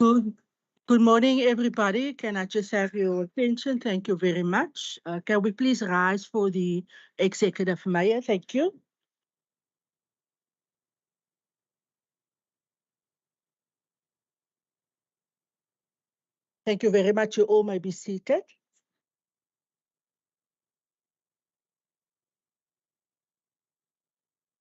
Good, good morning, everybody. Can I just have your attention? Thank you very much. Can we please rise for the executive mayor? Thank you. Thank you very much. You all may be seated.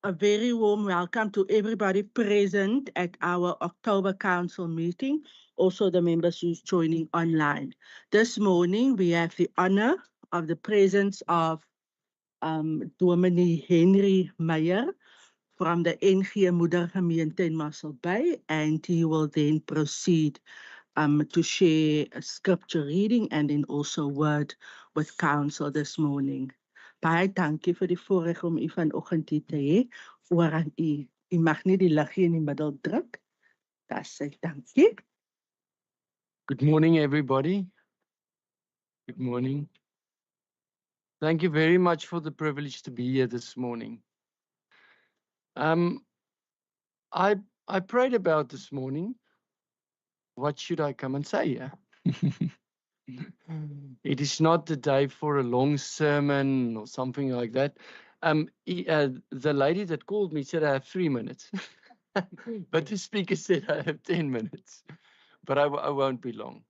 A very warm welcome to everybody present at our October Council meeting, also the members who's joining online. This morning, we have the honor of the presence of Dominee Henry Meyer from the NG Moedergemeente in Mossel Bay, and he will then proceed to share a scripture reading and then also word with council this morning. Baie dankie vir die voorreg om u vanoggend hier te hê. Oor aan u. U mag nie die liggie in die middel druk. Dis sy, dankie. Good morning, everybody. Good morning. Thank you very much for the privilege to be here this morning. I prayed about this morning. What should I come and say here? It is not the day for a long sermon or something like that. The lady that called me said I have 3 minutes, but the speaker said I have 10 minutes. But I won't be long.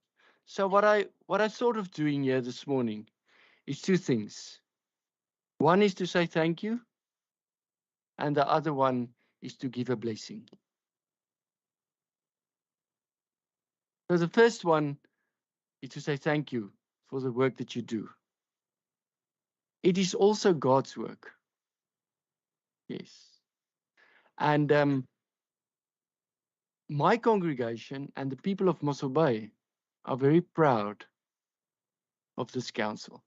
So what I thought of doing here this morning is 2 things. One is to say thank you, and the other one is to give a blessing. So the first one is to say thank you for the work that you do. It is also God's work. Yes. And my congregation and the people of Mossel Bay are very proud of this council.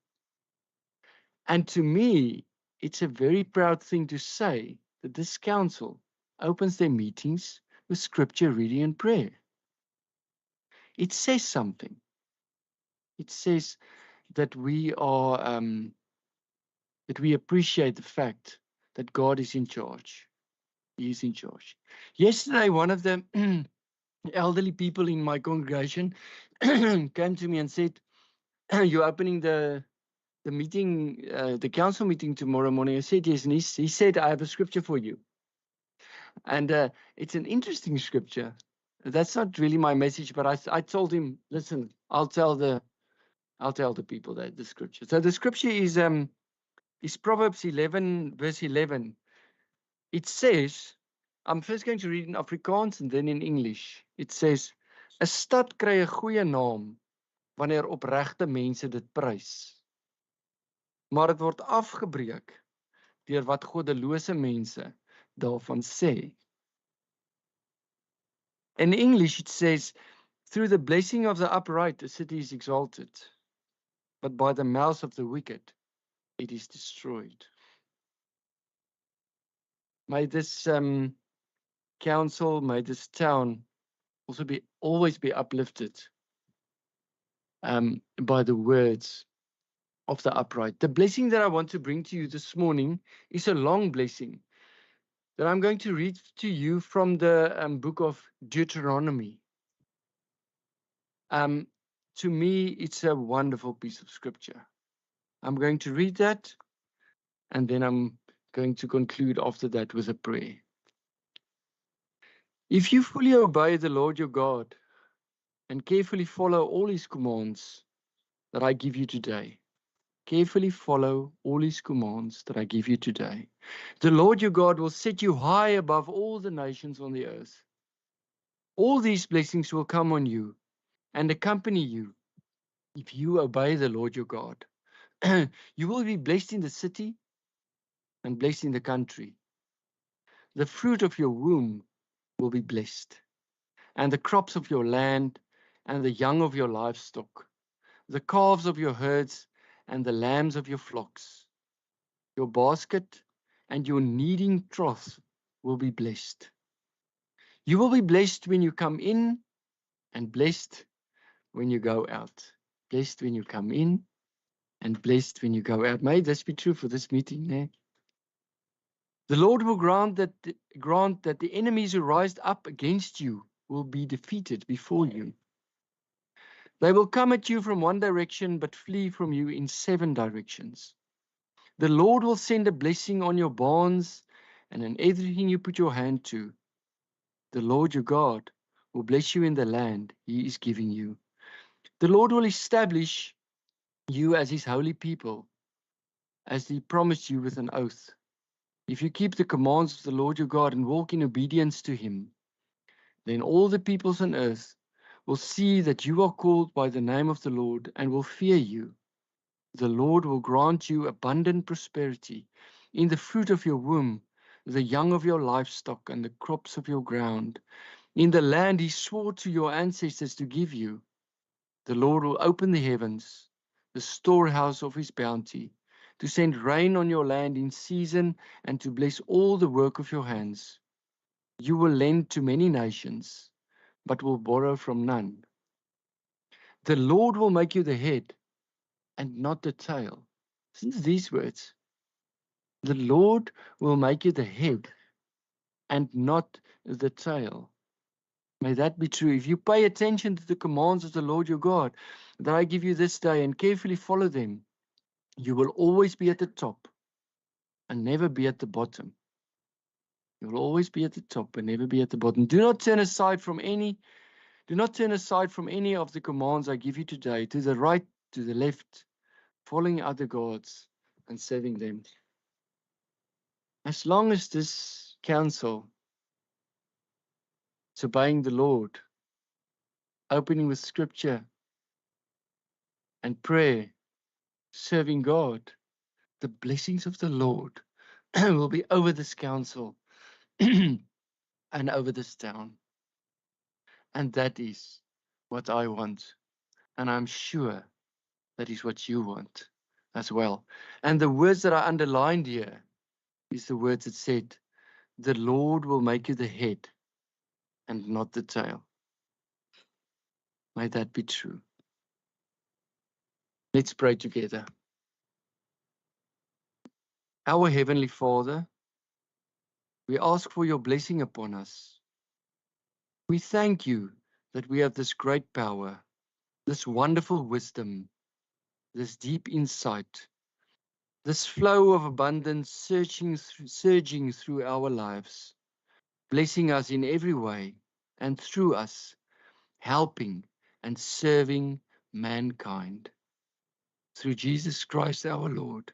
And to me, it's a very proud thing to say that this council opens their meetings with scripture reading and prayer. It says something. It says that we are that we appreciate the fact that God is in charge. He is in charge. Yesterday, one of the elderly people in my congregation came to me and said, "You're opening the meeting, the council meeting tomorrow morning." I said, "Yes." And he said, "I have a scripture for you." And it's an interesting scripture. That's not really my message, but I told him, "Listen, I'll tell the people that the scripture." So the scripture is Proverbs 11, verse 11. It says, I'm first going to read in Afrikaans and then in English. It says, 'n stad kry 'n goeie naam wanneer opregte mense dit prys. Maar dit word afgebreek deur wat goddelose mense daarvan sê. In English it says, "Through the blessing of the upright the city is exalted, but by the mouth of the wicked it is destroyed." May this council, may this town also always be uplifted by the words of the upright. The blessing that I want to bring to you this morning is a long blessing that I'm going to read to you from the book of Deuteronomy. To me, it's a wonderful piece of scripture. I'm going to read that, and then I'm going to conclude after that with a prayer. If you fully obey the Lord your God and carefully follow all his commands that I give you today, carefully follow all his commands that I give you today, the Lord your God will set you high above all the nations on the earth. All these blessings will come on you and accompany you if you obey the Lord your God. You will be blessed in the city and blessed in the country. The fruit of your womb will be blessed, and the crops of your land and the young of your livestock, the calves of your herds and the lambs of your flocks. Your basket and your kneading trough will be blessed. You will be blessed when you come in and blessed when you go out. Blessed when you come in and blessed when you go out. May this be true for this meeting. Eh? The Lord will grant that the enemies who rise up against you will be defeated before you. They will come at you from one direction, but flee from you in 7 directions. The Lord will send a blessing on your barns and on everything you put your hand to. The Lord your God will bless you in the land he is giving you. The Lord will establish you as his holy people, as he promised you with an oath. If you keep the commands of the Lord your God and walk in obedience to him, then all the peoples on earth will see that you are called by the name of the Lord and will fear you. The Lord will grant you abundant prosperity in the fruit of your womb, the young of your livestock, and the crops of your ground, in the land he swore to your ancestors to give you. The Lord will open the heavens, the storehouse of his bounty, to send rain on your land in season and to bless all the work of your hands. You will lend to many nations, but will borrow from none. The Lord will make you the head and not the tail. Listen to these words. The Lord will make you the head and not the tail. May that be true. If you pay attention to the commands of the Lord your God that I give you this day and carefully follow them, you will always be at the top and never be at the bottom. You will always be at the top and never be at the bottom. Do not turn aside from any of the commands I give you today, to the right, to the left, following other gods and serving them. As long as this counsel is obeying the Lord, opening with scripture and prayer, serving God, the blessings of the Lord will be over this council and over this town. And that is what I want. And I'm sure that is what you want as well. And the words that I underlined here is the words that said, the Lord will make you the head and not the tail. May that be true. Let's pray together. Our Heavenly Father, we ask for your blessing upon us. We thank you that we have this great power, this wonderful wisdom, this deep insight, this flow of abundance surging through our lives, blessing us in every way and through us, helping and serving mankind. Through Jesus Christ our Lord.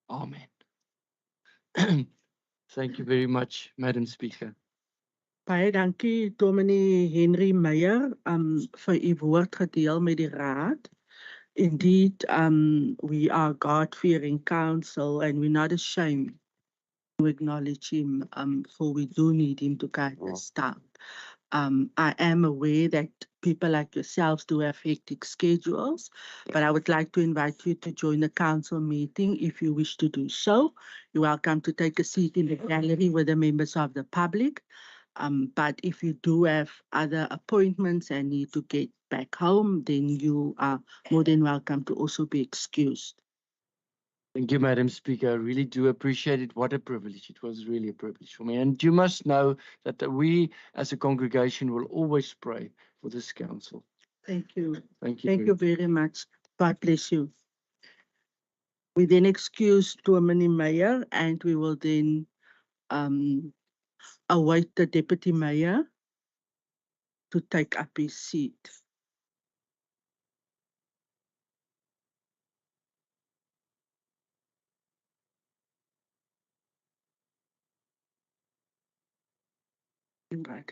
Amen. Thank you very much, Madam Speaker. Baie dankie, Dominee Henry Meyer, vir u woord gedeel met die raad. Indeed, we are God-fearing council and we're not ashamed to acknowledge him, for we do need him to guide us down. I am aware that people like yourselves do have hectic schedules, but I would like to invite you to join the council meeting if you wish to do so. You're welcome to take a seat in the gallery with the members of the public. But if you do have other appointments and need to get back home, then you are more than welcome to also be excused. Thank you, Madam Speaker. I really do appreciate it. What a privilege. It was really a privilege for me. And you must know that we as a congregation will always pray for this council. Thank you. Thank you. Thank you very much. God bless you. We then excuse Dominee Meyer and we will then await the Deputy Mayor to take up his seat. Right.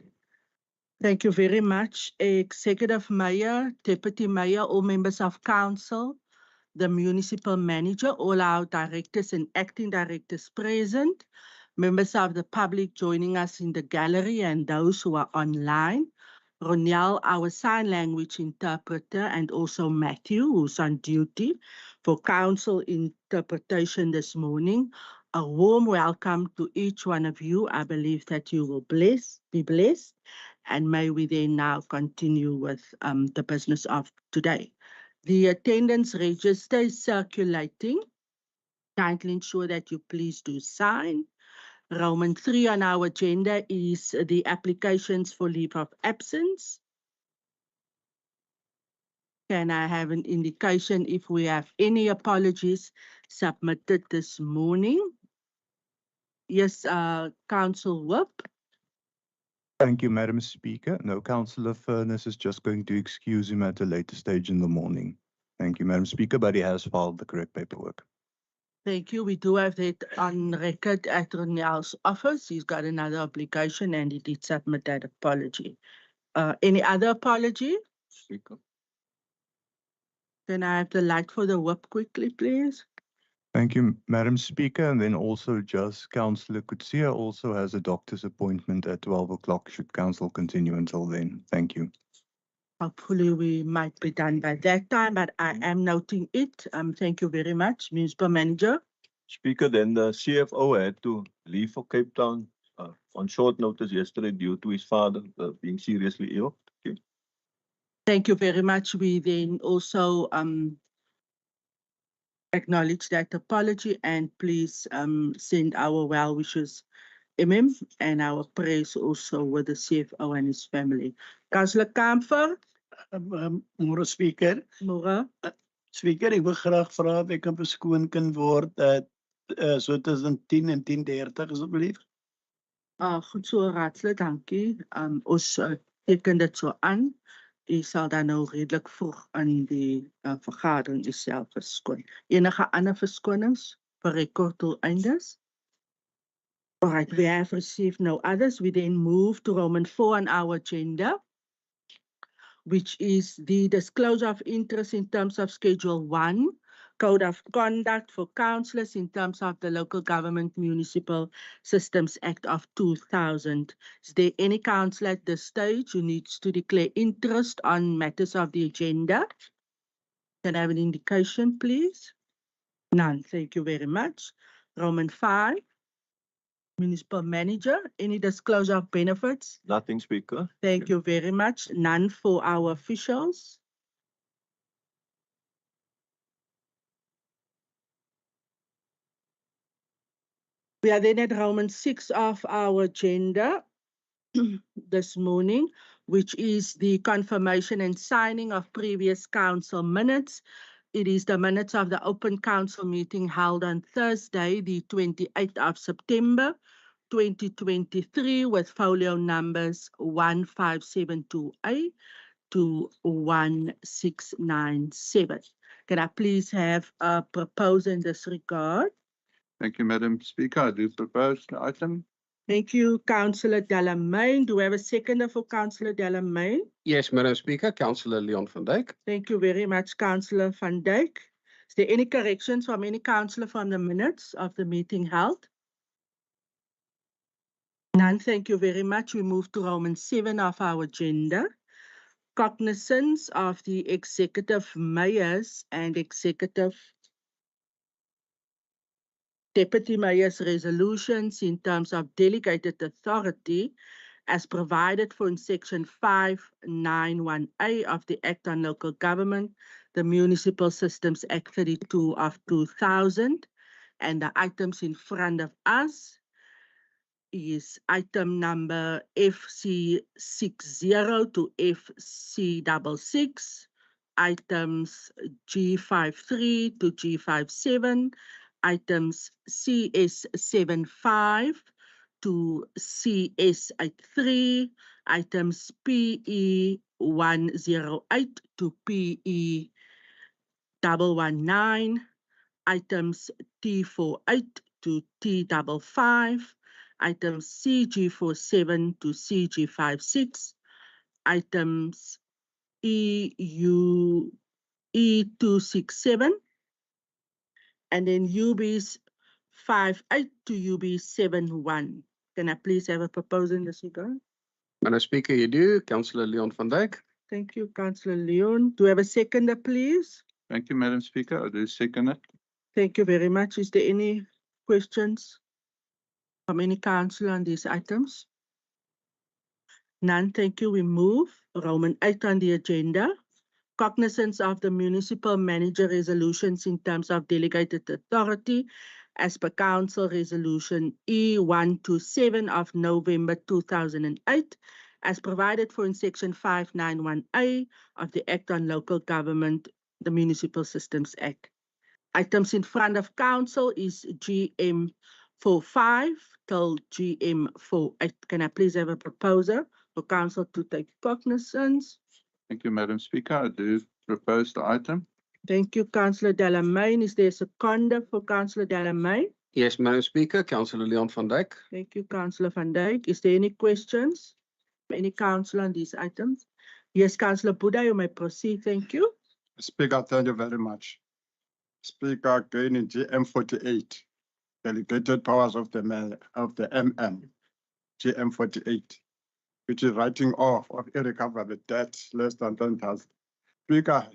Thank you very much, Executive Mayor, Deputy Mayor, all members of council, the municipal manager, all our directors and acting directors present, members of the public joining us in the gallery and those who are online, Ronel, our sign language interpreter, and also Matthew, who's on duty for council interpretation this morning. A warm welcome to each one of you. I believe that you will be blessed. And may we then now continue with the business of today. The attendance register is circulating. Kindly ensure that you please do sign. Roman 3 on our agenda is the applications for leave of absence. Can I have an indication if we have any apologies submitted this morning? Yes, Council Whip. Thank you, Madam Speaker. No, Councillor Furness is just going to excuse him at a later stage in the morning. Thank you, Madam Speaker, but he has filed the correct paperwork. Thank you. We do have that on record at Ronel's office. He's got another obligation and he did submit that apology. Any other apology? Speaker. Can I have the light for the whip quickly, please? Thank you, Madam Speaker. And then also just Councillor Kutsia also has a doctor's appointment at 12 o'clock. Should Council continue until then? Thank you. Hopefully we might be done by that time, but I am noting it. Thank you very much, Municipal Manager. Speaker, then the CFO had to leave for Cape Town on short notice yesterday due to his father being seriously ill. Thank you. Thank you very much. We then also acknowledge that apology and please send our well wishes, and our prayers also with the CFO and his family. Councillor Kamfer. Môre Speaker. Môre. Speaker, ek wil graag vra of ek kan beskoon kan word dat so tussen 10 en 10:30 asseblief. Goed so, raadslid, dankie. Ons teken dit so aan. U sal dan nou redelik vroeg in die vergadering uself verskoon. Enige ander verskonings vir rekorddoeleindes? All right, we have received no others. We then move to Roman 4 on our agenda, which is the disclosure of interest in terms of Schedule 1, Code of Conduct for Councillors in terms of the Local Government Municipal Systems Act of 2000. Is there any councillor at this stage who needs to declare interest on matters of the agenda? Can I have an indication, please? None. Thank you very much. Roman 5. Municipal Manager, any disclosure of benefits? Nothing, Speaker. Thank you very much. None for our officials. We are then at Roman 6 of our agenda this morning, which is the confirmation and signing of previous council minutes. It is the minutes of the open council meeting held on Thursday, the 28th of September, 2023, with folio numbers 15728 to 1697. Can I please have a proposal in this regard? Thank you, Madam Speaker. I do propose the item. Thank you, Councillor Delamain. Do we have a seconder for Councillor Delamain? Yes, Madam Speaker, Councillor Leon van Dijk. Thank you very much, Councillor van Dijk. Is there any corrections from any councillor from the minutes of the meeting held? None, thank you very much. We move to Roman 7 of our agenda. Cognizance of the executive mayors and executive deputy mayors resolutions in terms of delegated authority as provided for in section 591A of the Act on Local Government, the Municipal Systems Act 32 of 2000. And the items in front of us is item number FC60 to FC66, items G53 to G57, items CS75 to CS83, items PE108 to PE119, items T48 to T55, items CG47 to CG56, items E267, and then UBs 58 to UB71. Can I please have a proposal in this regard? Madam Speaker, you do. Councillor Leon van Dijk. Thank you, Councillor Leon. Do we have a seconder, please? Thank you, Madam Speaker. I do second it. Thank you very much. Is there any questions from any councillor on these items? None, thank you. We move Roman 8 on the agenda. Cognizance of the municipal manager resolutions in terms of delegated authority as per Council Resolution E127 of November 2008, as provided for in Section 591A of the Act on Local Government, the Municipal Systems Act. Items in front of Council is GM 45 till GM 48. Can I please have a proposer for Council to take cognizance? Thank you, Madam Speaker. I do propose the item. Thank you, Councillor Delamain. Is there a seconder for Councillor Delamain? Yes, Madam Speaker, Councillor Leon van Dijk. Thank you, Councillor van Dijk. Is there any questions? Any councillor on these items? Yes, Councillor Buddha, you may proceed. Thank you. Speaker, thank you very much. Speaker, again in GM 48, delegated powers of the mayor of the GM 48, which is writing off of irrecoverable debt less than 10,000. Speaker,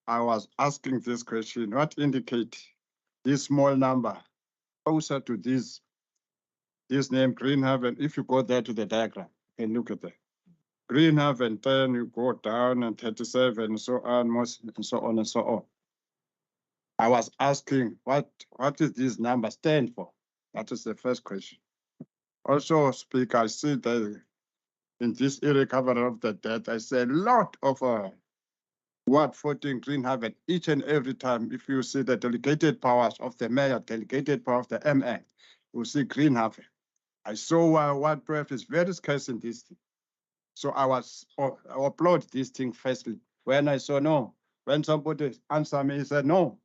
I was asking this question, what indicate this small number closer to this name Greenhaven? If you go there to the diagram and look at that. Greenhaven 10, you go down, and 37, and so on, and so on and so on. I was asking what is this number stand for? That is the first question. Also, Speaker, I see that in this irrecovery of the debt, I see a lot of voting Greenhaven each and every time. If you see the delegated powers of the mayor, delegated power of the MA, you see Greenhaven. I saw what breath is very scarce in this thing. So I applaud this thing firstly. When I saw no, when somebody answered me, he said no.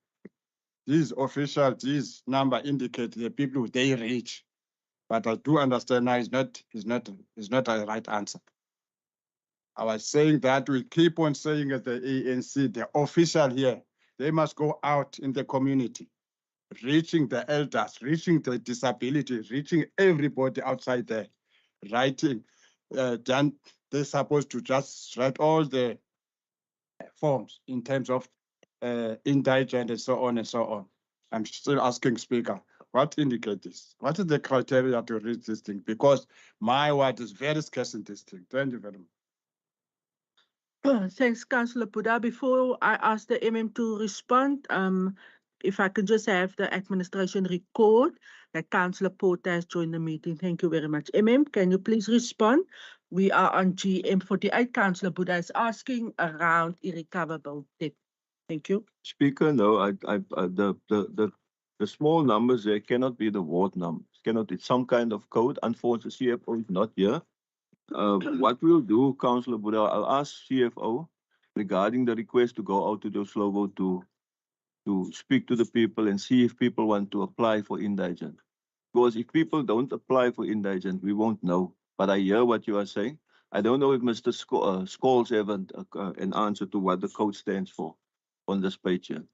These official, this number indicate the people who they reach. But I do understand now is not a right answer. I was saying that we keep on saying at the ANC, the official here, they must go out in the community, reaching the elders, reaching the disability, reaching everybody outside there, writing. Then they're supposed to just write all the forms in terms of indigent and so on and so on. I'm still asking Speaker, what indicate this? What is the criteria to reach this thing? Because my word is very scarce in this thing. Thank you very much. Thanks, Councillor Buddha. Before I ask the to respond, if I could just have the administration record that Councillor Porter has joined the meeting. Thank you very much. Can you please respond? We are on GM 48. Councillor Buddha is asking around irrecoverable debt. Thank you. Speaker, no, the small numbers there cannot be the ward numbers. Cannot be some kind of code. Unfortunately, CFO is not here. What we'll do, Councillor Buddha, I'll ask CFO regarding the request to go out to those logo to speak to the people and see if people want to apply for indigent. Because if people don't apply for indigent, we won't know. But I hear what you are saying. I don't know if Mr. Scholes have an answer to what the code stands for on this page here.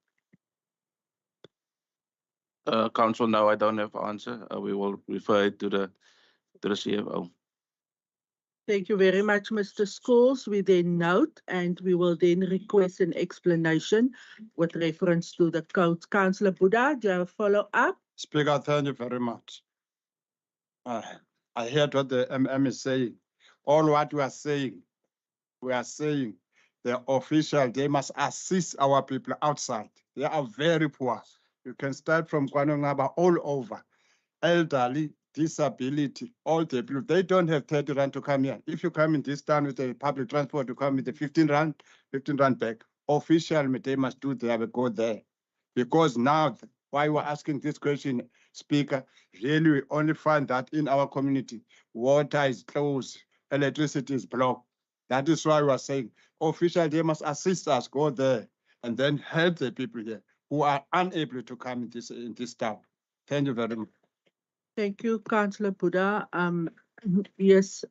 Council, no, I don't have an answer. We will refer it to the CFO. Thank you very much, Mr. Scholes. We then note and we will then request an explanation with reference to the code. Councillor Buddha, do you have a follow-up? Speaker, thank you very much. I heard what the MM is saying. All what we are saying the official, they must assist our people outside. They are very poor. You can start from Kwanongaba all over. Elderly, disability, all the people, they don't have 30 rand to come here. If you come in this town with the public transport, you come with the 15 rand back. Officially, they must do there, go there. Because now, why we're asking this question, Speaker, really we only find that in our community, water is closed, electricity is blocked. That is why we are saying, officially, they must assist us, go there, and then help the people here who are unable to come in this town. Thank you very much. Thank you, Councillor Buddha. Yes,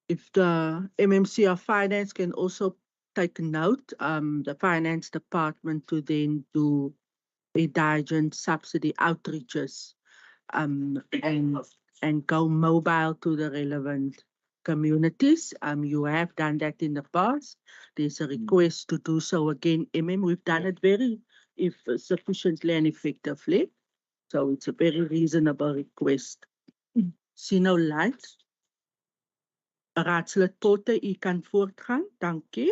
if the MMC of Finance can also take note, the Finance Department to then do indigent subsidy outreaches and go mobile to the relevant communities. You have done that in the past. There's a request to do so again. We've done it very sufficiently and effectively. So it's a very reasonable request. See no lights. Raadslid Porter, u kan voortgaan. Dankie.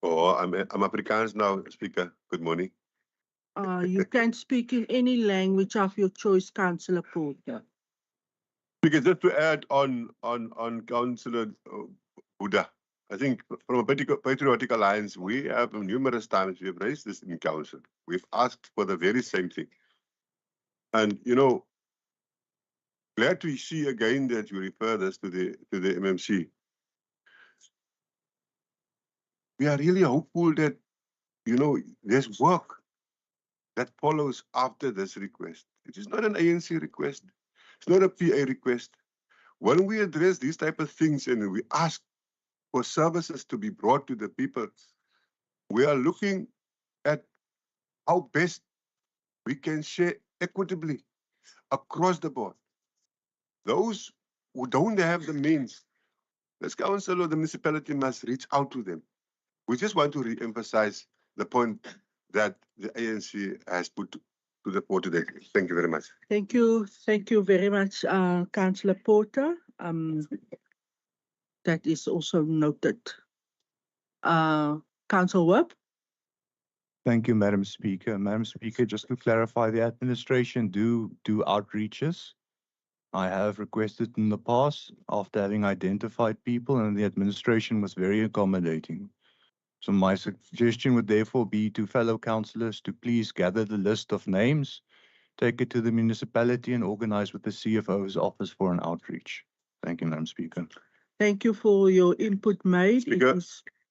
Oh, I'm Afrikaans now, Speaker. Good morning. You can speak in any language of your choice, Councillor Porter. Because just to add on Councillor Buddha, I think from a Patriotic Alliance, we have numerous times we have raised this in council. We've asked for the very same thing. And glad to see again that you refer this to the MMC. We are really hopeful that there's work that follows after this request. It is not an ANC request. It's not a PA request. When we address these type of things and we ask for services to be brought to the people, we are looking at how best we can share equitably across the board. Those who don't have the means, this council or the municipality must reach out to them. We just want to re-emphasize the point that the ANC has put to the board today. Thank you very much. Thank you very much, Councillor Porter. That is also noted. Councillor Webb. Thank you, Madam Speaker. Madam Speaker, just to clarify, the administration do outreaches. I have requested in the past after having identified people, and the administration was very accommodating. So my suggestion would therefore be to fellow councillors to please gather the list of names, take it to the municipality and organize with the CFO's office for an outreach. Thank you, Madam Speaker. Thank you for your input made. Speaker.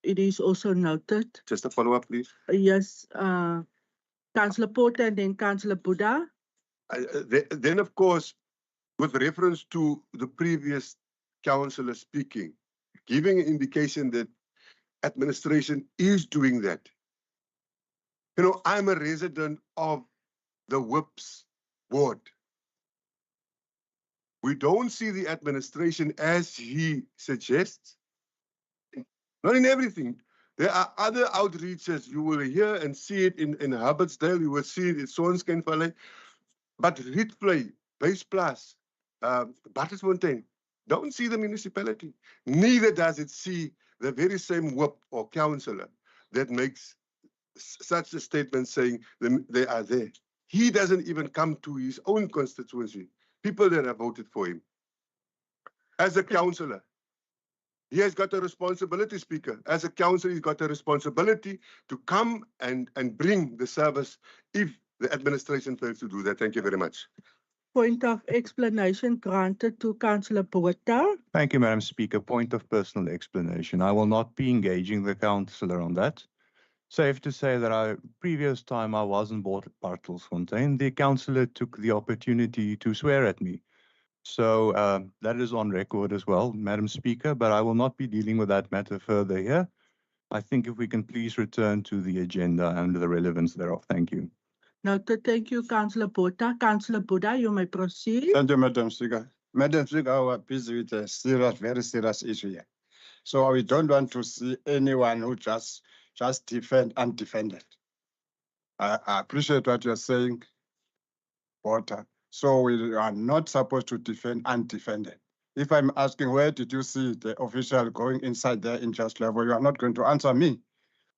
It is also noted. Just a follow-up, please. Yes, Councillor Porter and then Councillor Buddha. Then, of course, with reference to the previous councillor speaking, giving an indication that administration is doing that. I'm a resident of the WIPS board. We don't see the administration as he suggests. Not in everything. There are other outreaches. You will hear and see it in Hubbardsdale. You will see it in Sonskenvallei. But Rietvlei, Base Plus, Battersfontein, don't see the municipality. Neither does it see the very same whip or councillor that makes such a statement saying they are there. He doesn't even come to his own constituency, people that have voted for him. As a councillor, he has got a responsibility, Speaker. As a councillor, he's got a responsibility to come and bring the service if the administration fails to do that. Thank you very much. Point of explanation granted to Councillor Porter. Thank you, Madam Speaker. Point of personal explanation. I will not be engaging the councillor on that. Safe to say that previous time I was in Bartelsfontein, the councillor took the opportunity to swear at me. So that is on record as well, Madam Speaker, but I will not be dealing with that matter further here. I think if we can please return to the agenda and the relevance thereof. Thank you. Noted. Thank you, Councillor Porter. Councillor Buddha, you may proceed. Thank you, Madam Speaker. Madam Speaker, we are busy with a very serious issue here. So we don't want to see anyone who just defend undefended. I appreciate what you're saying, Porter. So we are not supposed to defend undefended. If I'm asking where did you see the official going inside there in just level, you are not going to answer me.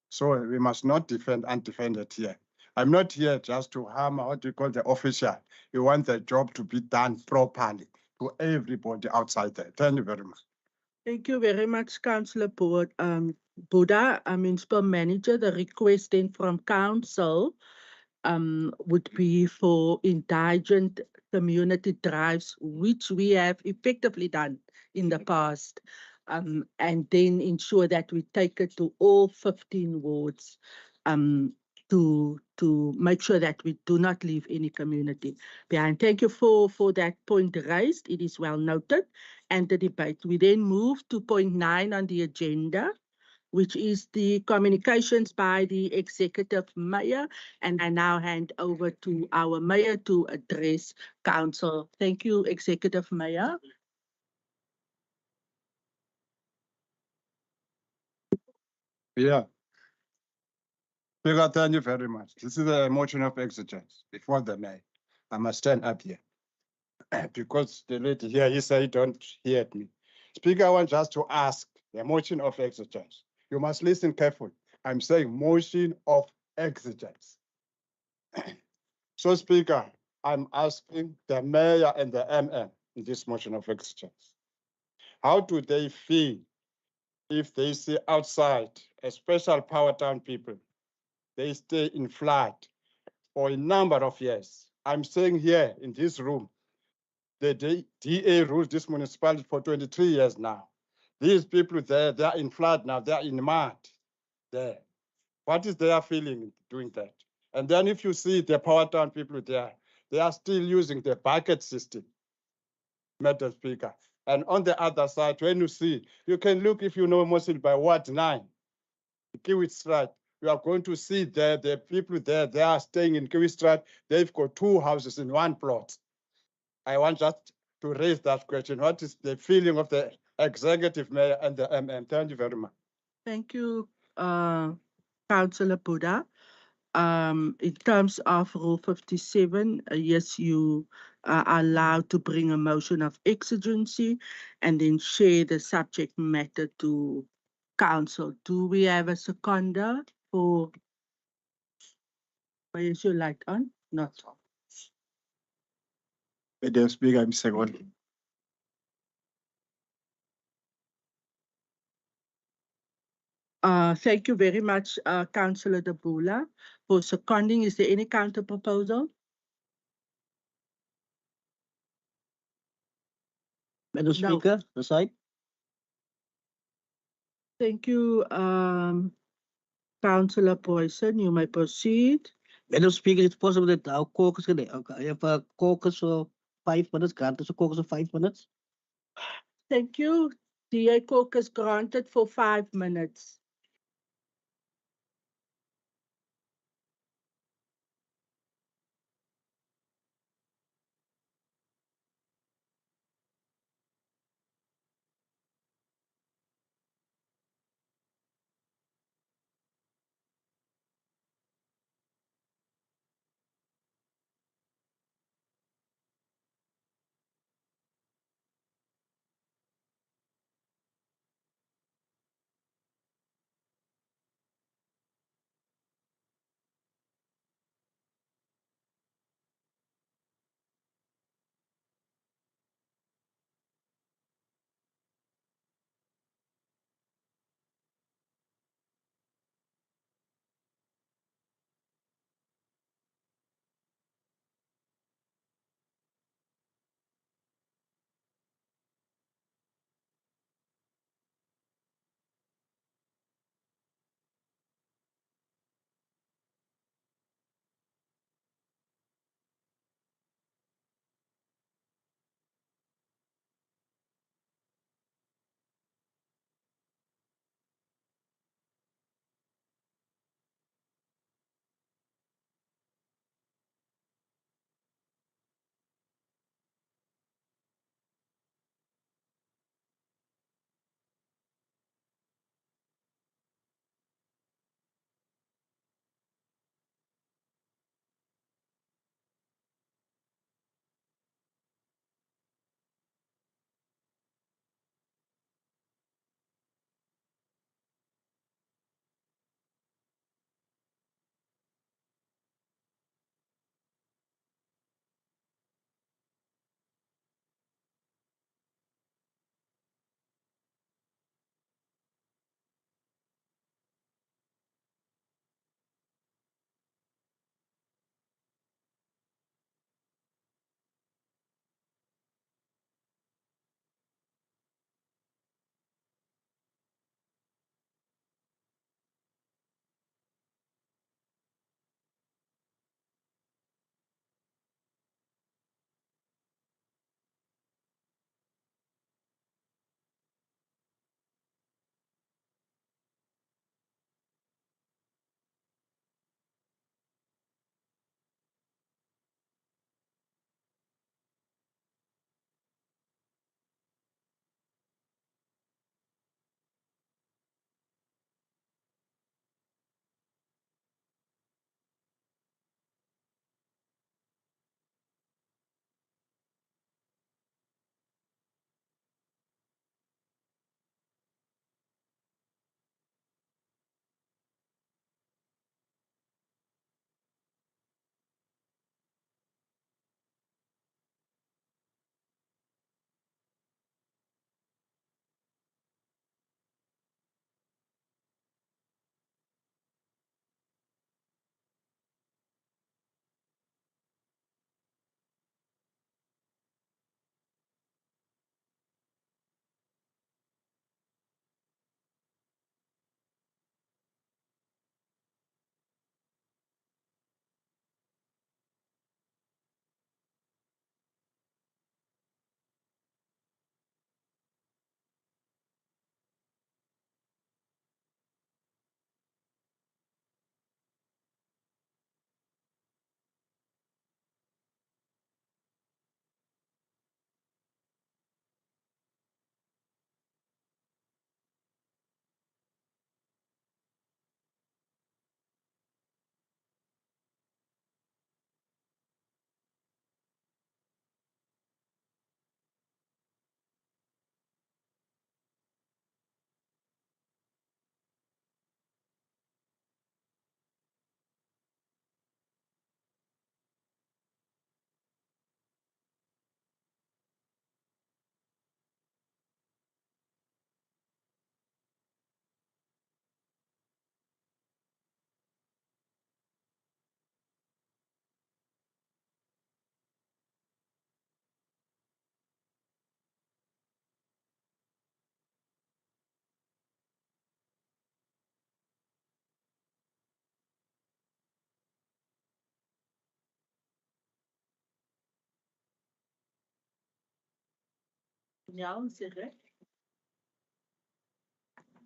So we must not defend undefended here. I'm not here just to harm what you call the official. We want the job to be done properly to everybody outside there. Thank you very much. Thank you very much, Councillor Buddha. Municipal Manager, the request then from Council would be for indigent community drives, which we have effectively done in the past, and then ensure that we take it to all 15 wards to make sure that we do not leave any community behind. Thank you for that point raised. It is well noted. And the debate. We then move to point 9 on the agenda, which is the communications by the Executive Mayor. And I now hand over to our Mayor to address Council. Thank you, Executive Mayor. Yeah. Speaker, thank you very much. This is a motion of exigence before the Mayor. I must stand up here because the lady here, he said, don't hear me. Speaker, I want just to ask the motion of exigence. You must listen carefully. I'm saying motion of exigence. So, Speaker, I'm asking the mayor and the MM in this motion of exchange, how do they feel if they see outside, especially Power Town people, they stay in flood for a number of years? I'm saying here in this room, the DA rules this municipality for 23 years now. These people there, they are in flood now, they are in mud there. What is their feeling doing that? And then if you see the Power Town people there, they are still using the bucket system, Madam Speaker. And on the other side, when you see, you can look if you know Mossel by Ward 9, Kiwi Strat, you are going to see there, the people there, they are staying in Kiwi Strat. They've got 2 houses in 1 plot. I want just to raise that question. What is the feeling of the executive mayor and the MM? Thank you very much. Thank you, Councillor Buddha. In terms of Rule 57, yes, you are allowed to bring a motion of exigency and then share the subject matter to council. Do we have a seconder for, why is your light on? Not so. Madam Speaker, I'm second. Thank you very much, Councillor Dabula, for seconding. Is there any counter proposal? Madam No. Speaker, the side. Thank you, Councillor Poison. You may proceed. Madam Speaker, it's possible that our caucus can have a caucus of 5 minutes, grant us a caucus of 5 minutes. Thank you. DA caucus granted for 5 minutes.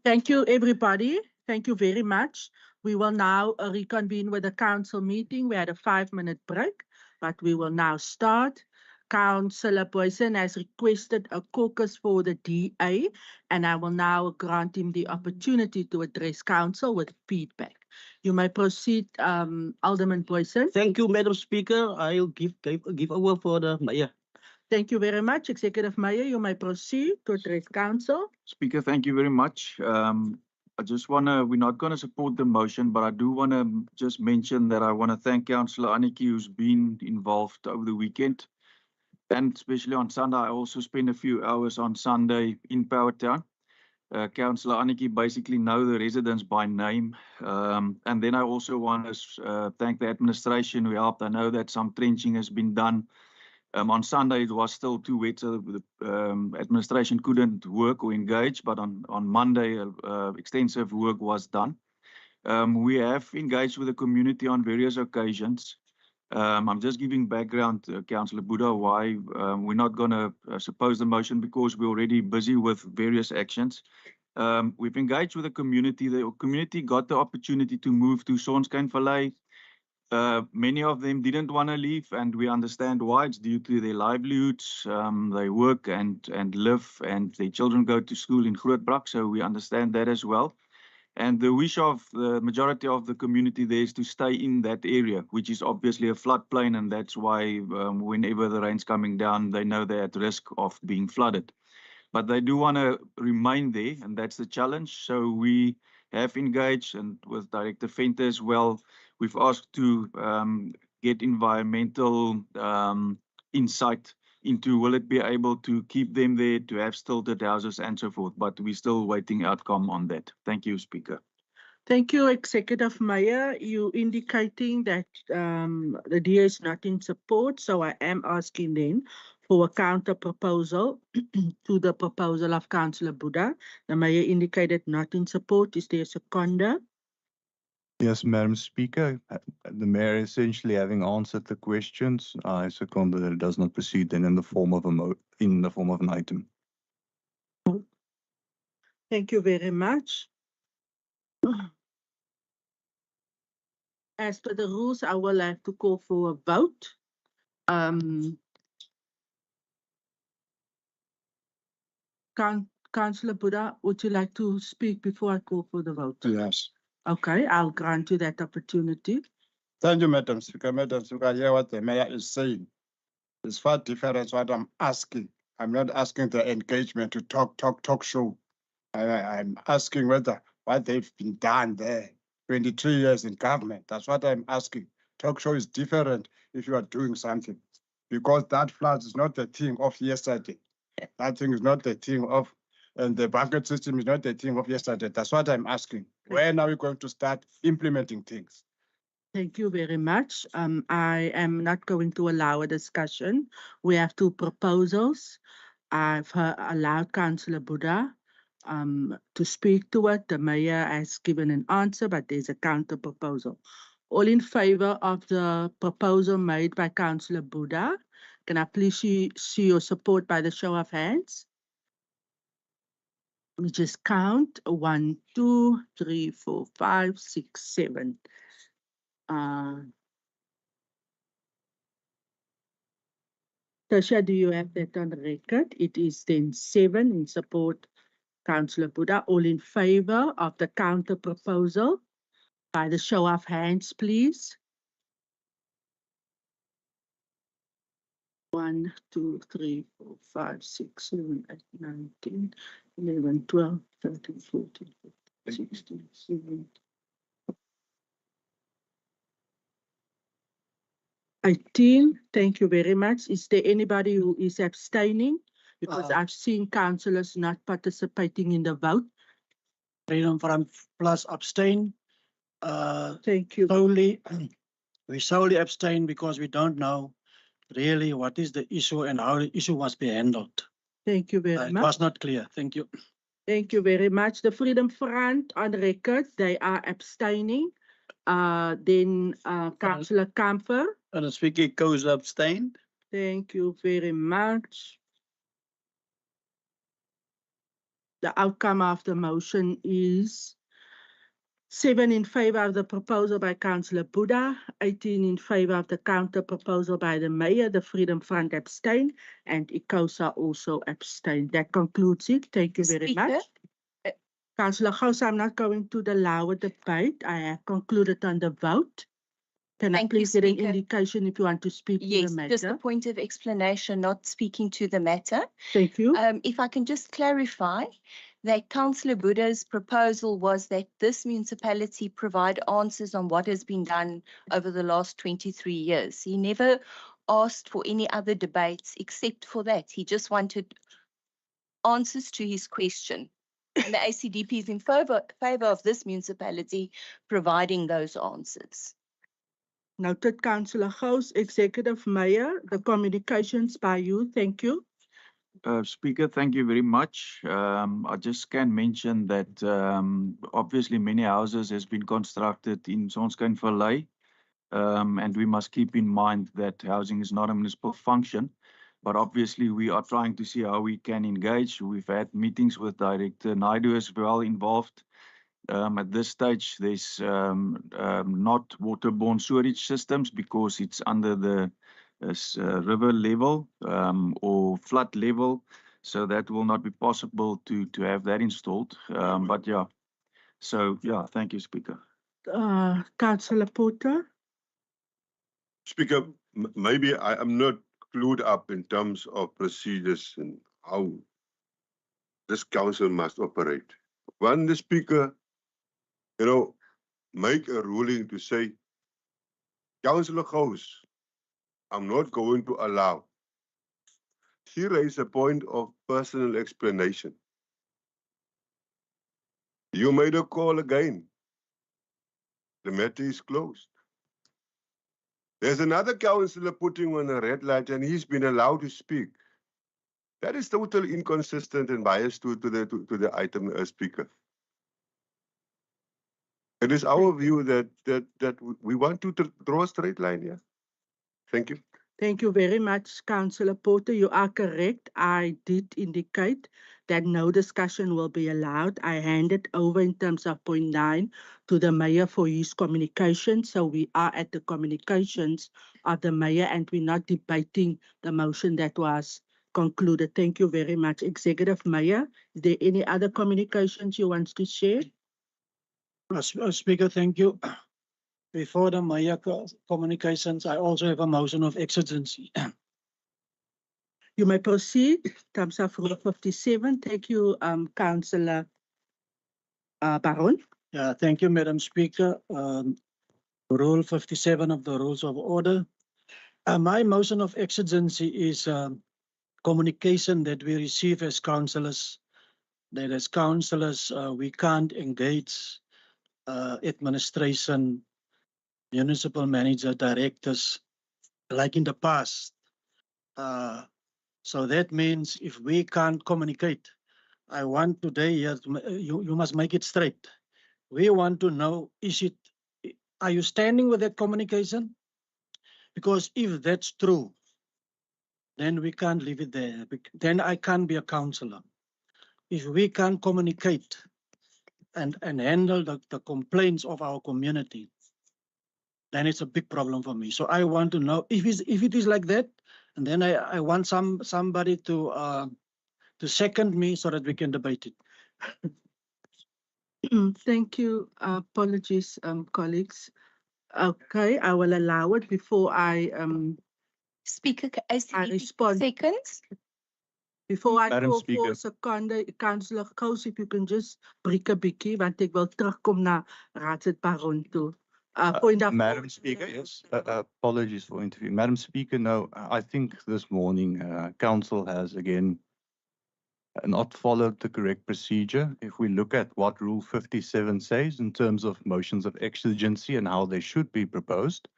Thank you, everybody. Thank you very much. We will now reconvene with the council meeting. We had a 5-minute break, but we will now start. Councillor Boyson has requested a caucus for the DA, and I will now grant him the opportunity to address council with feedback. You may proceed, Alderman Boyson. Thank you, Madam Speaker. I'll give over for the mayor. Thank you very much. Executive Mayor, you may proceed to address council. Speaker, thank you very much. I just we're not going to support the motion, but I do want to just mention that I want to thank Councillor Aniki, who's been involved over the weekend. And especially on Sunday, I also spent a few hours on Sunday in Powertown. Councillor Aniki basically know the residents by name. And then I also want to thank the administration who helped. I know that some trenching has been done. On Sunday, it was still too wet, so the administration couldn't work or engage, but on Monday, extensive work was done. We have engaged with the community on various occasions. I'm just giving background, Councillor Buddha, why we're not going to suppose the motion, because we're already busy with various actions. We've engaged with the community. The community got the opportunity to move to Sonskyn Valley. Many of them didn't want to leave, and we understand why. It's due to their livelihoods. They work and live, and their children go to school in Grootbrak, so we understand that as well. And the wish of the majority of the community there is to stay in that area, which is obviously a floodplain, and that's why whenever the rain's coming down, they know they're at risk of being flooded. But they do want to remain there, and that's the challenge. So we have engaged, and with Director Venter as well, we've asked to get environmental insight into will it be able to keep them there, to have stilted houses and so forth. But we're still waiting outcome on that. Thank you, Speaker. Thank you, Executive Mayor. You indicating that the DA is not in support, so I am asking then for a counter proposal to the proposal of Councillor Buddha. The Mayor indicated not in support. Is there a seconder? Yes, Madam Speaker, the Mayor essentially having answered the questions, I second that it does not proceed then in the form of an item. Thank you very much. As per the rules, I will have to call for a vote. Councillor Buddha, would you like to speak before I call for the vote? Yes. Okay, I'll grant you that opportunity. Thank you, Madam Speaker. Madam Speaker, I hear what the mayor is saying. It's far different what I'm asking. I'm not asking the engagement to talk show. I'm asking whether what they've been done there, 23 years in government. That's what I'm asking. Talk show is different if you are doing something, because that flood is not the thing of yesterday. That thing is not the thing of, and the bucket system is not the thing of yesterday. That's what I'm asking. When are we going to start implementing things? Thank you very much. I am not going to allow a discussion. We have two proposals. I've allowed Councillor Buddha to speak to it. The Mayor has given an answer, but there's a counter proposal. All in favor of the proposal made by Councillor Buddha, can I please see your support by the show of hands? We just count 1, 2, 3, 4, 5, 6, 7. Tasha, do you have that on the record? It is then 7 in support, Councillor Buddha. All in favor of the counter proposal by the show of hands, please. 1, 2, 3, 4, 5, 6, 7, 8, 9, 10, 11, 12, 13, 14, 15, 16, 17. 18. Thank you very much. Is there anybody who is abstaining? Because I've seen councillors not participating in the vote. Freedom from plus abstain. Thank you. We solely abstain because we don't know really what is the issue and how the issue must be handled. Thank you very much. It was not clear. Thank you. Thank you very much. The Freedom Front on record, they are abstaining. Then Councillor Kamfer. And the speaker goes abstained. Thank you very much. The outcome of the motion is 7 in favor of the proposal by Councillor Buddha, 18 in favor of the counter proposal by the Mayor, the Freedom Front abstained, and ICOSA also abstained. That concludes it. Thank you very Speaker, much. Councillor Gous, I'm not going to allow a debate. I have concluded on the vote. Can I Thank you, please get an Speaker. indication if you want to speak to the Yes, matter? just a point of explanation, not speaking to the matter. Thank you. If I can just clarify that Councillor Buddha's proposal was that this municipality provide answers on what has been done over the last 23 years. He never asked for any other debates except for that. He just wanted answers to his question. And the ACDP is in favor of this municipality providing those answers. Noted, Councillor Gous. Executive Mayor, the communications by you. Thank you. Speaker, thank you very much. I just can mention that obviously many houses has been constructed in Sonskynvallei, and we must keep in mind that housing is not a municipal function, but obviously we are trying to see how we can engage. We've had meetings with Director Naidu as well involved. At this stage, there's not waterborne sewerage systems because it's under the river level or flood level, so that will not be possible to have that installed. But yeah, so yeah, thank you, Speaker. Councillor Porter. Speaker, maybe I am not clued up in terms of procedures and how this council must operate. When the Speaker, make a ruling to say, Councillor Gous, I'm not going to allow. She raised a point of personal explanation. You made a call again. The matter is closed. There's another councillor putting on a red light and he's been allowed to speak. That is totally inconsistent and biased to the item, Speaker. It is our view that we want to draw a straight line here. Thank you. Thank you very much, Councillor Porter. You are correct. I did indicate that no discussion will be allowed. I handed over in terms of point 9 to the Mayor for his communication. So we are at the communications of the Mayor and we're not debating the motion that was concluded. Thank you very much, Executive Mayor. Is there any other communications you want to share? Speaker, thank you. Before the Mayor communications, I also have a motion of exigency. You may proceed. Terms of Rule 57. Thank you, Councillor Baron. Yeah, thank you, Madam Speaker. Rule 57 of the Rules of Order. My motion of exigency is communication that we receive as councillors, that as councillors we can't engage administration, municipal manager, directors, like in the past. So that means if we can't communicate, I want today, you must make it straight. We want to know, are you standing with that communication? Because if that's true, then we can't leave it there. Then I can't be a councillor. If we can't communicate and handle the complaints of our community, then it's a big problem for me. So I want to know if it is like that, and then I want somebody to second me so that we can debate it. Thank you. Apologies, colleagues. Okay, I will allow it before I Speaker, I respond. Seconds. Before I Madam call Speaker. for seconder, Councillor Gous, if you can just breek 'n bietjie, want ek wil terugkom na Raadslid Baron toe. Point of Madam Speaker, yes. Apologies for interviewing. Madam Speaker, no, I think this morning Council has again not followed the correct procedure. If we look at what Rule 57 says in terms of motions of exigency and how they should be proposed,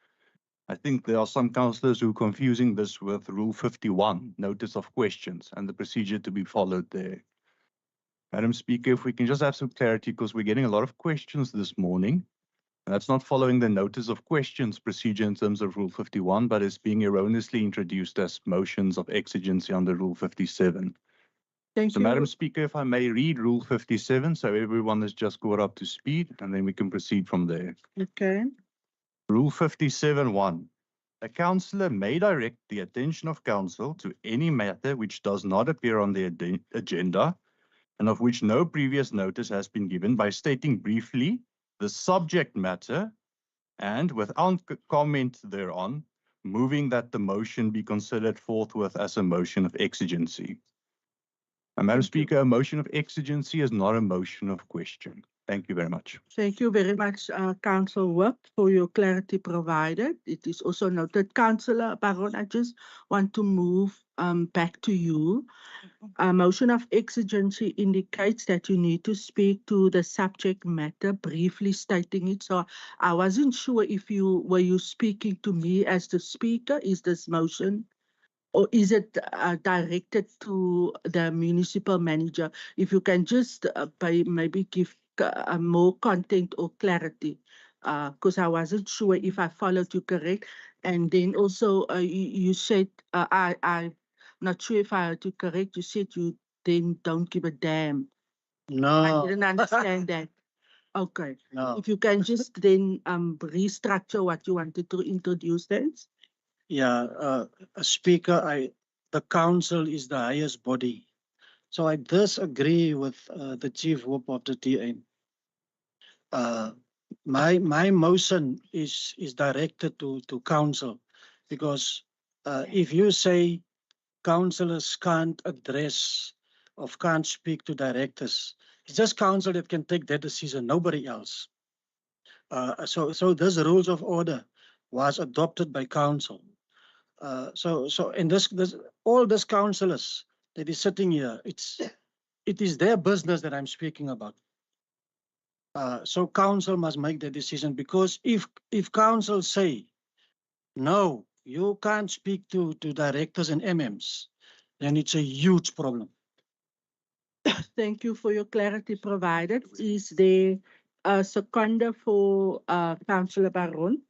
I think there are some councillors who are confusing this with Rule 51, notice of questions, and the procedure to be followed there. Madam Speaker, if we can just have some clarity, because we're getting a lot of questions this morning. That's not following the notice of questions procedure in terms of Rule 51, but is being erroneously introduced as motions of exigency under Rule 57. Thank So, you. Madam Speaker, if I may read Rule 57, so everyone is just caught up to speed, and then we can proceed from there. Okay. Rule 57(1). A councillor may direct the attention of council to any matter which does not appear on the agenda and of which no previous notice has been given by stating briefly the subject matter and, without comment thereon, moving that the motion be considered forthwith as a motion of exigency. Madam Speaker, a motion of exigency is not a motion of question. Thank you very much. Thank you very much, Councillor Whip, for your clarity provided. It is also noted. Councillor Baron, I just want to move back to you. A motion of exigency indicates that you need to speak to the subject matter, briefly stating it. So I wasn't sure if were you speaking to me as the speaker? Is this motion, or is it directed to the municipal manager? If you can just maybe give more content or clarity, because I wasn't sure if I followed you correct. And then also you said, I'm not sure if I heard you correct, you said you then don't give a damn. No. I didn't understand that. Okay. No. If you can just then restructure what you wanted to introduce then. Yeah, Speaker, the council is the highest body. So I disagree with the Chief Whip of the DA. My motion is directed to council, because if you say councillors can't address or can't speak to directors, it's just council that can take that decision, nobody else. So this rules of order was adopted by council. And all these councillors that is sitting here, it is their business that I'm speaking about. So council must make the decision, because if council say, no, you can't speak to directors and MMs, then it's a huge problem. Thank you for your clarity provided. Is there a seconder for Councillor Baron?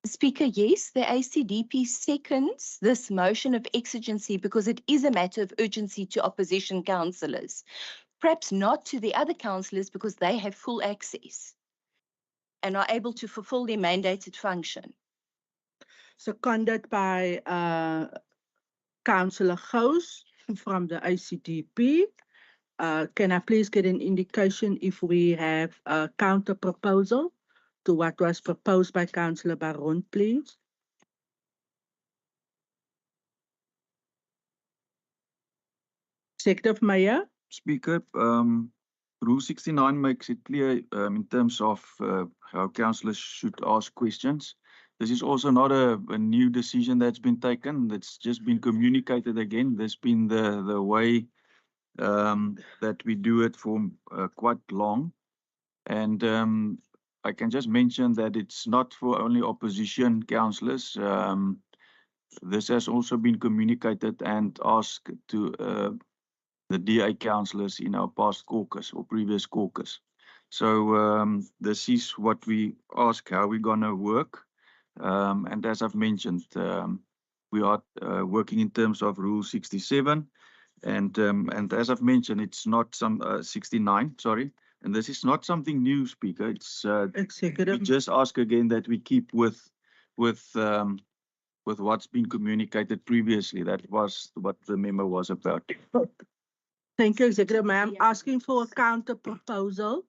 Speaker, yes, the ACDP seconds this motion of exigency because it is a matter of urgency to opposition councillors. Perhaps not to the other councillors because they have full access and are able to fulfill their mandated function. Seconded by Councillor Gous from the ACDP. Can I please get an indication if we have a counter proposal to what was proposed by Councillor Baron, please? Executive Mayor. Speaker, Rule 69 makes it clear in terms of how councillors should ask questions. This is also not a new decision that's been taken. That's just been communicated again. There's been the way that we do it for quite long. And I can just mention that it's not for only opposition councillors. This has also been communicated and asked to the DA councillors in our past caucus or previous caucus. So this is what we ask, how we're going to work. And as I've mentioned, we are working in terms of Rule 67. And as I've mentioned, it's not some 69, sorry. And this is not something new, Speaker. It's we just ask again that we keep with what's been communicated previously. That was what the memo was about. Thank you, Executive Mayor. I'm asking for a counter proposal.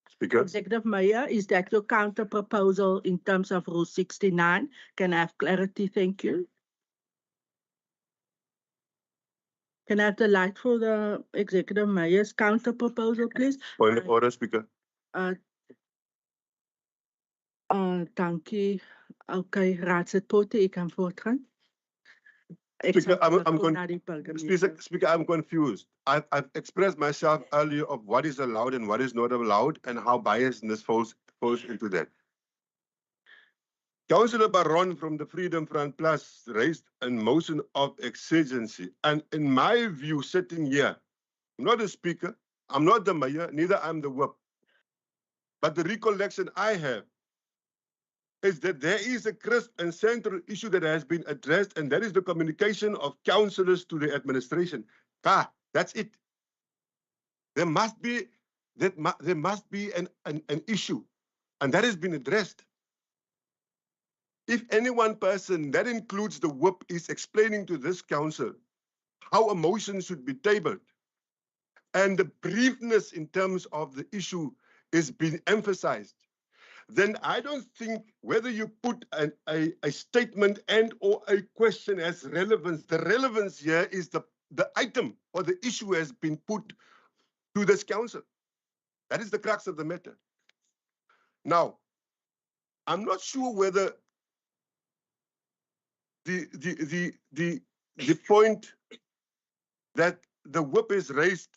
Speaker. Executive Mayor, is that your counter proposal in terms of Rule 69? Can I have clarity? Thank you. Can I have the light for the Executive Mayor's counter proposal, please? Point of order, Speaker. Dankie. Okay, Raadslid Pote, u kan voortgaan. Speaker, I'm confused. I've expressed myself earlier of what is allowed and what is not allowed and how biasness falls into that. Councillor Baron from the Freedom Front Plus raised a motion of exigency. And in my view, sitting here, I'm not the speaker, I'm not the mayor, neither I'm the whip. But the recollection I have is that there is a crisp and central issue that has been addressed, and that is the communication of councillors to the administration. That's it. There must be an issue, and that has been addressed. If any one person, that includes the whip, is explaining to this council how a motion should be tabled, and the briefness in terms of the issue is being emphasized, then I don't think whether you put a statement and or a question as relevance. The relevance here is the item or the issue has been put to this council. That is the crux of the matter. Now, I'm not sure whether the point that the whip is raised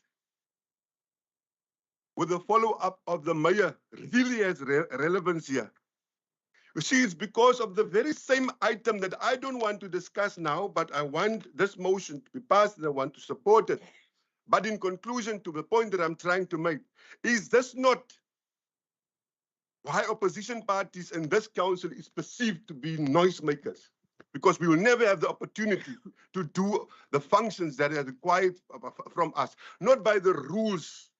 with the follow-up of the mayor really has relevance here. You see, it's because of the very same item that I don't want to discuss now, but I want this motion to be passed and I want to support it. But in conclusion, to the point that I'm trying to make, is this not why opposition parties in this council is perceived to be noisemakers? Because we will never have the opportunity to do the functions that are required from us, not by the rules,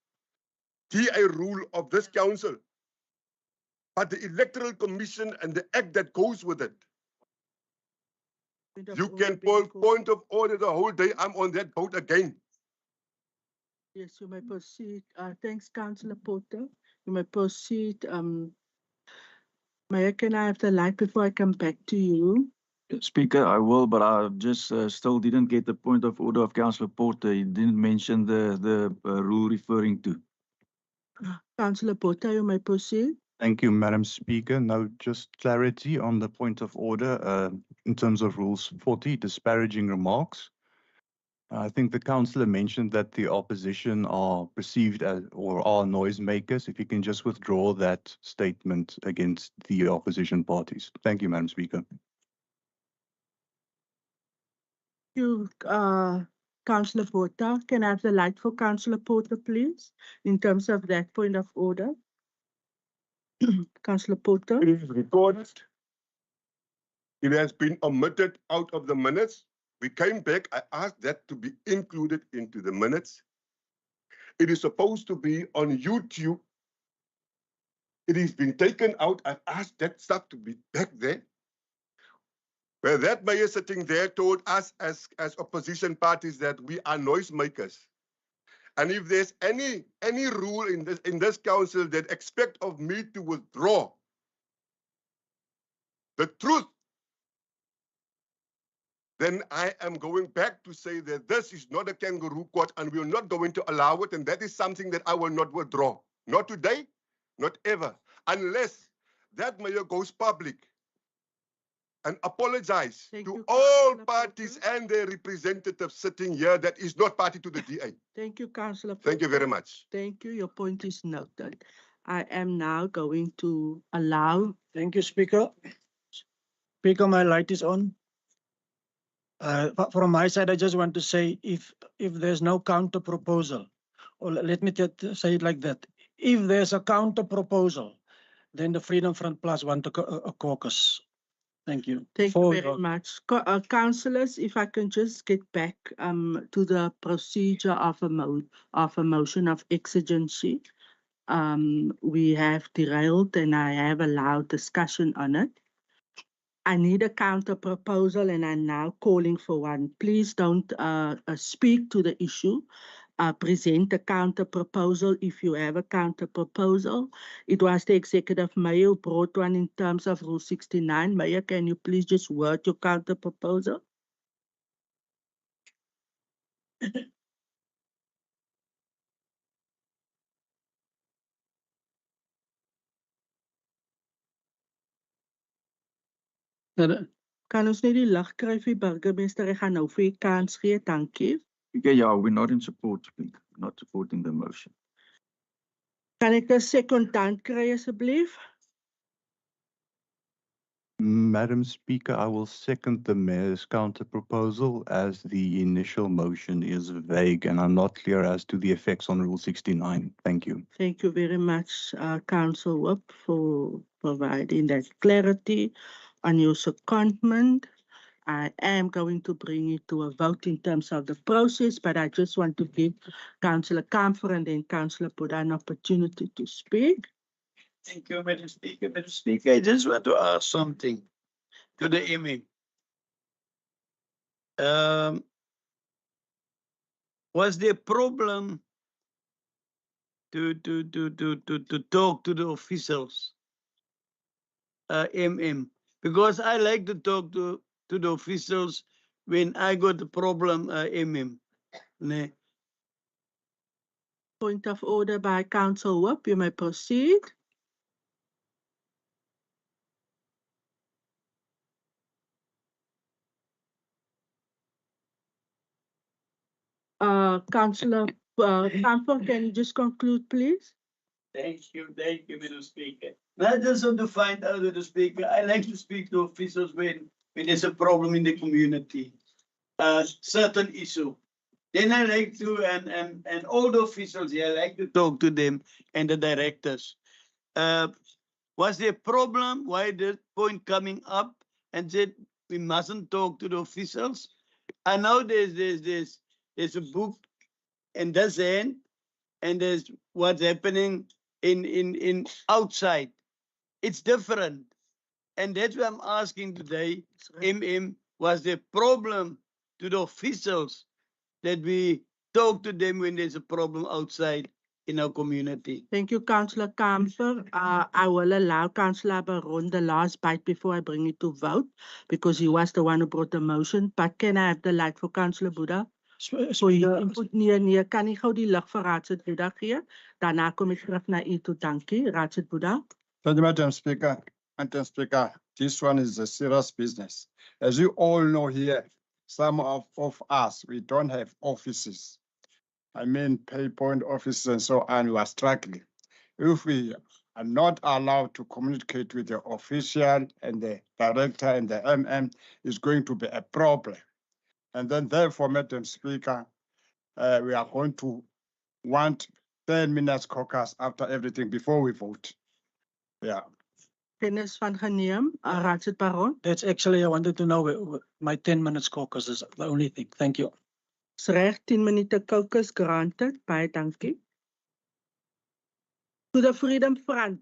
DA rule of this council, but the Electoral Commission and the act that goes with it. You can point of order the whole day. I'm on that boat again. Yes, you may proceed. Thanks, Councillor Porter. You may proceed. Mayor, can I have the light before I come back to you? Speaker, I will, but I just still didn't get the point of order of Councillor Porter. He didn't mention the rule referring to. Councillor Porter, you may proceed. Thank you, Madam Speaker. Now, just clarity on the point of order in terms of Rules 40, disparaging remarks. I think the councillor mentioned that the opposition are perceived as or are noisemakers. If you can just withdraw that statement against the opposition parties. Thank you, Madam Speaker. You, Councillor Porter, can I have the light for Councillor Porter, please, in terms of that point of order? Councillor Porter. It is recorded. It has been omitted out of the minutes. We came back. I asked that to be included into the minutes. It is supposed to be on YouTube. It has been taken out. I've asked that stuff to be back there. Where that mayor sitting there told us as opposition parties that we are noisemakers. And if there's any rule in this council that expect of me to withdraw the truth, then I am going back to say that this is not a kangaroo court and we're not going to allow it. And that is something that I will not withdraw. Not today, not ever, unless that mayor goes public and apologize to all parties and their representatives sitting here that is not party to the DA. Thank you, Councillor. Thank you very much. Thank you. Your point is noted. I am now going to allow. Thank you, Speaker. Speaker, my light is on. From my side, I just want to say if there's no counter proposal, or let me say it like that. If there's a counter proposal, then the Freedom Front Plus want a caucus. Thank you. Thank you very much. Councillors, if I can just get back to the procedure of a motion of exigency. We have derailed and I have allowed discussion on it. I need a counter proposal and I'm now calling for one. Please don't speak to the issue. Present a counter proposal if you have a counter proposal. It was the executive mayor who brought one in terms of Rule 69. Mayor, can you please just word your counter proposal? Kan ons net die lig kry vir burgemeester? Ek gaan nou vir u kans gee. Dankie. Okay, yeah, we're not in support, Speaker. Not supporting the motion. Kan ek 'n sekondant kry asseblief? Madam Speaker, I will second the mayor's counter proposal as the initial motion is vague and I'm not clear as to the effects on Rule 69. Thank you. Thank you very much, Council Whip, for providing that clarity on your secondment. I am going to bring it to a vote in terms of the process, but I just want to give Councillor Kamfer and then Councillor Buddha an opportunity to speak. Thank you, Madam Speaker. Madam Speaker, I just want to ask something to the MM. Was there a problem to talk to the officials, MM? Because I like to talk to the officials when I got a problem, MM. Nee. Point of order by Council Whip. You may proceed. Councillor Kamfer, can you just conclude, please? Thank you, Madam Speaker. I just want to find out, Madam Speaker, I like to speak to officials when there's a problem in the community, certain issue. Then I like to, and all the officials here, I like to talk to them and the directors. Was there a problem? Why the point coming up and said we mustn't talk to the officials? I know there's a book in this end, and there's what's happening in outside. It's different. And that's what I'm asking today, MM, was there a problem to the officials that we talk to them when there's a problem outside in our community? Thank you, Councillor Kamfer. I will allow Councillor Baron the last bite before I bring it to vote, because he was the one who brought the motion. But can I have the light for Councillor Buddha? So input nee, kan nie gou die lig vir Raadsit Buddha gee. Daarna kom ek terug na u toe. Dankie, Raadsit Buddha. Thank you, Madam Speaker. Madam Speaker, this one is a serious business. As you all know here, some of us, we don't have offices. I mean, pay point offices and so on, we are struggling. If we are not allowed to communicate with the official and the director and the MM, it's going to be a problem. And then therefore, Madam Speaker, we are going to want 10 minutes caucus after everything before we vote. Yeah. Kennis van geneem, Raadsit Baron. That's actually, I wanted to know my 10 minutes caucus is the only thing. Thank you. Is reg, 10 minute caucus granted. Baie dankie. To the Freedom Front.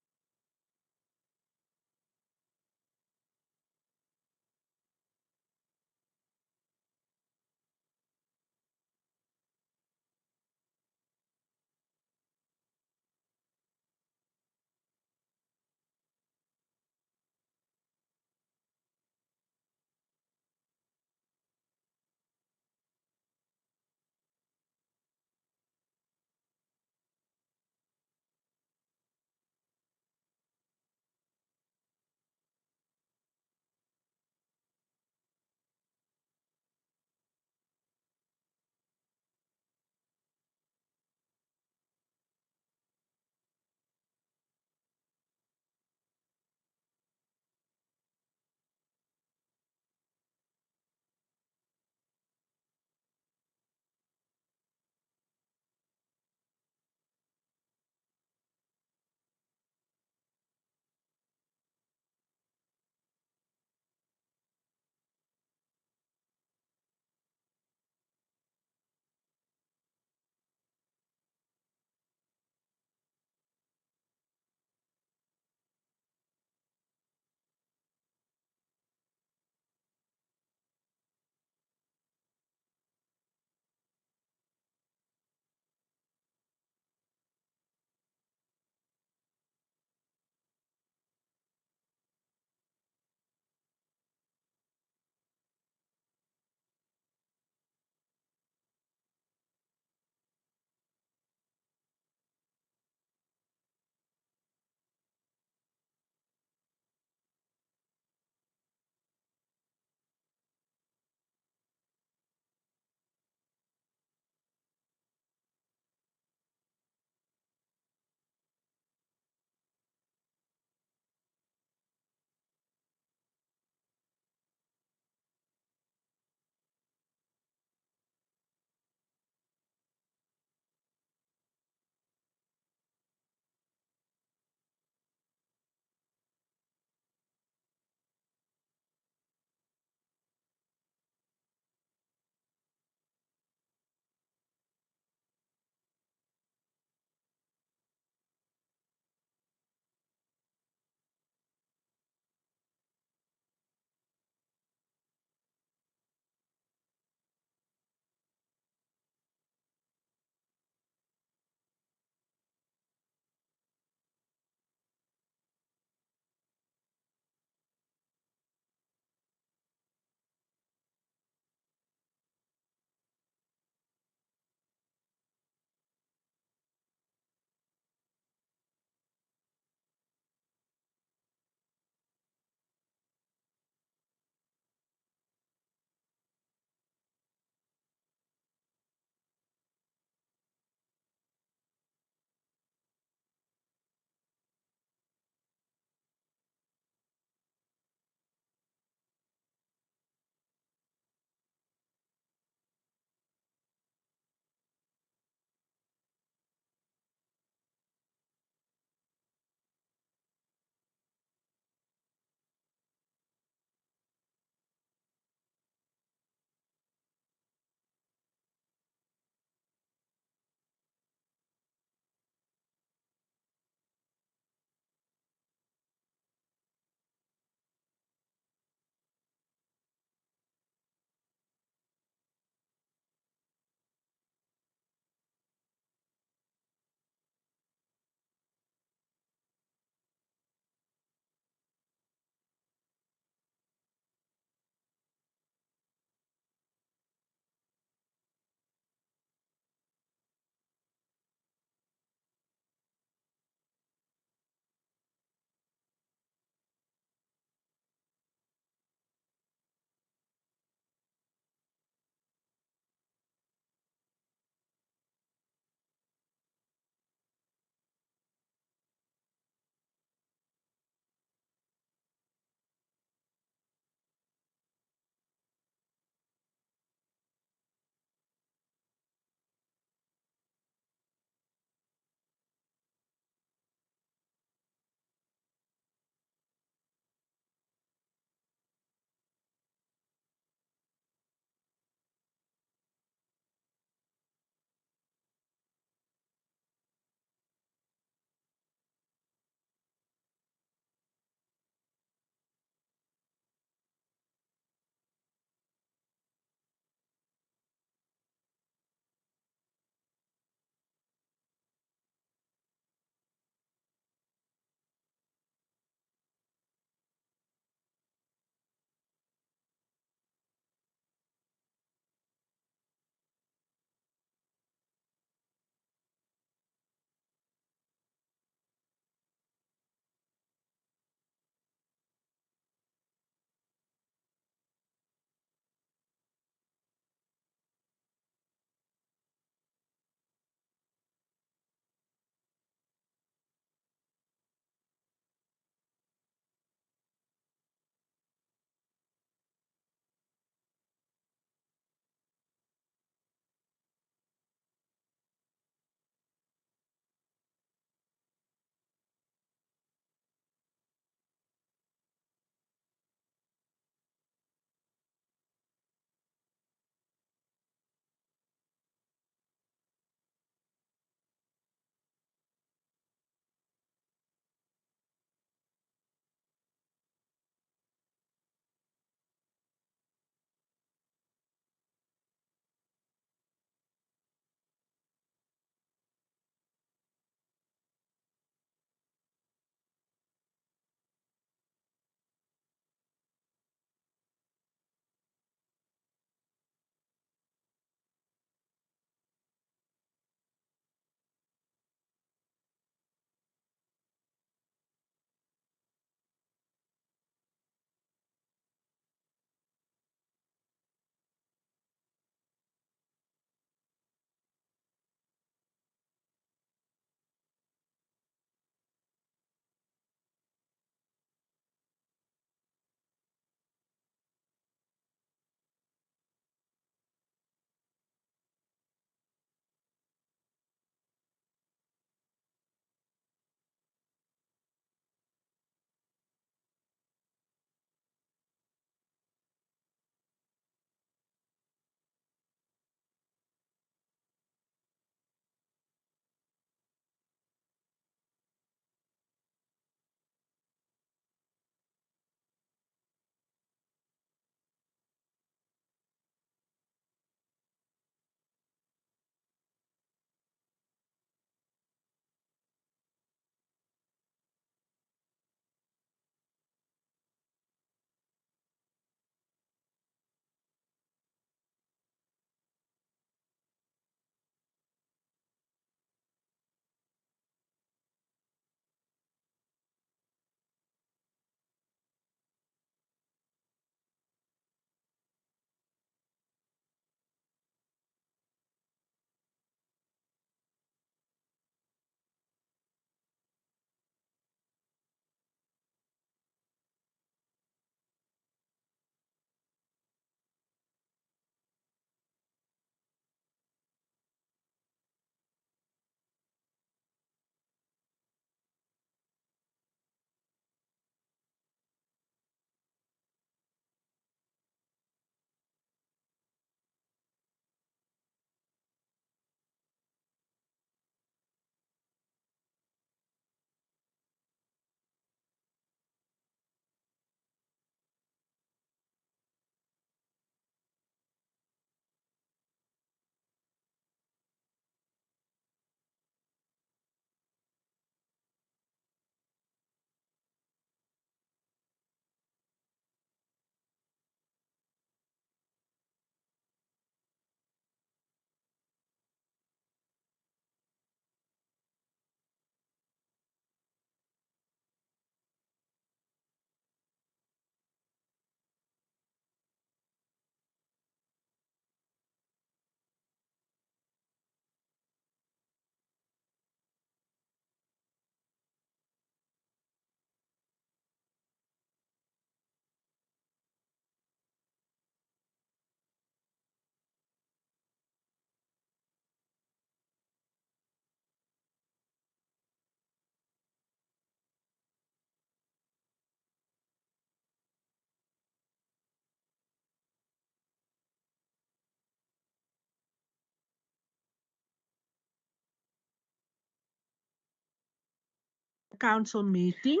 council meeting,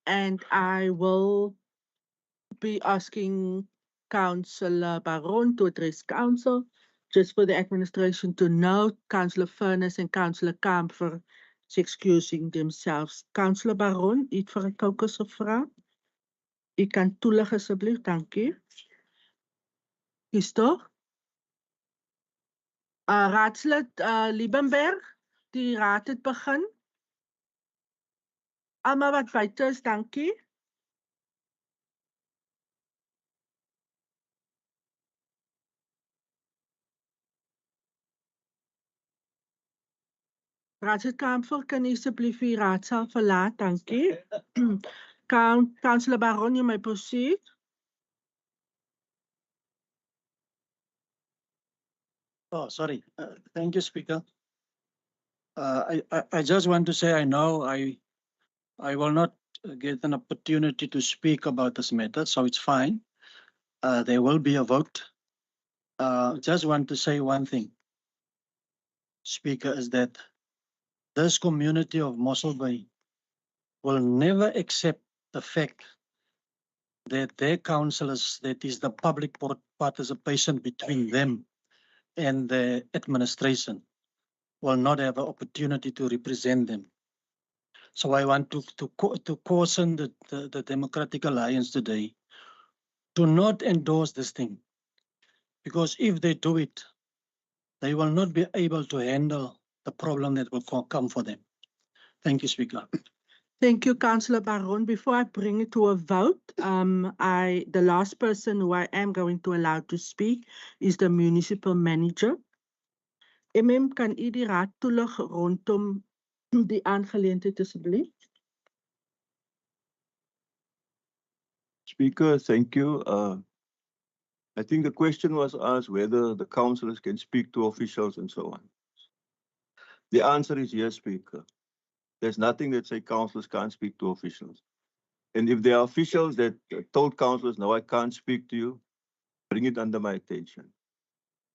and I will be asking Councillor Baron to address council. Just for the administration to note, Councillor Furness and Councillor Kamfer is excusing themselves. Councillor Baron, iets vir 'n caucus gevra? U kan toelig asseblief, dankie. Is toch? Raadslid Liebenberg, die raad het begin. Almal wat buite is, dankie. Raadslid Kamfer, kan u asseblief die raadsaal verlaat, dankie. Councillor Baron, you may proceed. Oh, sorry. Thank you, Speaker. I just want to say I know I will not get an opportunity to speak about this matter, so it's fine. There will be a vote. Just want to say one thing, Speaker, is that this community of Mossel Bay will never accept the fact that their councillors, that is the public participation between them and the administration, will not have an opportunity to represent them. So I want to caution the Democratic Alliance today to not endorse this thing, because if they do it, they will not be able to handle the problem that will come for them. Thank you, Speaker. Thank you, Councillor Baron. Before I bring it to a vote, the last person who I am going to allow to speak is the municipal manager. Kan u die raad toelig rondom die aangeleentheid asseblief? Speaker, thank you. I think the question was asked whether the councillors can speak to officials and so on. The answer is yes, Speaker. There's nothing that say councillors can't speak to officials. And if there are officials that told councillors, no, I can't speak to you, bring it under my attention.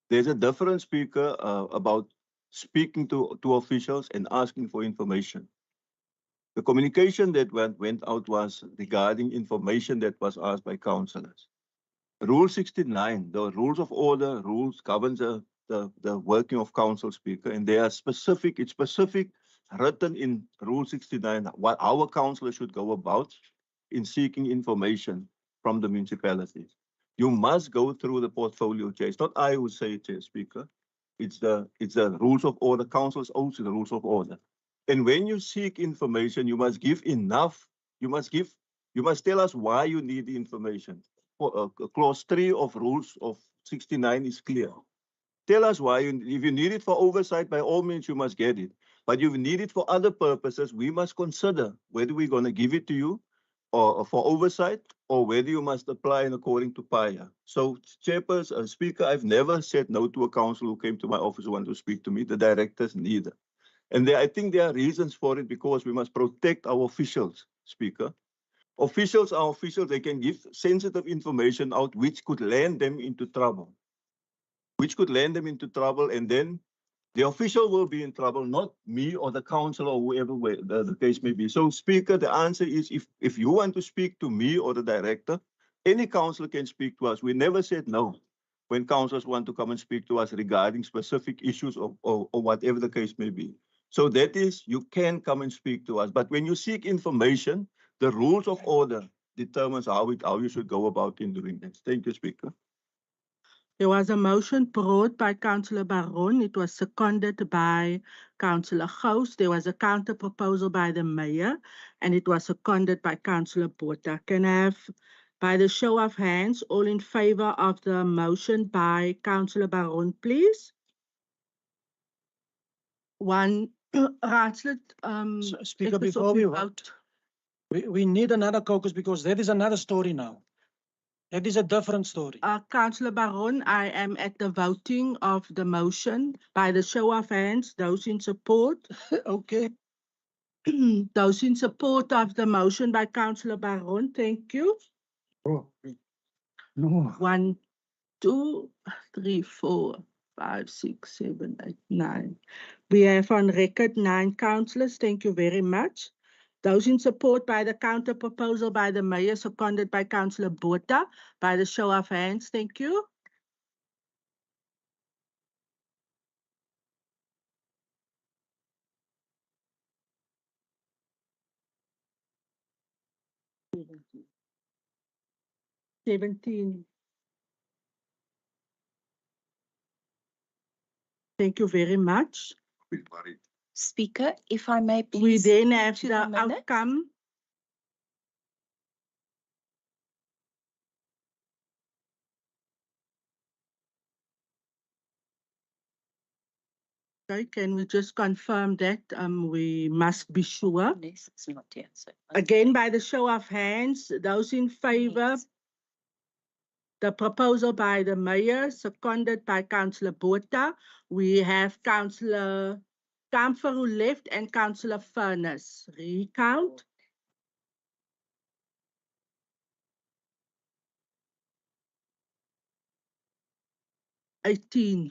There's a difference, Speaker, about speaking to officials and asking for information. The communication that went out was regarding information that was asked by councillors. Rule 69, the rules of order, rules governs the working of council, Speaker, and they are specific, it's specific written in Rule 69 what our councillors should go about in seeking information from the municipalities. You must go through the portfolio, Chair. It's not I who say it, Chair, Speaker. It's the rules of order. Councils also the rules of order. And when you seek information, you must give enough. You must tell us why you need the information. Clause 3 of Rules of 69 is clear. Tell us why. If you need it for oversight, by all means, you must get it. But if you need it for other purposes, we must consider whether we're going to give it to you or for oversight, or whether you must apply in according to PAIA. So, Chairperson, Speaker, I've never said no to a council who came to my office who wanted to speak to me, the directors neither. And I think there are reasons for it, because we must protect our officials, Speaker. Officials are officials, they can give sensitive information out which could land them into trouble. And then the official will be in trouble, not me or the council or whoever the case may be. So, Speaker, the answer is if you want to speak to me or the director, any councillor can speak to us. We never said no when councillors want to come and speak to us regarding specific issues or whatever the case may be. So that is, you can come and speak to us. But when you seek information, the rules of order determines how you should go about in doing this. Thank you, Speaker. There was a motion brought by Councillor Baron. It was seconded by Councillor Gous. There was a counter proposal by the mayor, and it was seconded by Councillor Botha. Can I have, by the show of hands, all in favor of the motion by Councillor Baron, please? One, Raadslid, Speaker, before we vote, we need another caucus, because that is another story now. That is a different story. Councillor Baron, I am at the voting of the motion. By the show of hands, those in support. Okay. Those in support of the motion by Councillor Baron, thank you. Oh, no. 1, 2, 3, 4, 5, 6, 7, 8, 9. We have on record 9 councillors. Thank you very much. Those in support by the counter proposal by the mayor, seconded by Councillor Botha, by the show of hands. Thank you. Seventeen. Thank you very much. Speaker, if I may We please. then have to the the minutes. outcome. Okay, can we just confirm that we must be sure? Yes, it's not yet. So Again, by the show of hands, those in favor, Yes. the proposal by the mayor, seconded by Councillor Botha. We have Councillor Kamfer who left and Councillor Furness. Recount. $18.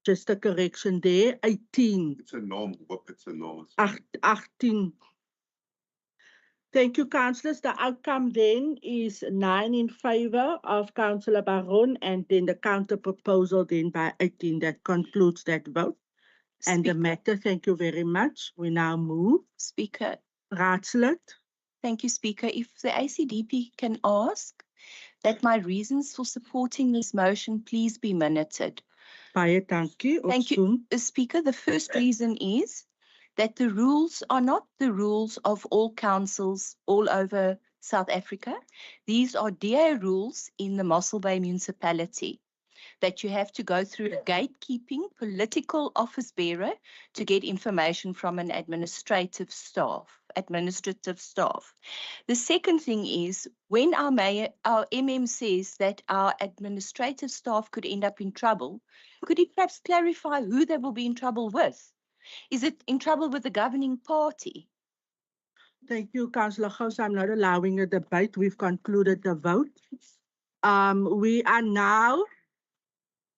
Just a correction there. 18. It's a norm. It's a norm. 18. Thank you, councillors. The outcome then is 9 in favor of Councillor Baron, and then the counter proposal then by 18. That concludes that vote. And the Speaker. matter, thank you very much. We now move. Speaker, Raadslid. thank you, Speaker. If the ACDP can ask that my reasons for supporting this motion please be minuted. Baie dankie. Thank you, Speaker. The first reason is that the rules are not the rules of all councils all over South Africa. These are DA rules in the Mossel Bay Municipality, that you have to go through a gatekeeping political office bearer to get information from an administrative staff. The second thing is when our MM says that our administrative staff could end up in trouble, could he perhaps clarify who they will be in trouble with? Is it in trouble with the governing party? Thank you, Councillor Gous. I'm not allowing a debate. We've concluded the vote. We are now,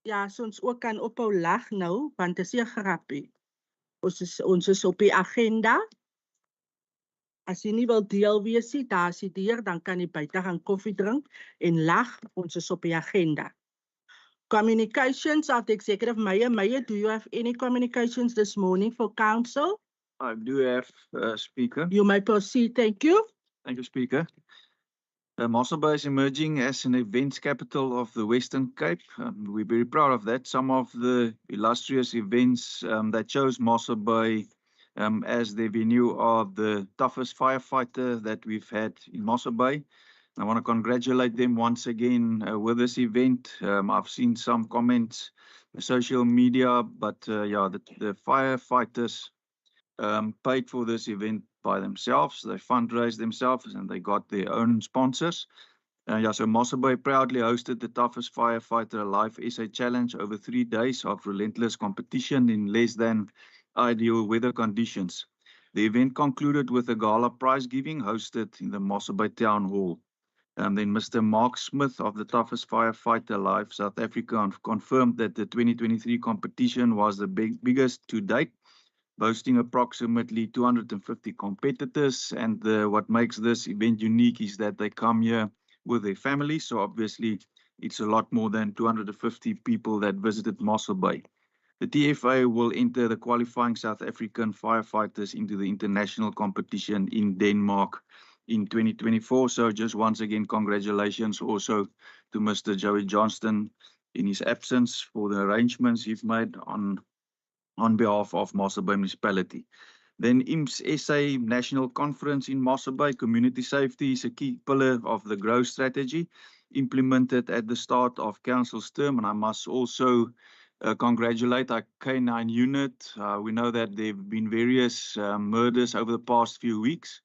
ja, so ons ook kan ophou lag nou, want dit is 'n grappie. Ons is op die agenda. As jy nie wil deel wees nie, daar is die deur, dan kan jy buite gaan koffie drink en lag. Ons is op die agenda. Communications of the Executive Mayor. Mayor, do you have any communications this morning for council? I do have, Speaker. You may proceed. Thank you. Thank you, Speaker. Mossel Bay is emerging as an events capital of the Western Cape. We're very proud of that. Some of the illustrious events that chose Mossel Bay as the venue are the toughest firefighter that we've had in Mossel Bay. I want to congratulate them once again with this event. I've seen some comments on social media, but yeah, the firefighters paid for this event by themselves. They fundraised themselves and they got their own sponsors. Yeah, so Mossel Bay proudly hosted the toughest firefighter alive SA challenge over 3 days of relentless competition in less than ideal weather conditions. The event concluded with a gala prize giving hosted in the Mossel Bay Town Hall. And then Mr. Mark Smith of the toughest firefighter alive South Africa confirmed that the 2023 competition was the biggest to date, boasting approximately 250 competitors. And what makes this event unique is that they come here with their families. So obviously it's a lot more than 250 people that visited Mossel Bay. The TFA will enter the qualifying South African firefighters into the international competition in Denmark in 2024. So just once again, congratulations also to Mr. Joey Johnston in his absence for the arrangements he's made on behalf of Mossel Bay Municipality. Then IMS SA National Conference in Mossel Bay. Community safety is a key pillar of the growth strategy implemented at the start of council's term. And I must also congratulate our K9 unit. We know that there have been various murders over the past few weeks.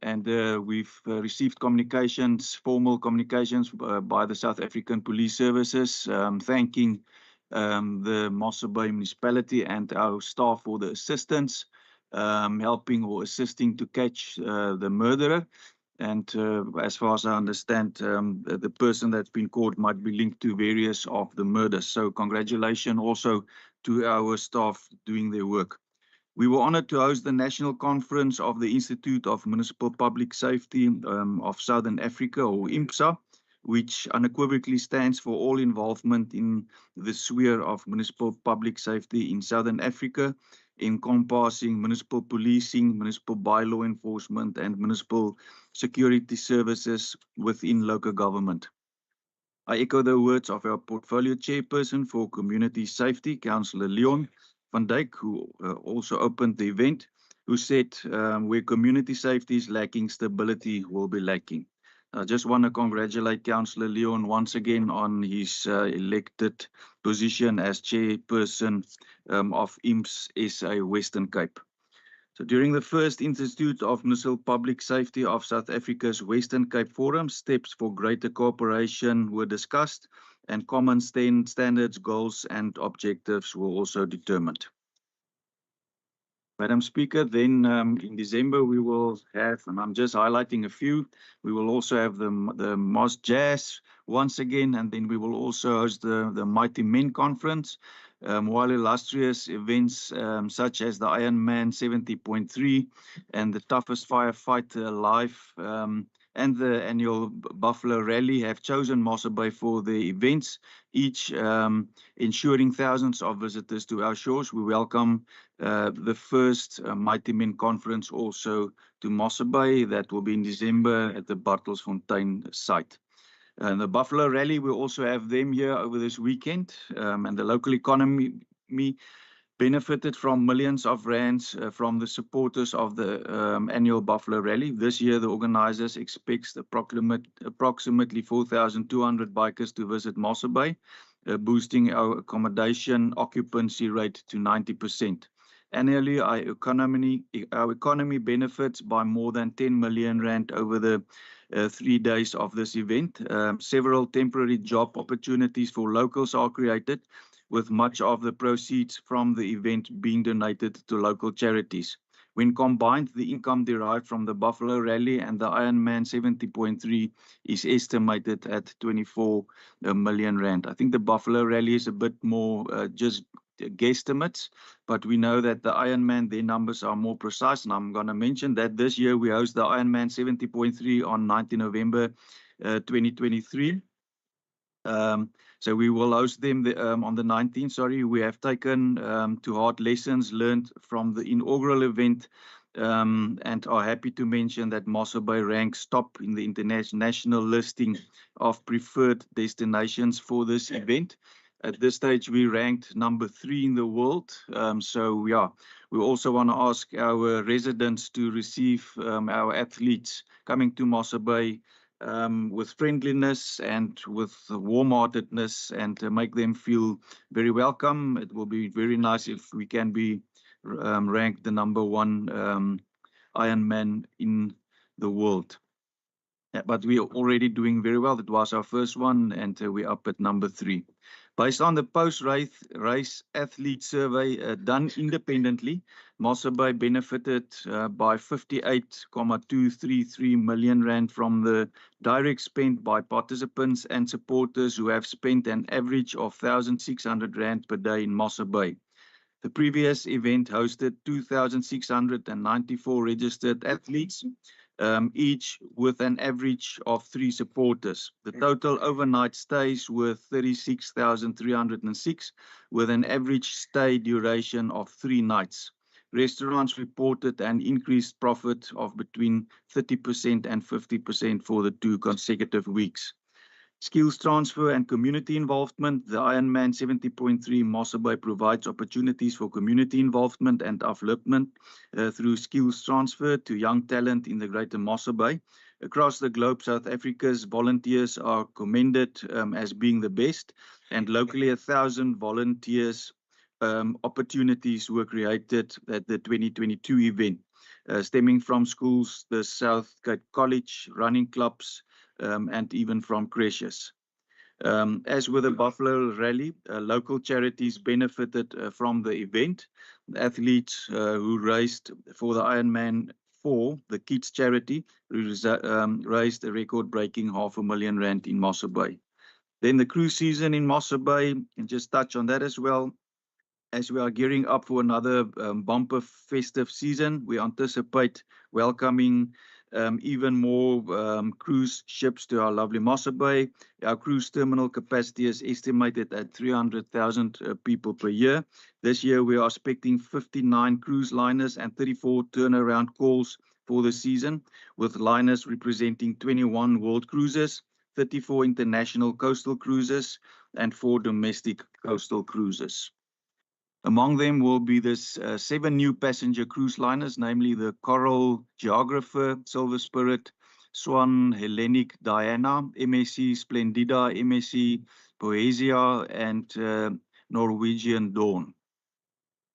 And we've received communications, formal communications by the South African Police Services, thanking the Mossel Bay Municipality and our staff for the assistance, helping or assisting to catch the murderer. And as far as I understand, the person that's been caught might be linked to various of the murders. So congratulations also to our staff doing their work. We were honored to host the National Conference of the Institute of Municipal Public Safety of Southern Africa, or IMPSA, which unequivocally stands for all involvement in the sphere of municipal public safety in Southern Africa, encompassing municipal policing, municipal bylaw enforcement, and municipal security services within local government. I echo the words of our portfolio chairperson for community safety, Councillor Leon van Dijk, who also opened the event, who said, where community safety is lacking, stability will be lacking. I just want to congratulate Councillor Leon once again on his elected position as chairperson of IMPS SA Western Cape. So during the first Institute of Municipal Public Safety of South Africa's Western Cape Forum, steps for greater cooperation were discussed and common standards, goals and objectives were also determined. Madam Speaker, then in December we will have, and I'm just highlighting a few, we will also have the Moss Jazz once again, and then we will also host the Mighty Men Conference, while illustrious events such as the Ironman 70.3 and the Toughest Firefighter Alive and the annual Buffalo Rally have chosen Mossel Bay for the events, each ensuring thousands of visitors to our shores. We welcome the first Mighty Men Conference also to Mossel Bay. That will be in December at the Bartelsfontein site. And the Buffalo Rally, we also have them here over this weekend, and the local economy benefited from millions of rands from the supporters of the annual Buffalo Rally. This year, the organizers expect approximately 4,200 bikers to visit Mossel Bay, boosting our accommodation occupancy rate to 90%. Annually, our economy benefits by more than 10 million rand over the 3 days of this event. Several temporary job opportunities for locals are created, with much of the proceeds from the event being donated to local charities. When combined, the income derived from the Buffalo Rally and the Ironman 70.3 is estimated at 24 million rand. I think the Buffalo Rally is a bit more just guesstimates, but we know that the Ironman, their numbers are more precise, and I'm going to mention that this year we host the Ironman 70.3 on 19 November 2023. So we will host them on the 19th. Sorry, we have taken to heart lessons learned from the inaugural event and are happy to mention that Mossel Bay ranks top in the international listing of preferred destinations for this event. At this stage, we ranked number 3 in the world. We also want to ask our residents to receive our athletes coming to Mossel Bay with friendliness and with warm-heartedness, and make them feel very welcome. It will be very nice if we can be ranked the number 1 Ironman in the world. But we are already doing very well. It was our first one, and we're up at number 3. Based on the post-race athlete survey done independently, Mossel Bay benefited by 58.233 million rand from the direct spend by participants and supporters who have spent an average of 1,600 rand per day in Mossel Bay. The previous event hosted 2,694 registered athletes, each with an average of 3 supporters. The total overnight stays were 36,306, with an average stay duration of 3 nights. Restaurants reported an increased profit of between 30% and 50% for the 2 consecutive weeks. Skills transfer and community involvement. The Ironman 70.3 Mossel Bay provides opportunities for community involvement and upliftment through skills transfer to young talent in the greater Mossel Bay. Across the globe, South Africa's volunteers are commended as being the best, and locally 1,000 volunteers opportunities were created at the 2022 event, stemming from schools, the South Cape College, running clubs, and even from creches. As with the Buffalo Rally, local charities benefited from the event. The athletes who raced for the Ironman 2024, the Kids Charity raised a record-breaking R500,000 in Mossel Bay. Then the cruise season in Mossel Bay, and just touch on that as well. As we are gearing up for another bumper festive season, we anticipate welcoming even more cruise ships to our lovely Mossel Bay. Our cruise terminal capacity is estimated at 300,000 people per year. This year, we are expecting 59 cruise liners and 34 turnaround calls for the season, with liners representing 21 world cruises, 34 international coastal cruises, and 4 domestic coastal cruises. Among them will be this 7 new passenger cruise liners, namely the Coral Geographer, Silver Spirit, Swan, Hellenic, Diana, MSC Splendida, MSC Poesia, and Norwegian Dawn.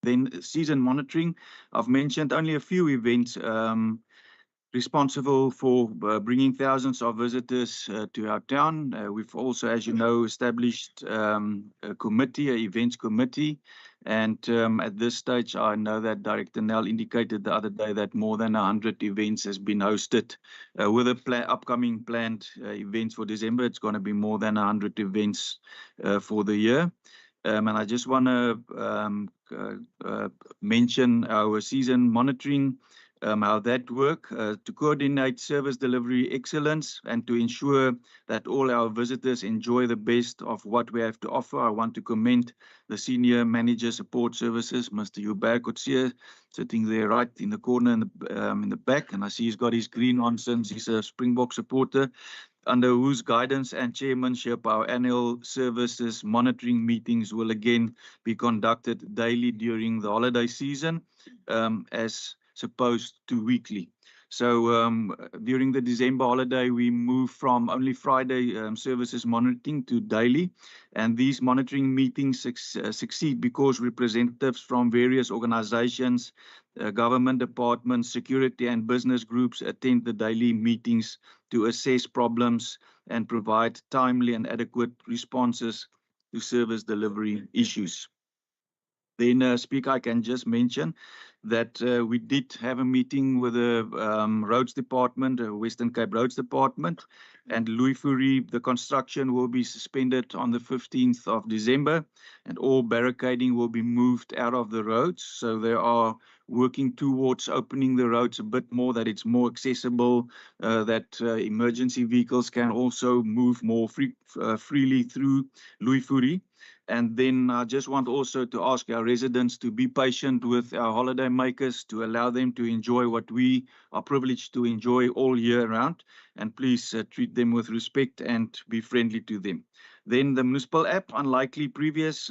Then season monitoring, I've mentioned only a few events responsible for bringing thousands of visitors to our town. We've also, as you know, established a committee, an events committee. And at this stage, I know that Director Nell indicated the other day that more than 100 events has been hosted. With the upcoming planned events for December, it's going to be more than 100 events for the year. And I just want to mention our season monitoring, how that work to coordinate service delivery excellence and to ensure that all our visitors enjoy the best of what we have to offer. I want to commend the Senior Manager Support Services, Mr. Hubert Kotse, sitting there right in the corner in the back, and I see he's got his green on since he's a Springbok supporter, under whose guidance and chairmanship our annual services monitoring meetings will again be conducted daily during the holiday season, as supposed to weekly. So during the December holiday, we move from only Friday services monitoring to daily. And these monitoring meetings succeed because representatives from various organizations, government departments, security and business groups attend the daily meetings to assess problems and provide timely and adequate responses to service delivery issues. Then, Speaker, I can just mention that we did have a meeting with the Roads Department, Western Cape Roads Department, and Louis Fourie, the construction will be suspended on the 15th of December, and all barricading will be moved out of the roads. So they are working towards opening the roads a bit more, that it's more accessible, that emergency vehicles can also move more freely through Louis Fourie. And then I just want also to ask our residents to be patient with our holiday makers, to allow them to enjoy what we are privileged to enjoy all year round. And please treat them with respect and be friendly to them. Then the municipal app, unlike previous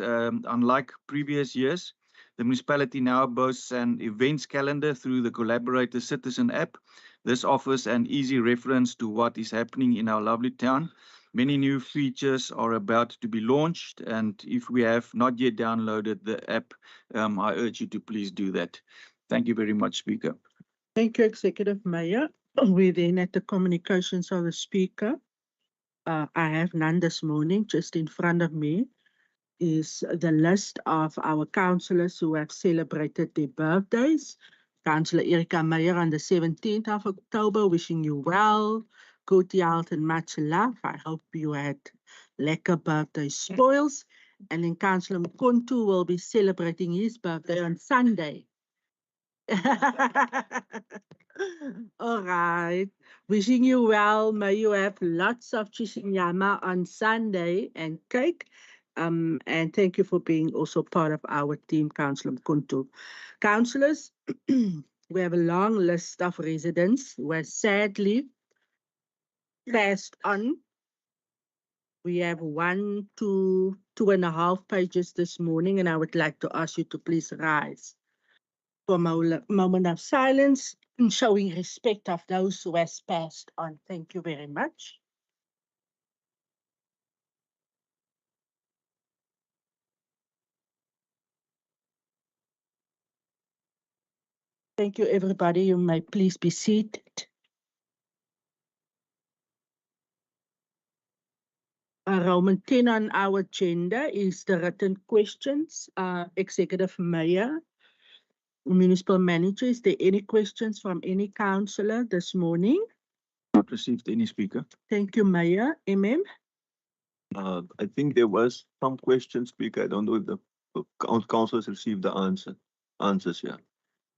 years, the municipality now boasts an events calendar through the Collaborator Citizen app. This offers an easy reference to what is happening in our lovely town. Many new features are about to be launched, and if we have not yet downloaded the app, I urge you to please do that. Thank you very much, Speaker. Thank you, Executive Mayor. We're then at the communications of the Speaker. I have none this morning. Just in front of me is the list of our councillors who have celebrated their birthdays. Councillor Erika Meyer on the 17th of October, wishing you well, good health and much love. I hope you had lekker birthday spoils. And then Councillor Mkontu will be celebrating his birthday on Sunday. All right. Wishing you well. May you have lots of chishinyama on Sunday and cake. And thank you for being also part of our team, Councillor Mkontu. Councillors, we have a long list of residents who are sadly passed on. We have 1 to 2.5 pages this morning, and I would like to ask you to please rise for a moment of silence, showing respect of those who has passed on. Thank you very much. Thank you, everybody. You may please be seated. Roman 10 on our agenda is the written questions. Executive Mayor, Municipal Manager, is there any questions from any councillor this morning? Not received any, Speaker. Thank you, Mayor. I think there was some question, Speaker. I don't know if the councillors received the answers, yeah.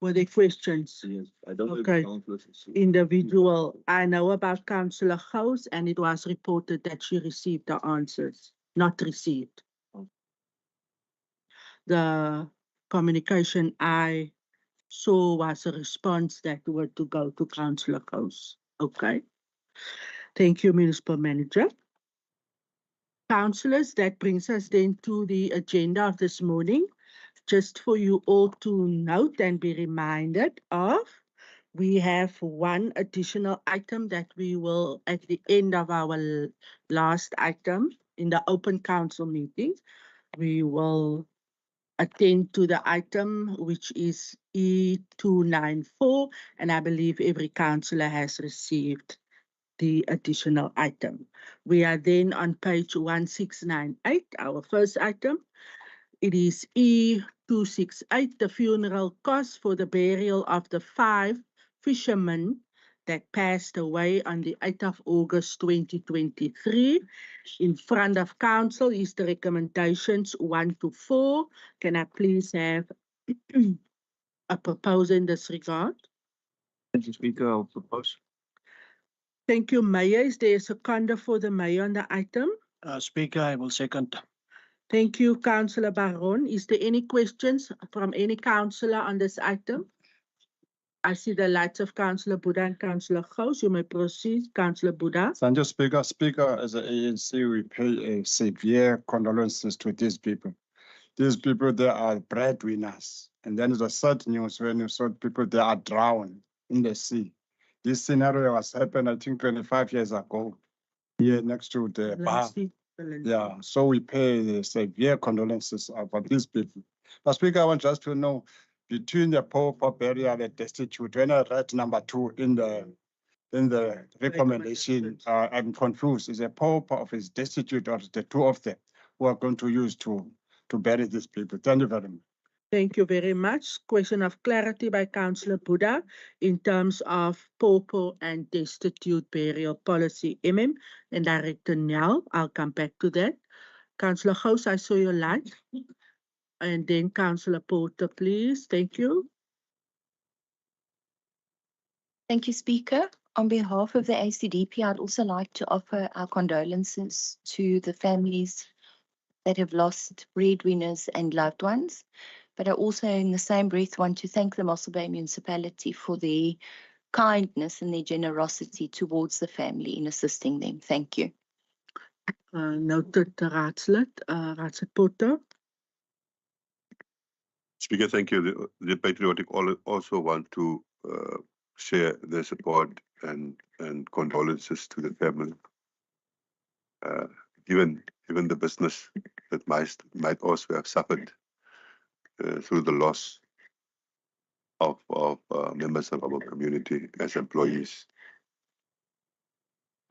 Were there questions? Yes, I don't know if Okay. the councillors received. Individual. I know about Councillor Gous, and it was reported that she received the answers, not received. The communication I saw was a response that were to go to Councillor Gous. Okay. Thank you, Municipal Manager. Councillors, that brings us then to the agenda of this morning. Just for you all to note and be reminded of, we have one additional item that we will, at the end of our last item in the open council meeting, we will attend to the item which is E294, and I believe every councillor has received the additional item. We are then on page 1698, our first item. It is E268, the funeral costs for the burial of the 5 fishermen that passed away on the 8th of August 2023. In front of council is the recommendations 1 to 4. Can I please have a proposal in this regard? Thank you, Speaker. I'll propose. Thank you, Mayor. Is there a seconder for the Mayor on the item? Speaker, I will second. Thank you, Councillor Baron. Is there any questions from any councillor on this item? I see the lights of Councillor Buddha and Councillor Gous. You may proceed, Councillor Buddha. Thank you, Speaker. Speaker, as an ANC, we pay a severe condolences to these people. These people, they are breadwinners. And then the sad news when you saw people, they are drowned in the sea. This scenario has happened, I think, 25 years ago, here next to the bar. Yeah, so we pay severe condolences about these people. But Speaker, I want just to know, between the pauper burial and destitute, when I read number 2 in the recommendation, I'm confused. Is a pauper of his destitute or the two of them who are going to use to bury these people? Thank you very much. Thank you very much. Question of clarity by Councillor Buddha in terms of pauper and destitute burial policy. And Director Nyal, I'll come back to that. Councillor Gous, I saw your light. And then Councillor Porter, please. Thank you. Thank you, Speaker. On behalf of the ACDP, I'd also like to offer our condolences to the families that have lost breadwinners and loved ones. But I also, in the same breath, want to thank the Mossel Bay Municipality for their kindness and their generosity towards the family in assisting them. Thank you. Noted, Raadslid. Raadslid Porter. Speaker, thank you. The Patriotic also want to share their support and condolences to the family. Even the business that might also have suffered through the loss of members of our community as employees.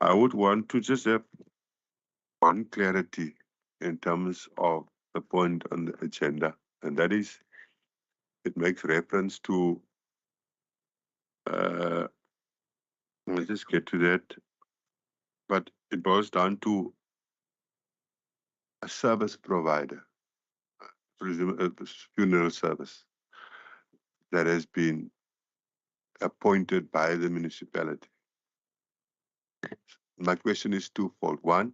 I would want to just have one clarity in terms of the point on the agenda, and that is, it makes reference to, let's just get to that, but it boils down to a service provider, a funeral service that has been appointed by the municipality. My question is twofold. One,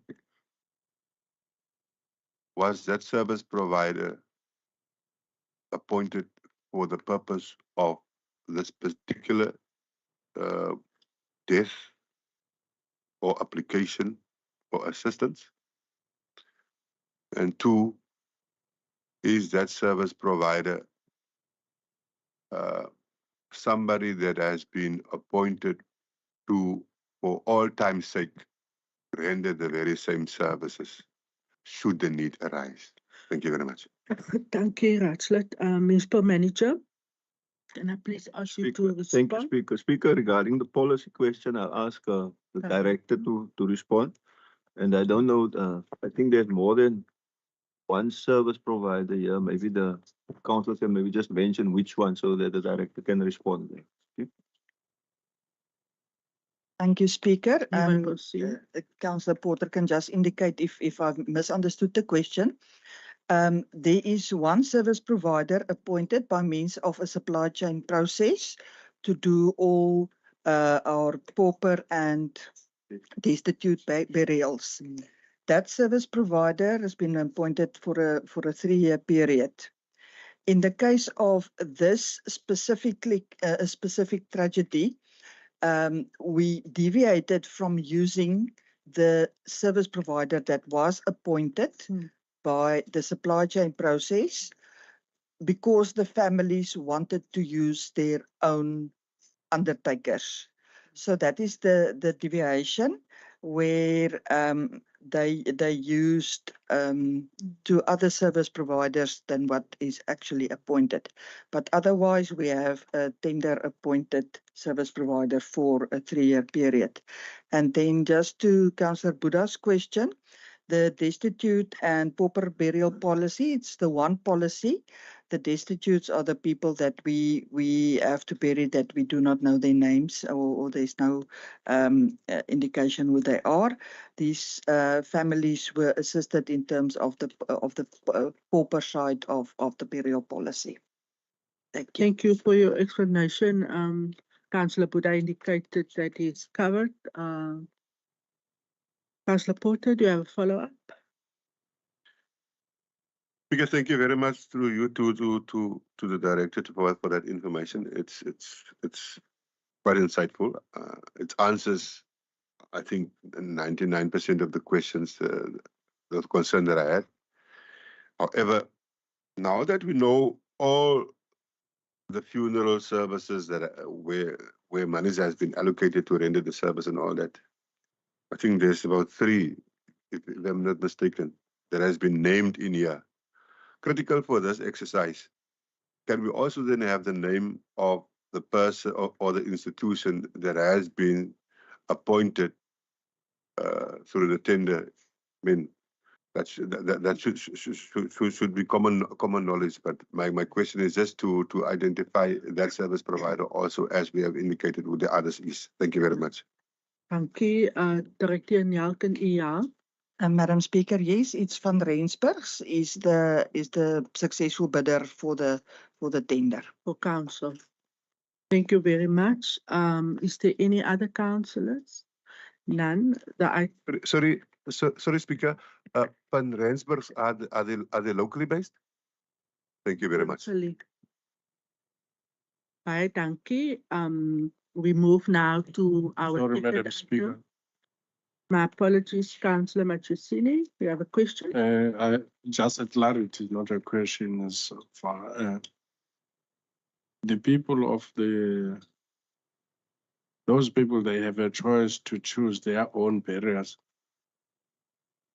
was that service provider appointed for the purpose of this particular death or application for assistance? And two, is that service provider somebody that has been appointed to, for all time's sake, render the very same services should the need arise? Thank you very much. Thank you, Raadslid. Municipal Manager, can I please ask you to respond? Thank you, Speaker. Speaker, regarding the policy question, I'll ask the Director to respond. And I don't know, I think there's more than one service provider here, maybe the council can maybe just mention which one so that the director can respond. Thank you, Speaker. You may proceed. Councillor Porter can just indicate if I've misunderstood the question. There is one service provider appointed by means of a supply chain process to do all our pauper and destitute burials. That service provider has been appointed for a 3-year period. In the case of this specific tragedy, we deviated from using the service provider that was appointed by the supply chain process because the families wanted to use their own undertakers. So that is the deviation where they used 2 other service providers than what is actually appointed. But otherwise, we have a tender appointed service provider for a 3-year period. And then just to Councillor Buddha's question, the destitute and pauper burial policy, it's the one policy. The destitutes are the people that we have to bury that we do not know their names or there's no indication who they are. These families were assisted in terms of the pauper side of the burial policy. Thank you. Thank you for your explanation. Councillor Buddha indicated that it's covered. Councillor Porter, do you have a follow-up? Speaker, thank you very much through you to the director to provide for that information. It's quite insightful. It answers, I think, 99% of the questions, the concern that I had. However, now that we know all the funeral services that where money has been allocated to render the service and all that, I think there's about 3, if I'm not mistaken, that has been named in here. Critical for this exercise. Can we also then have the name of the person or the institution that has been appointed through the tender? I mean, that should be common knowledge. But my question is just to identify that service provider also, as we have indicated who the others is. Thank you very much. Thank you. Director Njalken EA. Madam Speaker, yes, it's Van Rensburg is the successful bidder for the tender. For council. Thank you very much. Is there any other councillors? None. Sorry, Speaker. Van Rensburg, are they locally based? Thank you very much. Hi, thank you. We move now to our. Sorry, Madam Speaker. My apologies, Councillor Machusini. You have a question? Just a clarity, not a question so far. The people of those people, they have a choice to choose their own burials.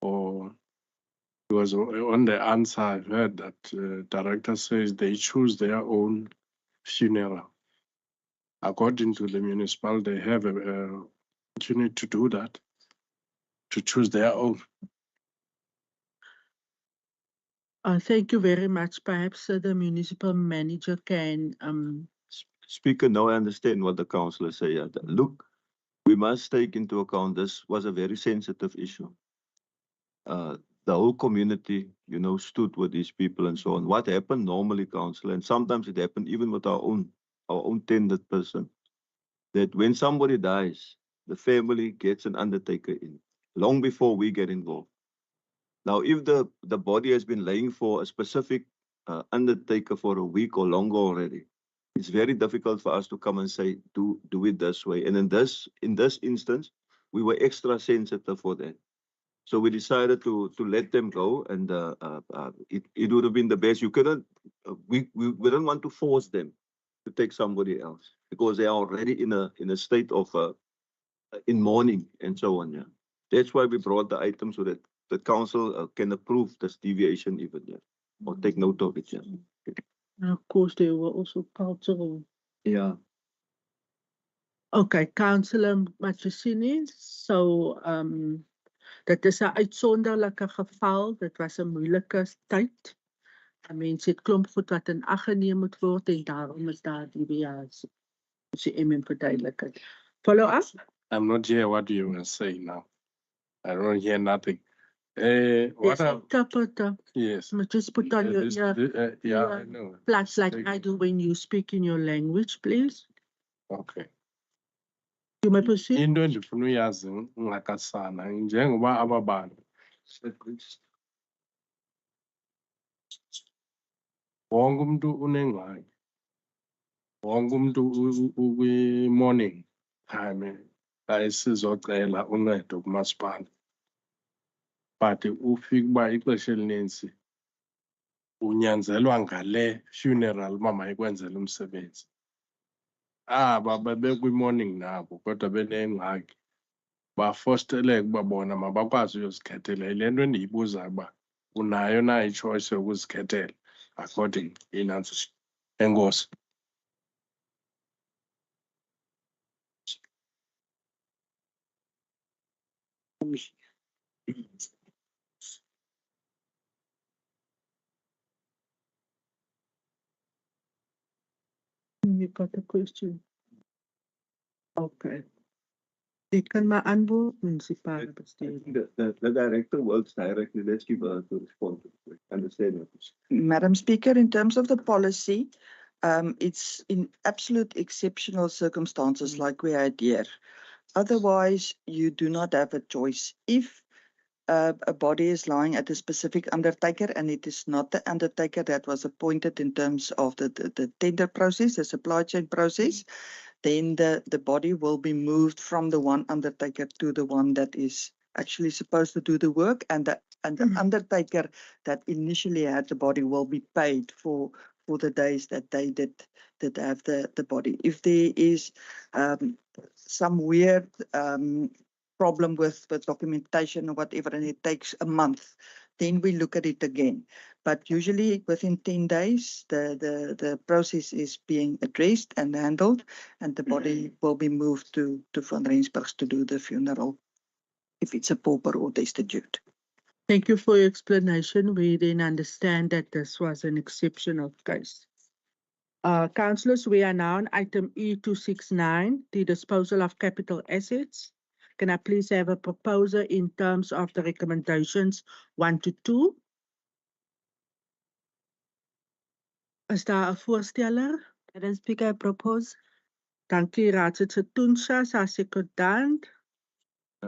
Or because on the answer I heard that director says they choose their own funeral. According to the municipality, they have an opportunity to do that. To choose their own. Thank you very much. Perhaps the municipal manager can. Speaker, now I understand what the councillors say. Look, we must take into account this was a very sensitive issue. The whole community, stood with these people and so on. What happened normally, councillor, and sometimes it happened even with our own tendered person, that when somebody dies, the family gets an undertaker in. Long before we get involved. Now, if the body has been laying for a specific undertaker for a week or longer already, it's very difficult for us to come and say, do it this way. And in this instance, we were extra sensitive for that. So we decided to let them go, and it would have been the best. You couldn't. We don't want to force them to take somebody else because they are already in a state of in mourning and so on. Yeah. That's why we brought the item so that the council can approve this deviation even, or take note of it. And of course, there were also cultural. Yeah. Okay, Councillor Machusini. So Dit is 'n uitsonderlike geval. Dit was 'n moeilike tyd. Mense het klomp goed wat in ag geneem moet word en daarom is daar die deviasie. Dis die verduidelikheid. Follow up? I'm not hear what you were saying now. I don't hear nothing. What Yes, interpreter. yes. Just put on your Yeah, I know. flash like I do when you speak in your language, please. Okay. You may proceed. Into endifuna uyazi ngakasana njengoba aba bantu wonke umuntu unengxaki. Wonke umuntu ukwi-morning time ayisizocela uncedo kumasipala. But ufika uba ixesha elinintsi unyanzelwa ngale funeral uba mayikwenzele umsebenzi. Aba babekwi-morning nabo kodwa benengxaki bafosteleke uba bona mabakwazi uyozikhethela. Yile nto endiyibuzayo uba unayo na i-choice yokuzikhethela according inantsi. Enkosi. You got a question? Okay. Dit kan maar antwoord, municipale bestuurder. The director works directly. Let's give her to respond to it. Understand it. Madam Speaker, in terms of the policy, it's in absolute exceptional circumstances like we had here. Otherwise, you do not have a choice. If a body is lying at a specific undertaker and it is not the undertaker that was appointed in terms of the tender process, the supply chain process, then the body will be moved from the one undertaker to the one that is actually supposed to do the work, and the undertaker that initially had the body will be paid for the days that they did have the body. If there is some weird problem with documentation or whatever, and it takes a month, then we look at it again. But usually within 10 days, the process is being addressed and handled, and the body will be moved to Van Rensburg to do the funeral, if it's a pauper or destitute. Thank you for your explanation. We then understand that this was an exceptional case. Councillors, we are now on item E269, the disposal of capital assets. Can I please have a proposer in terms of the recommendations 1 to 2? Is daar 'n voorsteller? Madam Speaker, I propose. Dankie, Raadslid Toensha, sy sekondant.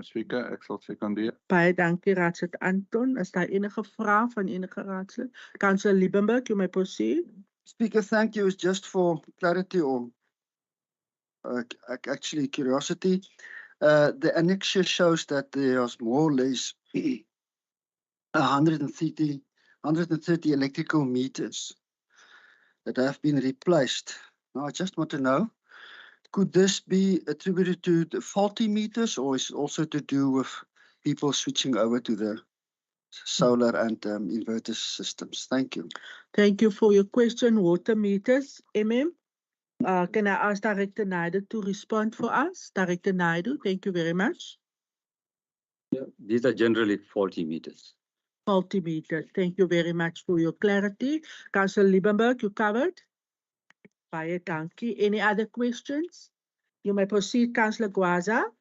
Speaker, ek sal sekondeer. Baie dankie, Raadslid Anton. Is daar enige vrae van enige raadslid? Councillor Liebenberg, you may proceed. Speaker, thank you. It's just for clarity or actually curiosity. The annexure shows that there's more or less 130 electrical meters that have been replaced. Now, I just want to know, could this be attributed to the faulty meters, or is it also to do with people switching over to the solar and inverter systems? Thank you. Thank you for your question. Water meters, can I ask Director Naidu to respond for us? Director Naidu, thank you very much. Yeah, these are generally faulty meters. Faulty meters. Thank you very much for your clarity. Councillor Liebenberg, you covered? Baie dankie. Any other questions? You may proceed, Councillor Gwaza.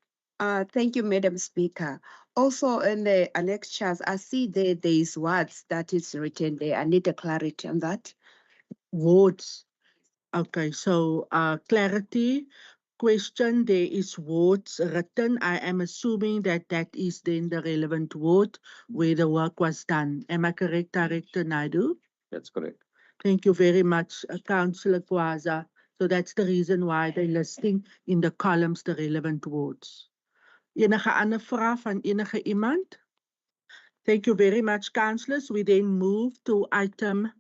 Thank you, Madam Speaker. Also in the annexures, I see there is words that is written there. I need a clarity on that. Words. Okay, so clarity. Question, there is words written. I am assuming that that is then the relevant word where the work was done. Am I correct, Director Naidu? That's correct. Thank you very much, Councillor Gwaza. So that's the reason why they're listing in the columns the relevant words. Enige ander vraag van enige iemand? Thank you very much, councillors. We then move to item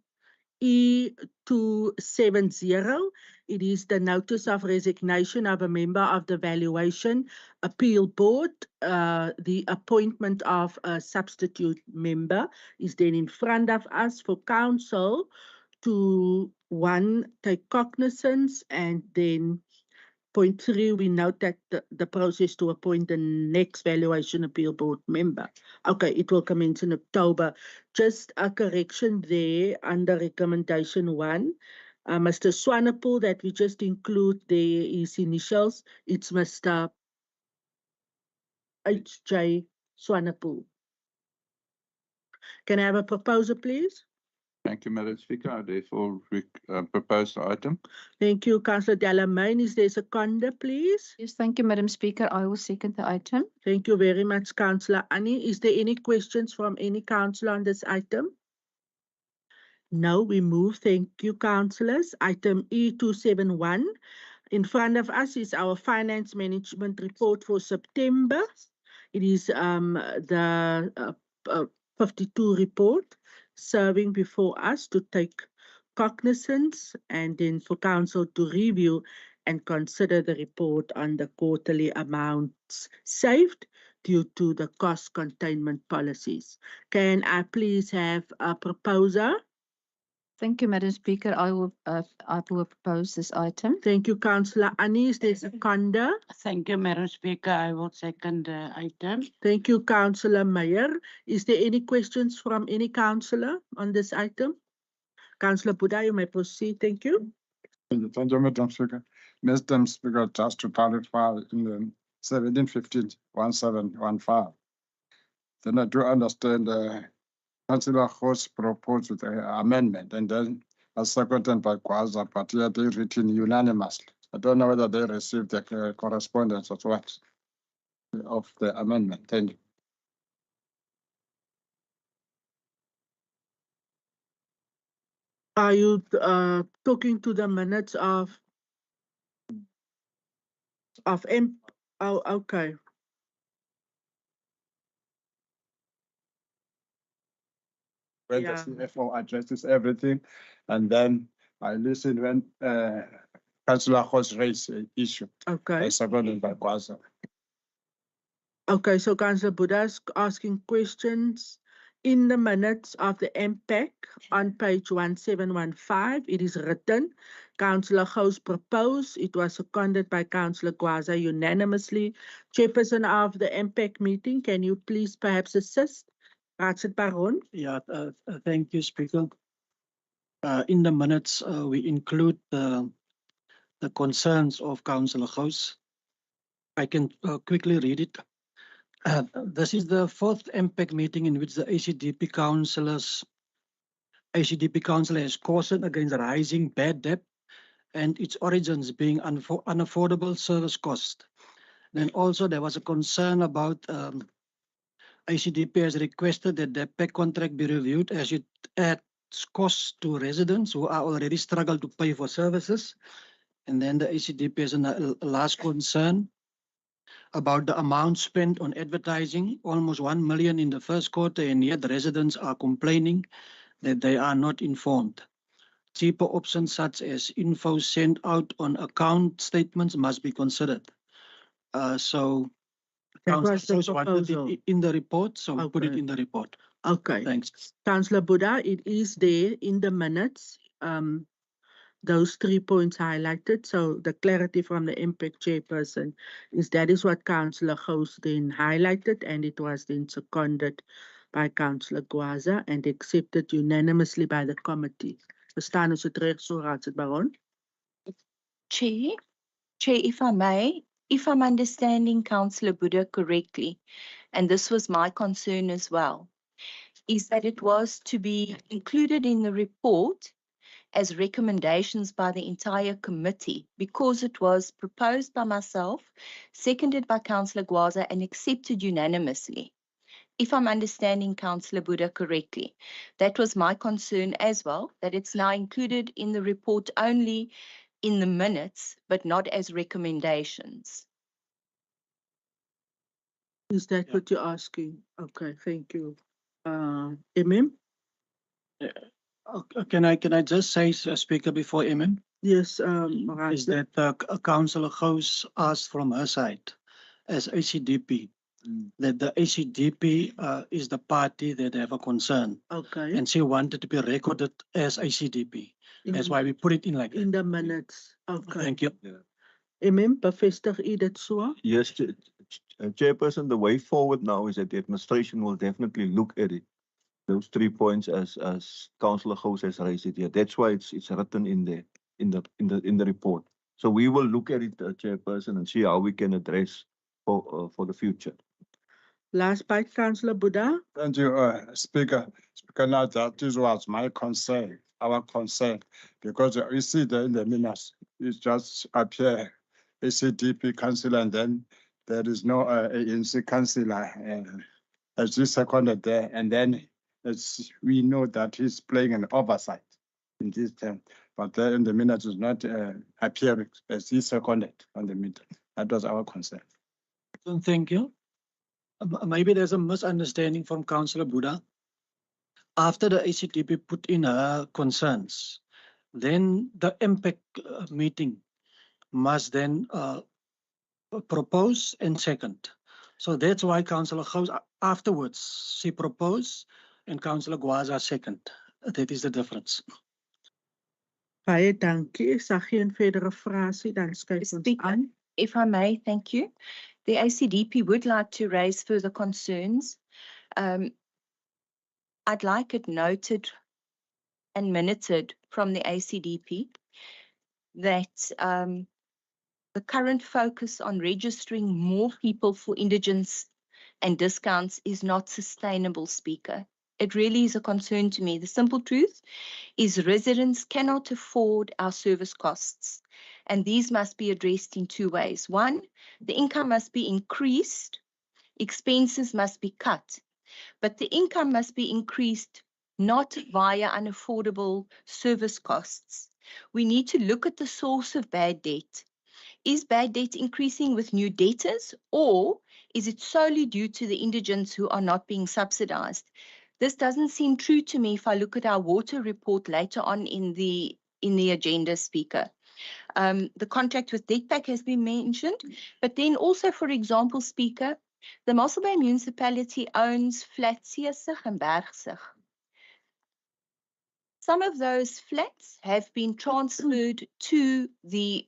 E270. It is the notice of resignation of a member of the Valuation Appeal Board. The appointment of a substitute member is then in front of us for council to, one, take cognizance and then point 3, we note that the process to appoint the next valuation appeal board member. Okay, it will commence in October. Just a correction there under recommendation 1. Mr. Swanepoel, that we just include there his initials. It's Mr. H.J. Swanepoel. Can I have a proposal, please? Thank you, Madam Speaker. I therefore propose the item. Thank you, Councillor Delamain. Is there a seconder, please? Yes, thank you, Madam Speaker. I will second the item. Thank you very much, Councillor Annie. Is there any questions from any councillor on this item? No, we move. Thank you, councillors. Item E271. In front of us is our finance management report for September. It is the 52 report serving before us to take cognizance and then for council to review and consider the report on the quarterly amounts saved due to the cost containment policies. Can I please have a proposer? Thank you, Madam Speaker. I will propose this item. Thank you, Councillor Annie. Is there a seconder? Thank you, Madam Speaker. I will second the item. Thank you, Councillor Meyer. Is there any questions from any councillor on this item? Councillor Buddha, you may proceed. Thank you. Thank you, Madam Speaker. Madam Speaker, just to clarify in the 1715-1715. Then I do understand Councillor Ho's proposed amendment and then as seconded by Kwaza, but yet they written unanimously. I don't know whether they received the correspondence or what of the amendment. Thank you. Are you talking to the minutes of M? Oh, okay. When the CFO addresses everything, and then I listen when Councillor Ho's raised an issue. Okay. Seconded by Kwaza. Okay, so Councillor Buddha is asking questions in the minutes of the MPAC on page 1715. It is written, Councillor Gous proposed. It was seconded by Councillor Kwaza unanimously. Chairperson of the MPAC meeting, can you please perhaps assist? Raadslid Baron. Yeah, thank you, Speaker. In the minutes, we include the concerns of Councillor Gous. I can quickly read it. This is the fourth MPAC meeting in which the ACDP council has cautioned against rising bad debt and its origins being unaffordable service cost. Then also there was a concern about ACDP has requested that the PEC contract be reviewed as it adds costs to residents who are already struggle to pay for services. And then the ACDP has a last concern about the amount spent on advertising, almost 1 million in the first quarter, and yet the residents are complaining that they are not informed. Cheaper options such as info sent out on account statements must be considered. So That was the Councillor wanted proposal. it in the report, so we put it Okay. in the report. Okay. Thanks. Councillor Buddha, it is there in the minutes, those 3 points highlighted. So the clarity from the MPAC chairperson is that is what Councillor Gous then highlighted, and it was then seconded by Councillor Kwaza and accepted unanimously by the committee. Verstaan ons het reg so, Raadslid Baron? Chair, if I may, if I'm understanding Councillor Buddha correctly, and this was my concern as well, is that it was to be included in the report as recommendations by the entire committee because it was proposed by myself, seconded by Councillor Gwaza and accepted unanimously. If I'm understanding Councillor Buddha correctly, that was my concern as well, that it's now included in the report only in the minutes, but not as recommendations. Is that what you're asking? Okay, thank you. MM? Can I just say, Speaker, before MM? Yes, Is that Councillor Gous asked from her side as ACDP that the ACDP is the party that have a concern. Okay. And she wanted to be recorded as ACDP. That's why we put it in like in the minutes. Okay. Thank you. Bevestig u dit so? Yes, Chairperson, the way forward now is that the administration will definitely look at it. Those 3 points as Councillor Gous has raised it here. That's why it's written in there in the report. So we will look at it, Chairperson, and see how we can address for the future. Last bite, Councillor Buddha. Thank you, Speaker. Speaker, now that is was my concern, our concern, because you see there in the minutes, it just appear ACDP councillor, and then there is no ANC councillor as he seconded there, and then as we know that he's playing an oversight in this term, but there in the minutes is not appearing as he seconded on the meeting. That was our concern. Thank you. Maybe there's a misunderstanding from Councillor Buddha. After the ACTP put in her concerns, then the impact meeting must then propose and second. So that's why Councillor Gous afterwards she proposed and Councillor Gwaza second. That is the difference. Baie dankie. Ek sag geen verdere vrae dan skuif ons aan. If I may, thank you. The ACDP would like to raise further concerns. I'd like it noted and minuted from the ACDP that the current focus on registering more people for indigence and discounts is not sustainable, Speaker. It really is a concern to me. The simple truth is residents cannot afford our service costs, and these must be addressed in two ways. One, the income must be increased, expenses must be cut, but the income must be increased not via unaffordable service costs. We need to look at the source of bad debt. Is bad debt increasing with new debtors, or is it solely due to the indigents who are not being subsidized? This doesn't seem true to me if I look at our water report later on in the agenda, Speaker. The contract with DECPAC has been mentioned, but then also, for example, Speaker, the Mossel Bay Municipality owns flats Seesig and Bergsig. Some of those flats have been transferred to the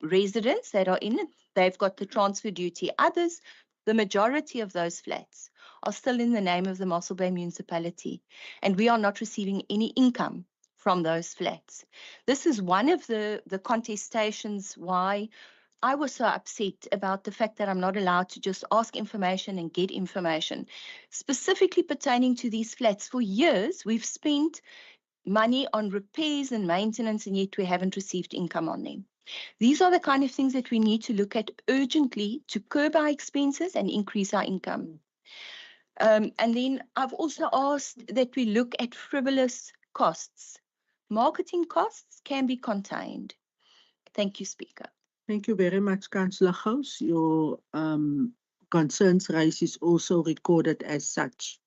residents that are in it. They've got the transfer duty. Others, the majority of those flats are still in the name of the Mossel Bay Municipality, and we are not receiving any income from those flats. This is one of the contestations why I was so upset about the fact that I'm not allowed to just ask information and get information, specifically pertaining to these flats. For years, we've spent money on repairs and maintenance, and yet we haven't received income on them. These are the kind of things that we need to look at urgently to curb our expenses and increase our income. And then I've also asked that we look at frivolous costs. Marketing costs can be contained. Thank you, Speaker. Thank you very much, Councillor Gous. Your concerns raised is also recorded as such.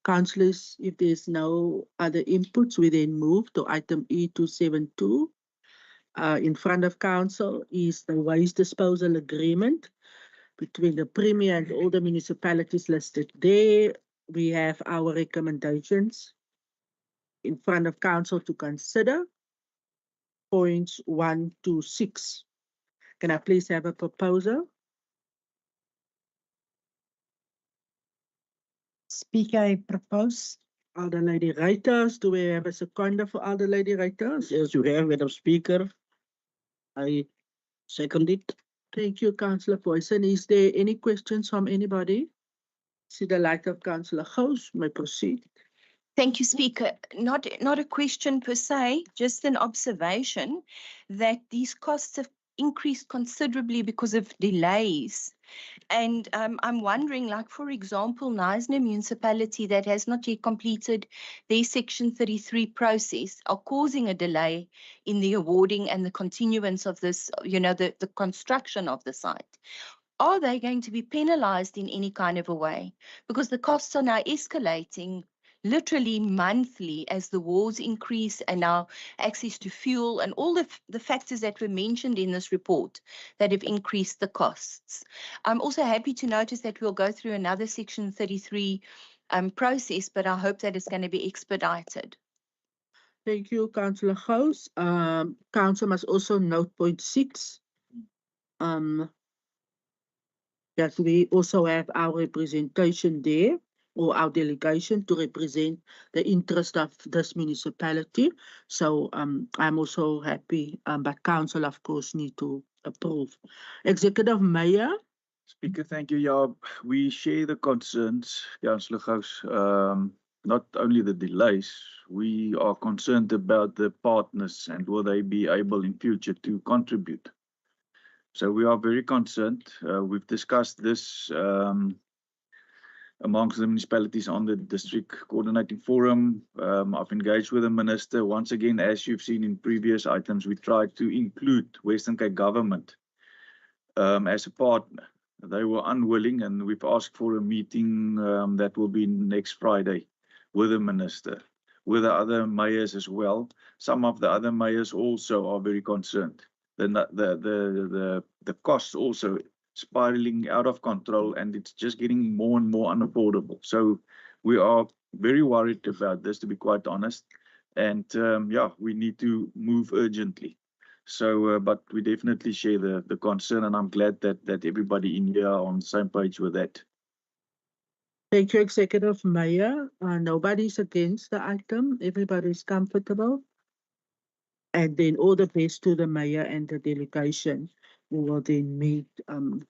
Councillors, if there's no other inputs, we then move to item E272. In front of Council is the waste disposal agreement between the Premier and all the municipalities listed there. We have our recommendations in front of Council to consider. Points 1 to 6. Can I please have a proposal? Speaker, I propose. Elder Lady Reiters, do we have a seconder for Elder Lady Reiters? Yes, you have, Madam Speaker. I second it. Thank you, Councillor Poison. Is there any questions from anybody? See the light of Councillor Gous, may proceed. Thank you, Speaker. Not a question per se, just an observation that these costs have increased considerably because of delays. And I'm wondering, like, for example, Knysna Municipality that has not yet completed their Section 33 process are causing a delay in the awarding and the continuance of this, the construction of the site. Are they going to be penalized in any kind of a way? Because the costs are now escalating literally monthly as the wars increase and now access to fuel and all the factors that were mentioned in this report that have increased the costs. I'm also happy to notice that we'll go through another Section 33 process, but I hope that it's going to be expedited. Thank you, Councillor Gous. Council must also note point 6. that we also have our representation there, or our delegation to represent the interest of this municipality. So I'm also happy, but council, of course, need to approve. Executive Mayor. Speaker, thank you. Yeah, we share the concerns, Councillor Gous. Not only the delays, we are concerned about the partners and will they be able in future to contribute. So we are very concerned. We've discussed this amongst the municipalities on the district coordinating forum. I've engaged with the minister. Once again, as you've seen in previous items, we tried to include Western Cape government as a partner. They were unwilling, and we've asked for a meeting that will be next Friday with the minister, with the other mayors as well. Some of the other mayors also are very concerned. The costs also spiraling out of control, and it's just getting more and more unaffordable. So we are very worried about this, to be quite honest. And yeah, we need to move urgently. So, but we definitely share the concern, and I'm glad that everybody in here are on the same page with that. Thank you, Executive Mayor. Nobody's against the item. Everybody's comfortable. And then all the best to the mayor and the delegation who will then meet to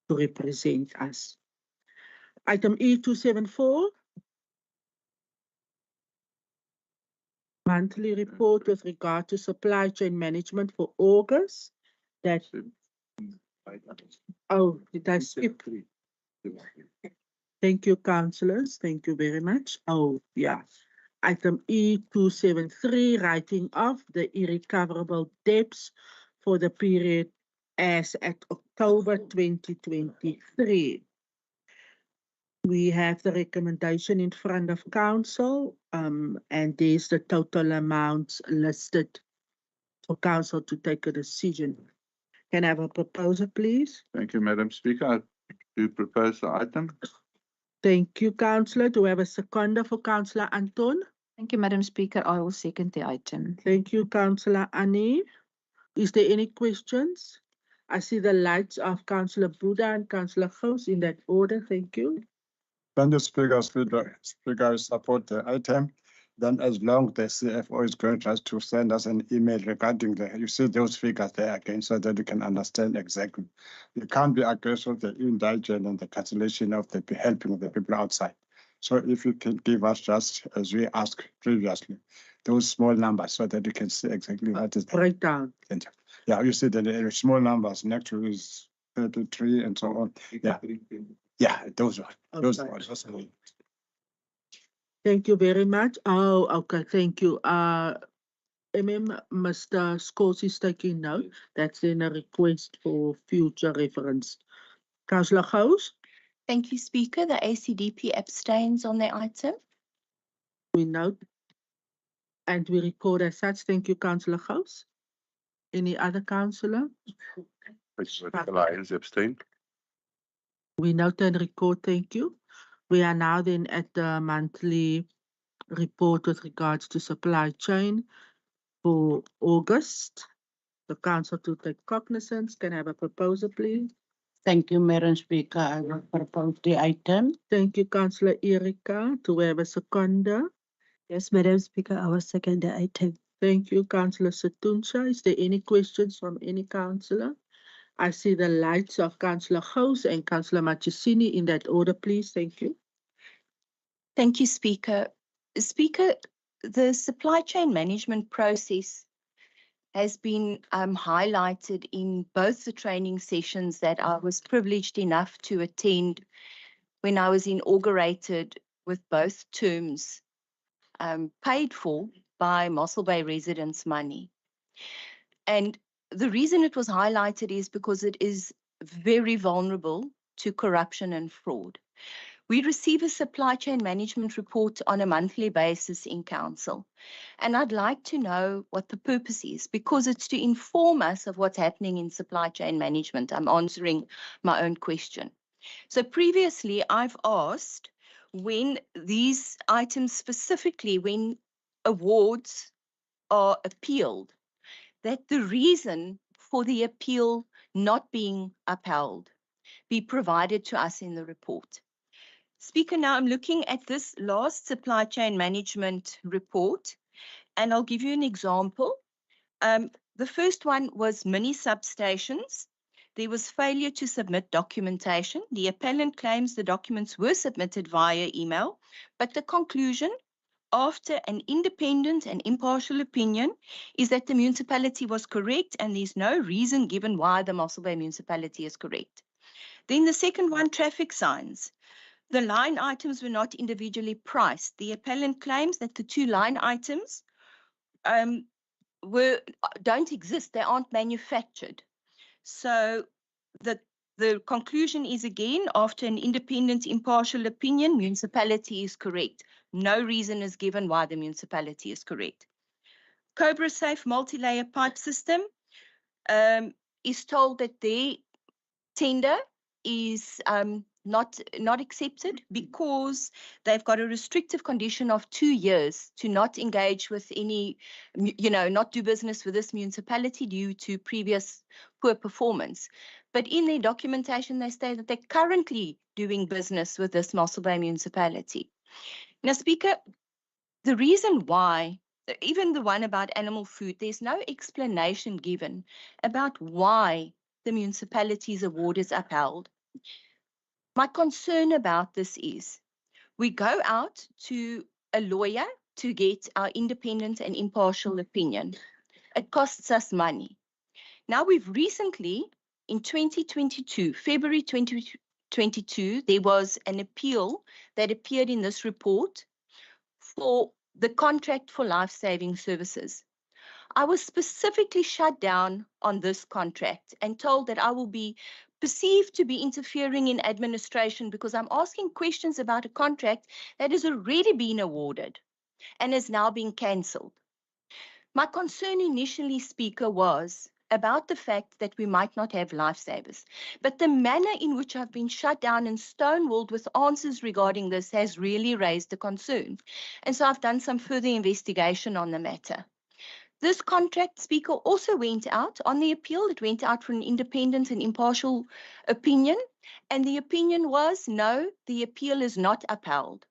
represent us. Item E274. Monthly report with regard to supply chain management for August. That, oh, did I skip? Thank you, councillors. Thank you very much. Oh, yeah. Item E273, writing off the irrecoverable debts for the period as at October 2023. We have the recommendation in front of council, and there's the total amounts listed for council to take a decision. Can I have a proposal, please? Thank you, Madam Speaker. I do propose the item. Thank you, councillor. Do we have a seconder for councillor Anton? Thank you, Madam Speaker. I will second the item. Thank you, councillor Annie. Is there any questions? I see the lights of councillor Buddha and councillor Gous in that order. Thank you. Thank you, Speaker. Speaker, support the item. Then as long the CFO is going just to send us an email regarding you see those figures there again so that you can understand exactly. You can't be against the indigent and the cancellation of the helping the people outside. So if you can give us just as we asked previously, those small numbers so that you can see exactly what is the breakdown. Yeah, you see the small numbers next to is 33 and so on. Yeah. Yeah, those ones. Those ones. Thank you very much. Oh, okay, thank you. Mr. Scholes is taking note. That's in a request for future reference. Councillor Gous? Thank you, Speaker. The ACDP abstains on the item. We note and we record as such. Thank you, Councillor Gous. Any other councillor? Alliance abstain. We note and record, thank you. We are now then at the monthly report with regards to supply chain for August. The council to take cognizance. Can I have a proposal, please? Thank you, Madam Speaker. I will propose the item. Thank you, Councillor Erika. Do we have a seconder? Yes, Madam Speaker, I will second the item. Thank you, Councillor Setuncha. Is there any questions from any councillor? I see the lights of Councillor Gous and Councillor Machisini in that order, please. Thank you. Thank you, Speaker. Speaker, the supply chain management process has been highlighted in both the training sessions that I was privileged enough to attend when I was inaugurated with both terms paid for by Mossel Bay residents' money. And the reason it was highlighted is because it is very vulnerable to corruption and fraud. We receive a supply chain management report on a monthly basis in council. And I'd like to know what the purpose is, because it's to inform us of what's happening in supply chain management. I'm answering my own question. So previously, I've asked when these items, specifically when awards are appealed, that the reason for the appeal not being upheld be provided to us in the report. Speaker, now I'm looking at this last supply chain management report, and I'll give you an example. The first one was mini substations. There was failure to submit documentation. The appellant claims the documents were submitted via email, but the conclusion, after an independent and impartial opinion, is that the municipality was correct and there's no reason given why the Mossel Bay municipality is correct. Then the second one, traffic signs. The line items were not individually priced. The appellant claims that the two line items don't exist. They aren't manufactured. So the conclusion is, again, after an independent, impartial opinion, municipality is correct. No reason is given why the municipality is correct. Cobra Safe multi-layer pipe system is told that their tender is not accepted because they've got a restrictive condition of 2 years to not engage with any, not do business with this municipality due to previous poor performance. But in their documentation, they state that they're currently doing business with this Mossel Bay municipality. Now, Speaker, the reason why, even the one about animal food, there's no explanation given about why the municipality's award is upheld. My concern about this is we go out to a lawyer to get our independent and impartial opinion. It costs us money. Now, we've recently, in 2022, February 2022, there was an appeal that appeared in this report for the contract for life-saving services. I was specifically shut down on this contract and told that I will be perceived to be interfering in administration because I'm asking questions about a contract that has already been awarded and is now being cancelled. My concern initially, Speaker, was about the fact that we might not have lifesavers, but the manner in which I've been shut down and stonewalled with answers regarding this has really raised a concern. And so I've done some further investigation on the matter. This contract, Speaker, also went out on the appeal. It went out for an independent and impartial opinion, and the opinion was no, the appeal is not upheld.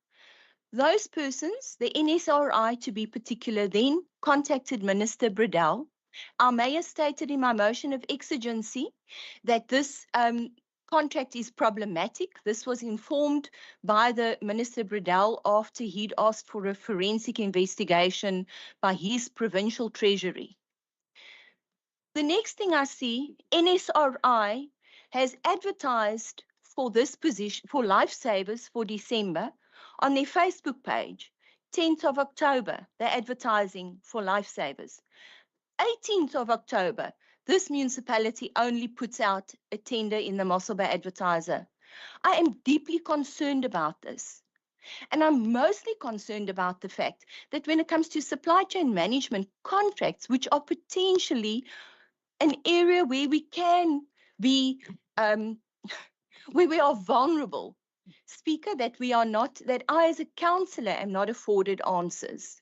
Those persons, the NSRI to be particular, then contacted Minister Bradell. Our mayor stated in my motion of exigency that this contract is problematic. This was informed by the Minister Bradell after he'd asked for a forensic investigation by his provincial treasury. The next thing I see, NSRI has advertised for this position, for lifesavers for December, on their Facebook page. 10th of October, they're advertising for lifesavers. 18th of October, this municipality only puts out a tender in the Mossel Bay Advertiser. I am deeply concerned about this. And I'm mostly concerned about the fact that when it comes to supply chain management contracts, which are potentially an area where we can be, where we are vulnerable, Speaker, that I as a councillor am not afforded answers.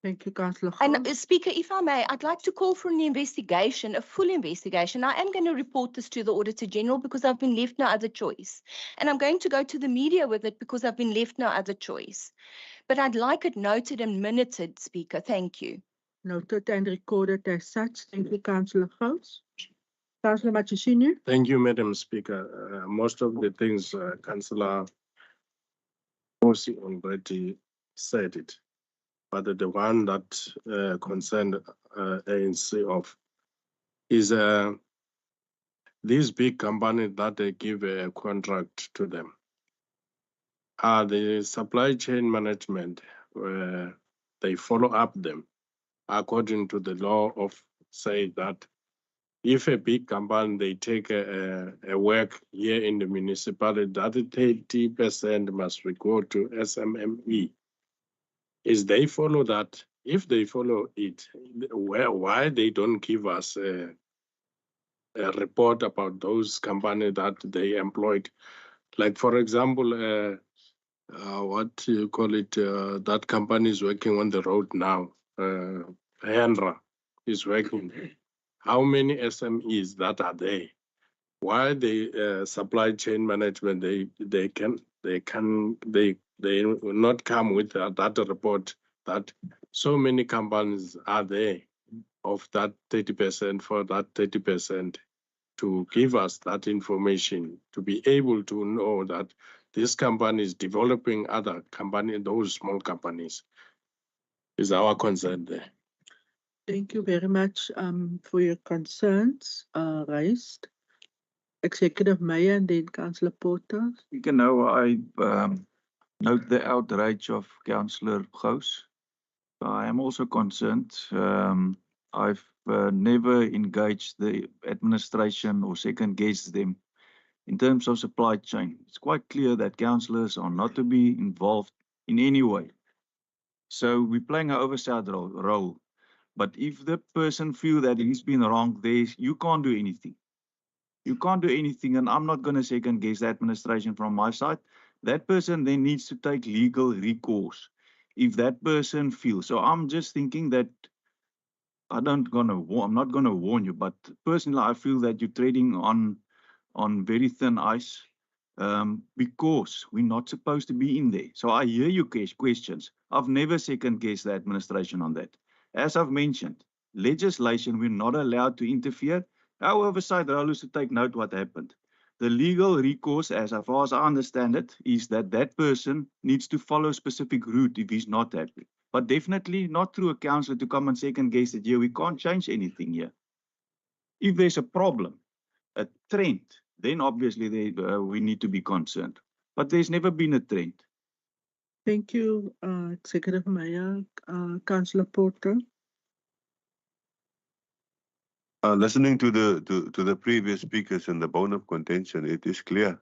Thank you, Councillor. And Speaker, if I may, I'd like to call for an investigation, a full investigation. I am going to report this to the Auditor General because I've been left no other choice. And I'm going to go to the media with it because I've been left no other choice. But I'd like it noted and minuted, Speaker. Thank you. Noted and recorded as such. Thank you, Councillor Gous. Councillor Machishinu. Thank you, Madam Speaker. Most of the things Councillor Mossel already said it. But the one that concerned ANC of is these big companies that they give a contract to them. The supply chain management, they follow up them according to the law of say that if a big company, they take a work here in the municipality, that 30% must go to SMME. Is they follow that? If they follow it, why they don't give us a report about those companies that they employed? Like, for example, what you call it, that company is working on the road now. Hendra is working. how many SMEs that are there? Why the supply chain management they will not come with that report that so many companies are there of that 30% for that 30% to give us that information to be able to know that this company is developing other companies, those small companies is our concern there. Thank you very much for your concerns raised. Executive Mayor and then Councillor Porter. You can know I note the outrage of Councillor Gous. I am also concerned. I've never engaged the administration or second guessed them in terms of supply chain. It's quite clear that councillors are not to be involved in any way. So we're playing an oversight role. But if the person feels that he's been wrong, you can't do anything. You can't do anything, and I'm not going to second guess the administration from my side. That person then needs to take legal recourse if that person feels. So I'm just thinking that I'm not going to warn you, but personally, I feel that you're treading on very thin ice because we're not supposed to be in there. So I hear your questions. I've never second guessed the administration on that. As I've mentioned, legislation, we're not allowed to interfere. Our oversight role is to take note what happened. The legal recourse, as far as I understand it, is that that person needs to follow a specific route if he's not happy. But definitely not through a councillor to come and second guess that, yeah, we can't change anything here. If there's a problem, a trend, then obviously we need to be concerned. But there's never been a trend. Thank you, Executive Mayor. Councillor Porter. Listening to the previous speakers and the bone of contention, it is clear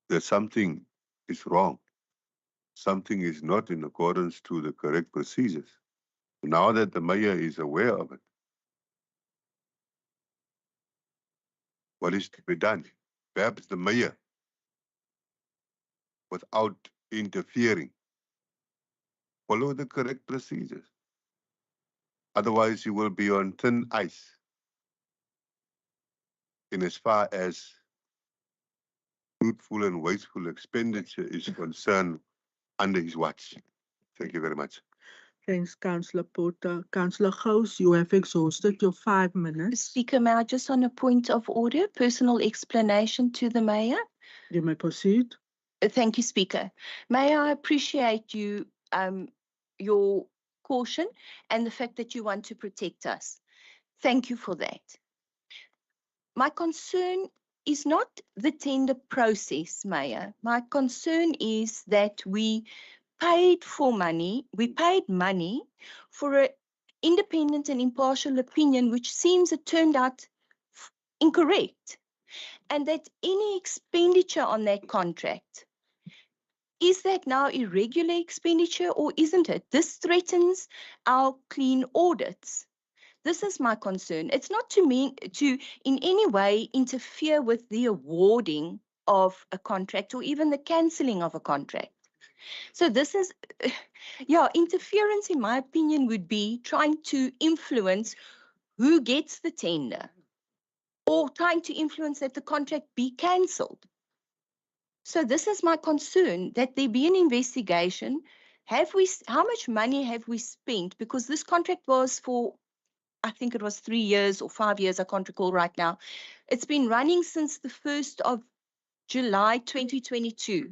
that something is wrong. Something is not in accordance to the correct procedures. Now that the mayor is aware of it, what is to be done? Perhaps the mayor, without interfering, follow the correct procedures. Otherwise, you will be on thin ice in as far as fruitful and wasteful expenditure is concerned under his watch. Thank you very much. Thanks, Councillor Porter. Councillor Gous, you have exhausted your 5 minutes. Speaker, may I just on a point of order, personal explanation to the Mayor? You may proceed. Thank you, Speaker. May I appreciate you, your caution and the fact that you want to protect us. Thank you for that. My concern is not the tender process, Mayor. My concern is that we paid money for an independent and impartial opinion, which seems it turned out incorrect. And that any expenditure on that contract, is that now irregular expenditure or isn't it? This threatens our clean audits. This is my concern. It's not to in any way interfere with the awarding of a contract or even the cancelling of a contract. So this is, interference in my opinion would be trying to influence who gets the tender or trying to influence that the contract be cancelled. So this is my concern, that there be an investigation. How much money have we spent? Because this contract was for, I think it was 3 years or 5 years, I can't recall right now. It's been running since the 1st of July 2022.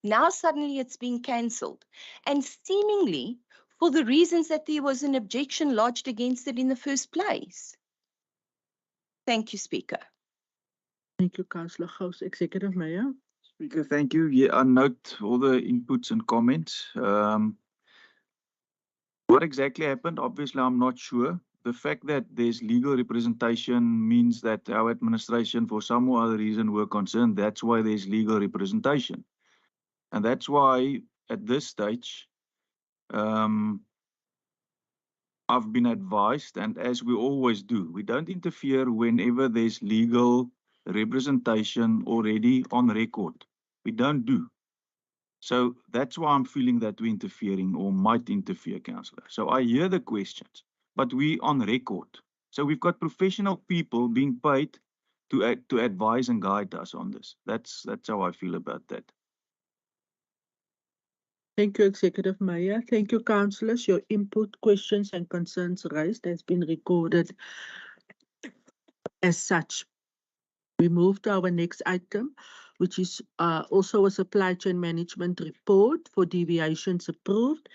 Now suddenly it's been cancelled. And seemingly for the reasons that there was an objection lodged against it in the first place. Thank you, Speaker. Thank you, Councillor Gous. Executive Mayor. Speaker, thank you. Yeah, I note all the inputs and comments. What exactly happened? Obviously, I'm not sure. The fact that there's legal representation means that our administration, for some or other reason, were concerned. That's why there's legal representation. And that's why, at this stage, I've been advised, and as we always do, we don't interfere whenever there's legal representation already on record. We don't do. So that's why I'm feeling that we're interfering or might interfere, Councillor. So I hear the questions, but we on record. So we've got professional people being paid to advise and guide us on this. That's how I feel about that. Thank you, Executive Mayor. Thank you, councillors. Your input, questions, and concerns raised has been recorded as such. We move to our next item, which is also a supply chain management report for deviations approved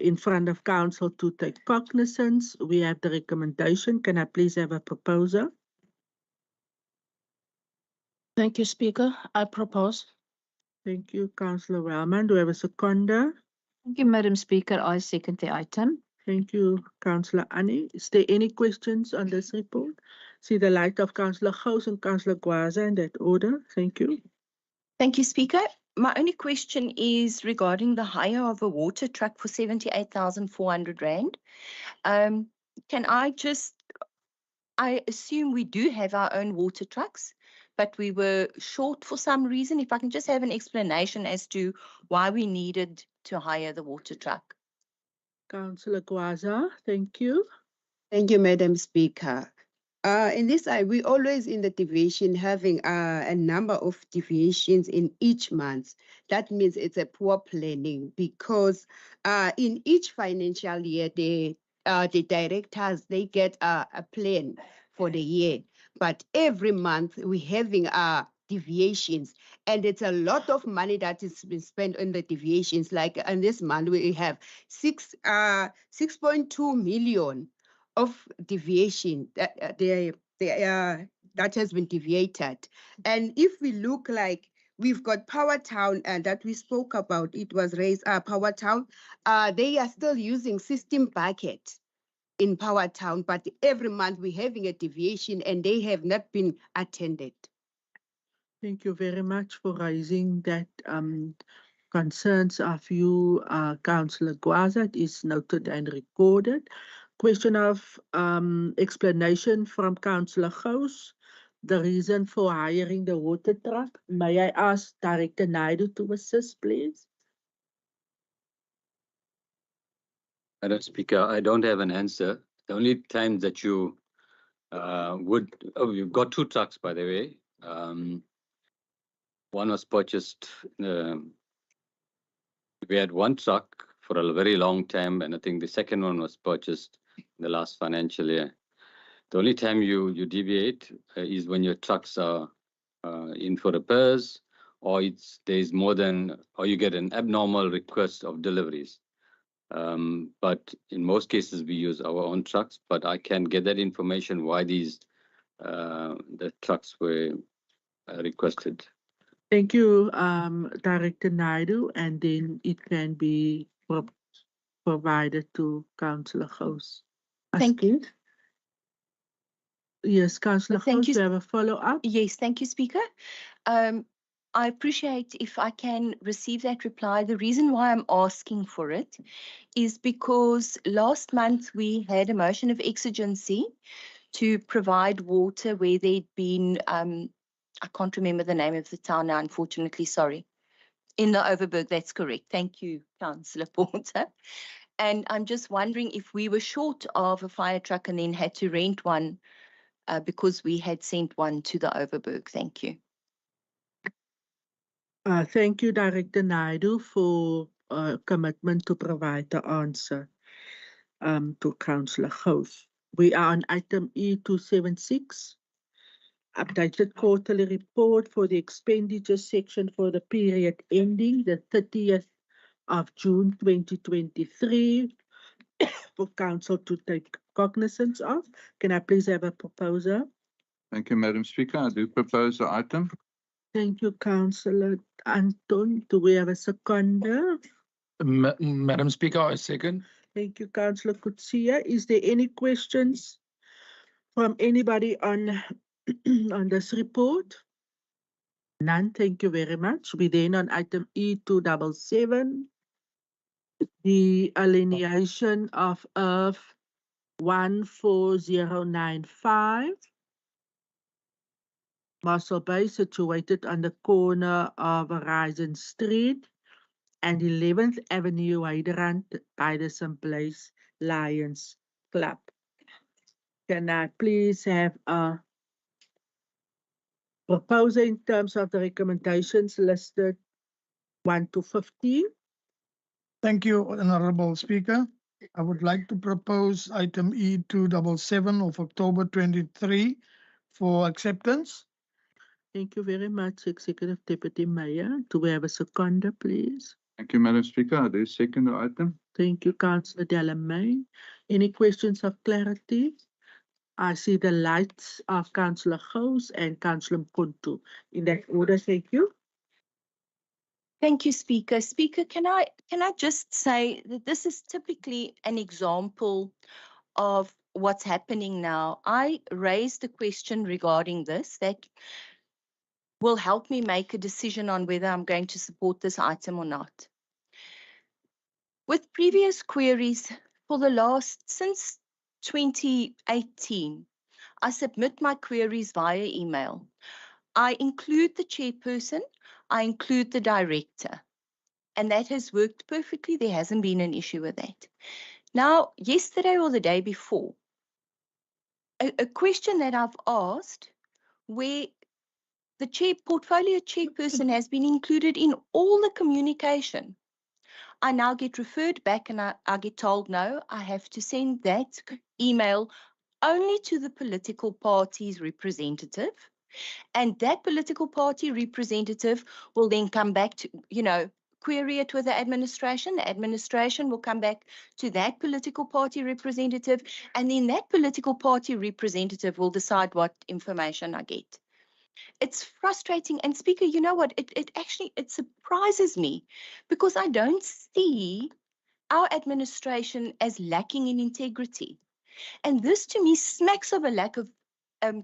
in front of council to take cognizance. We have the recommendation. Can I please have a proposer? Thank you, Speaker. I propose. Thank you, Councillor Wellman. Do we have a seconder? Thank you, Madam Speaker. I second the item. Thank you, Councillor Annie. Is there any questions on this report? See the light of Councillor Gous and Councillor Gwaza in that order. Thank you. Thank you, Speaker. My only question is regarding the hire of a water truck for 78,400 Rand. Can I assume we do have our own water trucks, but we were short for some reason. If I can just have an explanation as to why we needed to hire the water truck. Councillor Gwaza, thank you. Thank you, Madam Speaker. In this, we always in the division having a number of deviations in each month. That means it's a poor planning because in each financial year, the directors, they get a plan for the year. But every month we're having deviations, and it's a lot of money that is been spent on the deviations. Like in this month, we have 6.2 million of deviation that that has been deviated. And if we look like we've got Power Town and that we spoke about, it was raised Power Town. They are still using system bucket in Power Town, but every month we're having a deviation and they have not been attended. Thank you very much for raising that concerns of you, Councillor Gwaza. It is noted and recorded. Question of explanation from Councillor Gous. The reason for hiring the water truck. May I ask Director Naidu to assist, please? Madam Speaker, I don't have an answer. The only time that you you've got two trucks, by the way. One was purchased, we had one truck for a very long time, and I think the second one was purchased in the last financial year. The only time you deviate is when your trucks are in for repairs, or there's more than, or you get an abnormal request of deliveries. But in most cases we use our own trucks, but I can get that information why the trucks were requested. Thank you, Director Naidu, and then it can be provided to Councillor Gous. Thank you. Yes, Councillor Thank Gous, you. you have a follow-up? Yes, thank you, Speaker. I appreciate if I can receive that reply. The reason why I'm asking for it is because last month we had a motion of exigency to provide water where there'd been, I can't remember the name of the town now, unfortunately, sorry. In the Overberg, that's correct. Thank you, Councillor Porter. And I'm just wondering if we were short of a fire truck and then had to rent one because we had sent one to the Overberg. Thank you. Thank you, Director Naidu, for commitment to provide the answer to Councillor Gous. We are on item E276, updated quarterly report for the expenditure section for the period ending the 30th of June 2023 for Council to take cognizance of. Can I please have a proposer? Thank you, Madam Speaker. I do propose the item. Thank you, Councillor Anton. Do we have a seconder? Madam Speaker, I second. Thank you, Councillor Kutsia. Is there any questions from anybody on, on this report? None. Thank you very much. We then on item E277, the alienation of Earth 14095. Mossel Bay, situated on the corner of Horizon Street and 11th Avenue, Hyderabad, by the St. Place Lions Club. Can I please have a proposer in terms of the recommendations listed 1 to 15? Thank you, Honorable Speaker. I would like to propose item E277 of October 23 for acceptance. Thank you very much, Executive Deputy Mayor. Do we have a seconder, please? Thank you, Madam Speaker. I do second the item. Thank you, Councillor Delamay. Any questions of clarity? I see the lights of Councillor Gous and Councillor Mkuntu. In that order, thank you. Thank you, Speaker. Speaker, can I just say that this is typically an example of what's happening now. I raised a question regarding this that will help me make a decision on whether I'm going to support this item or not. With previous queries since 2018, I submit my queries via email. I include the chairperson, I include the director, and that has worked perfectly. There hasn't been an issue with that. Now, yesterday or the day before, a question that I've asked where the portfolio chairperson has been included in all the communication. I now get referred back and I get told, no, I have to send that email only to the political party's representative. And that political party representative will then come back to, query it with the administration. The administration will come back to that political party representative. And then that political party representative will decide what information I get. It's frustrating. And Speaker, you know what? It surprises me because I don't see our administration as lacking in integrity. And this to me smacks of a lack of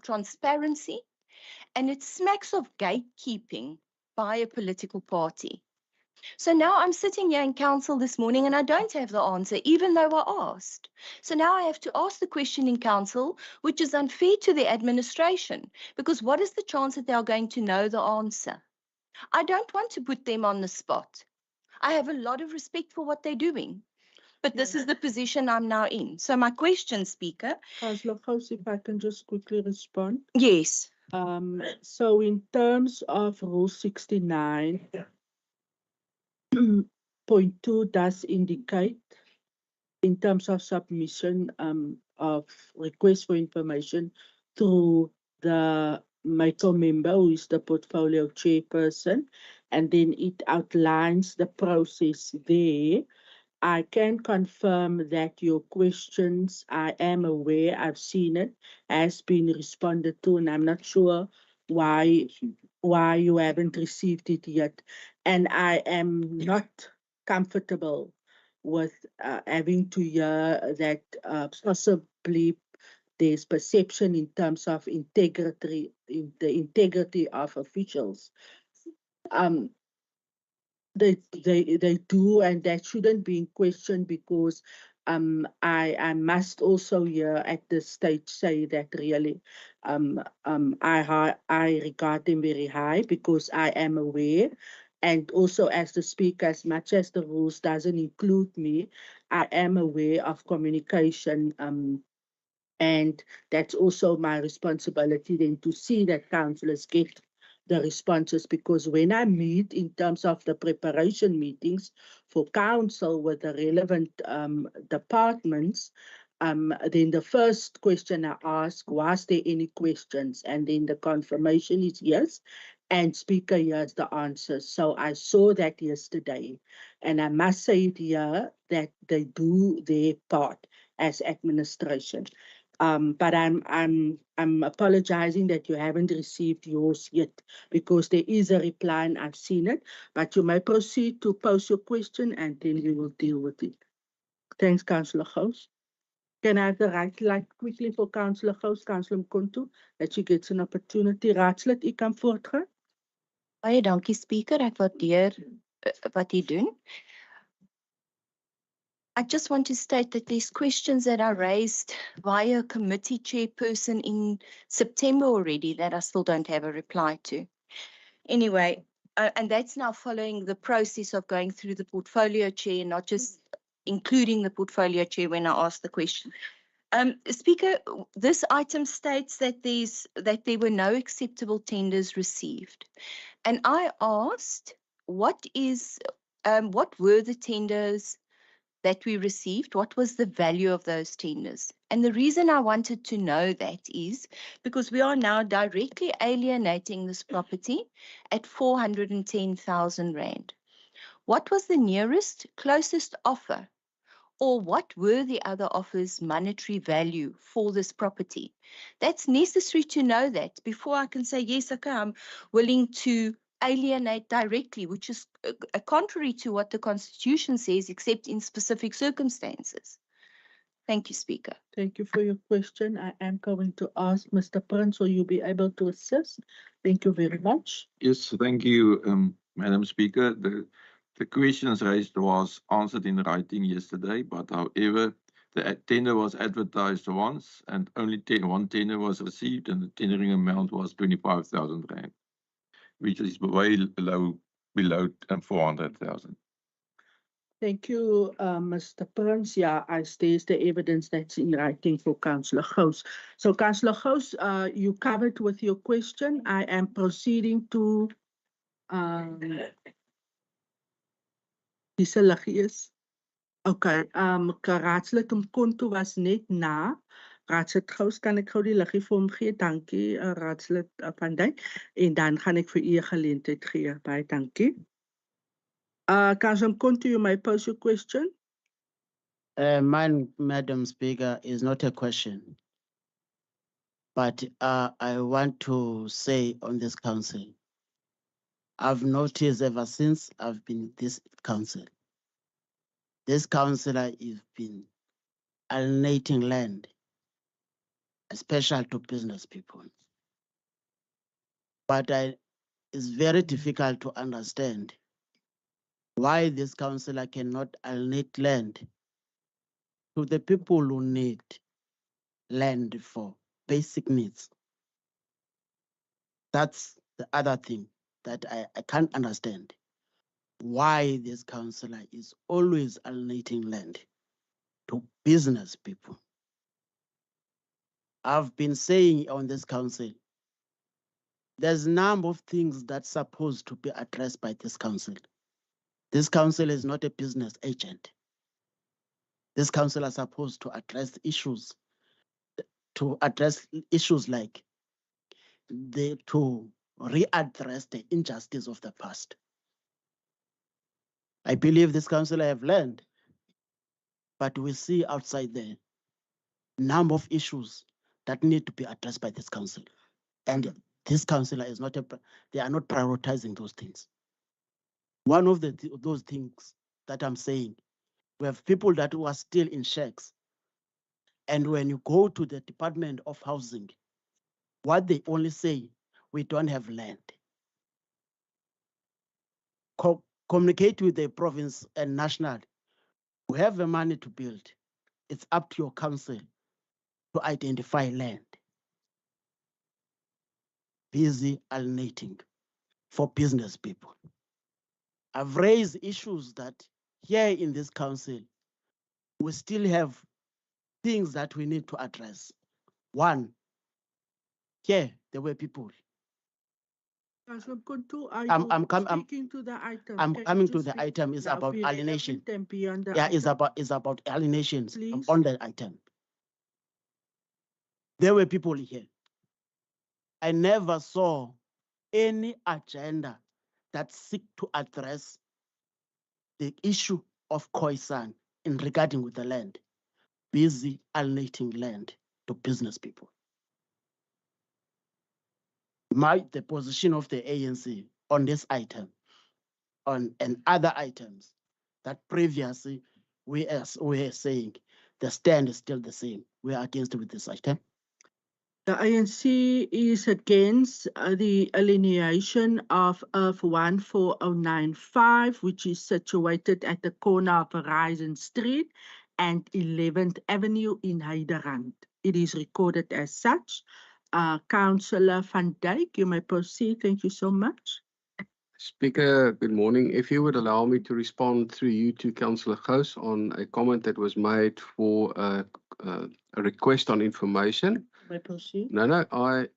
transparency, and it smacks of gatekeeping by a political party. So now I'm sitting here in council this morning and I don't have the answer, even though I asked. So now I have to ask the question in council, which is unfair to the administration, because what is the chance that they are going to know the answer? I don't want to put them on the spot. I have a lot of respect for what they're doing, but this is the position I'm now in. So my question, Speaker. Councillor Gous, if I can just quickly respond. Yes. So in terms of Rule 69, point 2 does indicate in terms of submission of request for information through the MICO member, who is the portfolio chairperson, and then it outlines the process there. I can confirm that your questions, I am aware, I've seen it, has been responded to, and I'm not sure why you haven't received it yet. And I am not comfortable with having to hear that possibly there's perception in terms of integrity, in the integrity of officials. They do, and that shouldn't be in question, because I must also here at this stage say that really I regard them very high, because I am aware, and also as the speaker, as much as the rules doesn't include me, I am aware of communication, and that's also my responsibility then to see that councillors get the responses, because when I meet in terms of the preparation meetings for council with the relevant departments, then the first question I ask, was there any questions? And then the confirmation is yes, and speaker, here's the answer. So I saw that yesterday, and I must say it here that they do their part as administration. But I'm apologizing that you haven't received yours yet, because there is a reply and I've seen it. But you may proceed to pose your question and then we will deal with it. Thanks, Councillor Gous. Can I have the right light quickly for Councillor Gous, Councillor Mkuntu, that she gets an opportunity? Raadslid, u kan voortgaan. Baie dankie, Speaker. Ek waardeer wat u doen. I just want to state that there's questions that I raised via committee chairperson in September already that I still don't have a reply to. Anyway, and that's now following the process of going through the portfolio chair, not just including the portfolio chair when I asked the question. Speaker, this item states that there were no acceptable tenders received. And I asked, what were the tenders that we received? What was the value of those tenders? And the reason I wanted to know that is because we are now directly alienating this property at 410,000 Rand. What was the nearest, closest offer? Or what were the other offers' monetary value for this property? That's necessary to know that before I can say, yes, okay, I'm willing to alienate directly, which is contrary to what the Constitution says, except in specific circumstances. Thank you, Speaker. Thank you for your question. I am going to ask Mr. Prince, will you be able to assist? Thank you very much. Yes, thank you, Madam Speaker. The questions raised was answered in writing yesterday, but however, the tender was advertised once and only one tender was received and the tendering amount was 25,000 Rand, which is way below 400,000. Thank you, Mr. Prince. Yeah, I states the evidence that's in writing for Councillor Gous. So, Councillor Gous, you covered with your question. I am proceeding to dis liggie is. Okay, raadslid Mkonto was net na. Raadslid Gous, kan ek gou die liggie vir hom gee? Dankie, raadslid Van Dijk. En dan gaan ek vir u 'n geleentheid gee. Baie dankie. Councillor Mkonto, you may pose your question. Mine, Madam Speaker, is not a question. But I want to say on this council, I've noticed ever since I've been in this council, this councillor has been alienating land, especially to business people. But it's very difficult to understand why this councillor cannot alienate land to the people who need land for basic needs. That's the other thing that I can't understand. Why this councillor is always alienating land to business people. I've been saying on this council, there's a number of things that's supposed to be addressed by this council. This council is not a business agent. This council is supposed to address issues, like to readdress the injustice of the past. I believe this council have learned, but we see outside there number of issues that need to be addressed by this council. And this councillor is not they are not prioritizing those things. One of those things that I'm saying, we have people that were still in shacks. And when you go to the Department of Housing, what they only say, we don't have land. Communicate with the province and national. We have the money to build. It's up to your council to identify land. Busy alienating for business people. I've raised issues that here in this council, we still have things that we need to address. One, here there were people. Councillor Mkonto, I'm speaking to the item. I'm Can coming you to just the speak item. It's now? about Be relevant alienation. and beyond the Yeah, item. it's about alienations Please. on the item. There were people here. I never saw any agenda that seek to address the issue of Khoisan in regarding with the land. Busy alienating land to business people. The position of the ANC on this item, and other items that previously we were saying the stand is still the same. We are against with this item. The ANC is against the alienation of Earth 14095, which is situated at the corner of Horizon Street and 11th Avenue in Hyderabad. It is recorded as such. Councillor Van Dijk, you may proceed. Thank you so much. Speaker, good morning. If you would allow me to respond through you to Councillor Gous on a comment that was made for a request on information. May I proceed? No, I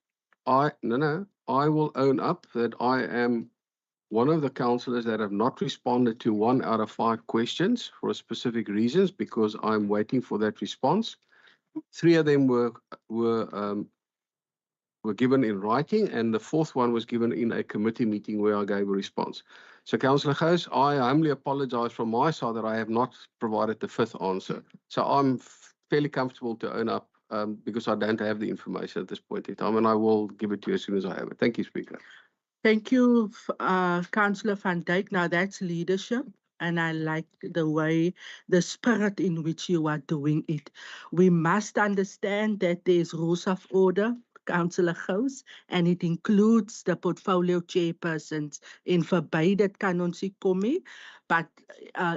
will own up that I am one of the councillors that have not responded to 1 out of 5 questions for specific reasons because I'm waiting for that response. 3 of them were given in writing, and the 4th one was given in a committee meeting where I gave a response. So, Councillor Gous, I humbly apologise from my side that I have not provided the 5th answer. So I'm fairly comfortable to own up because I don't have the information at this point in time, and I will give it to you as soon as I have it. Thank you, Speaker. Thank you, Councillor van Dijk. Now that's leadership, and I like the way, the spirit in which you are doing it. We must understand that there's rules of order, Councillor Gous, and it includes the portfolio chairpersons. En verby dit kan ons nie kom nie, but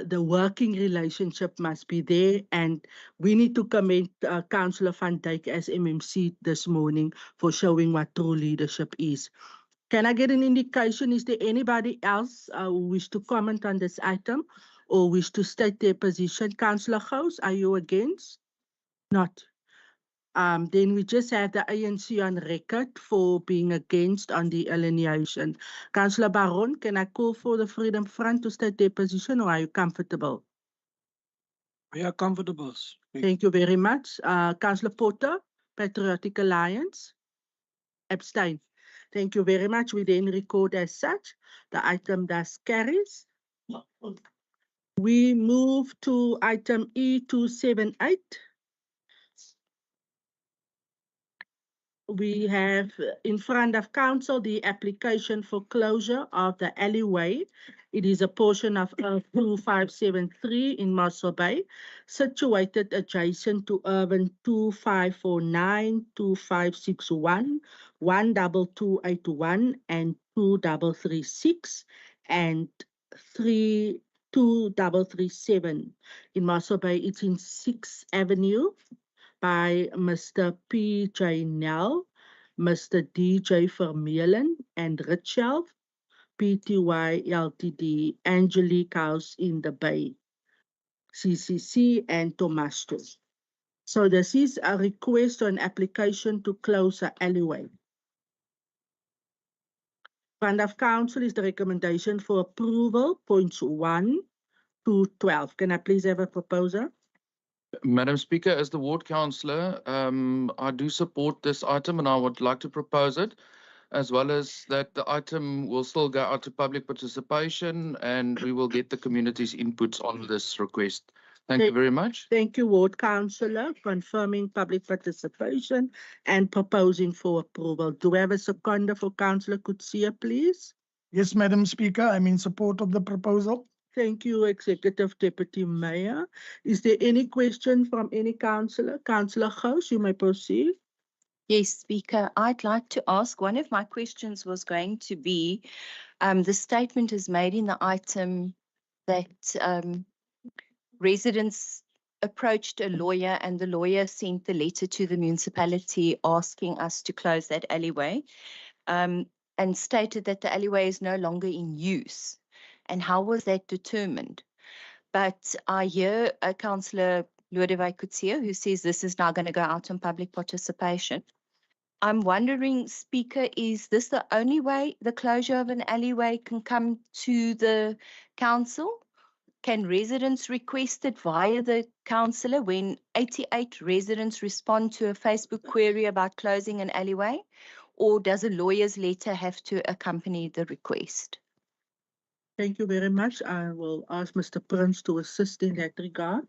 the working relationship must be there, and we need to commend Councillor van Dijk as MMC this morning for showing what true leadership is. Can I get an indication? Is there anybody else who wish to comment on this item or wish to state their position? Councillor Gous, are you against? Not. Then we just have the ANC on record for being against on the alienation. Councillor Baron, can I call for the Freedom Front to state their position, or are you comfortable? We are comfortable. Thank you very much. Councillor Potter, Patriotic Alliance, abstain. Thank you very much. We then record as such. The item thus carries. We move to item E278. We have in front of council the application for closure of the alleyway. It is a portion of 2573 in Mossel Bay, situated adjacent to urban 2549, 2561, 12281, and 2336, and 2337. In Mossel Bay, it's in 6th Avenue. By Mr. P.J. Nell, Mr. D.J. Vermeulen, and Richel, Pty Ltd, Angelique House in the Bay, CCC, and Tomasto. So this is a request or an application to close the alleyway. Front of council is the recommendation for approval, points 1 to 12. Can I please have a proposer? Madam Speaker, as the ward councillor, I do support this item and I would like to propose it, as well as that the item will still go out to public participation and we will get the community's inputs on this request. Thank you very much. Thank you, ward councillor, confirming public participation and proposing for approval. Do we have a seconder for Councillor Kutsia, please? Yes, Madam Speaker, I'm in support of the proposal. Thank you, Executive Deputy Mayor. Is there any question from any councillor? Councillor Gous, you may proceed. Yes, Speaker, I'd like to ask, one of my questions was going to be, the statement is made in the item that residents approached a lawyer and the lawyer sent the letter to the municipality asking us to close that alleyway, and stated that the alleyway is no longer in use. And how was that determined? But I hear Councillor Lodewijk Kutsia who says this is now going to go out on public participation. I'm wondering, Speaker, is this the only way the closure of an alleyway can come to the council? Can residents request it via the councillor when 88 residents respond to a Facebook query about closing an alleyway? Or does a lawyer's letter have to accompany the request? Thank you very much. I will ask Mr. Prince to assist in that regard.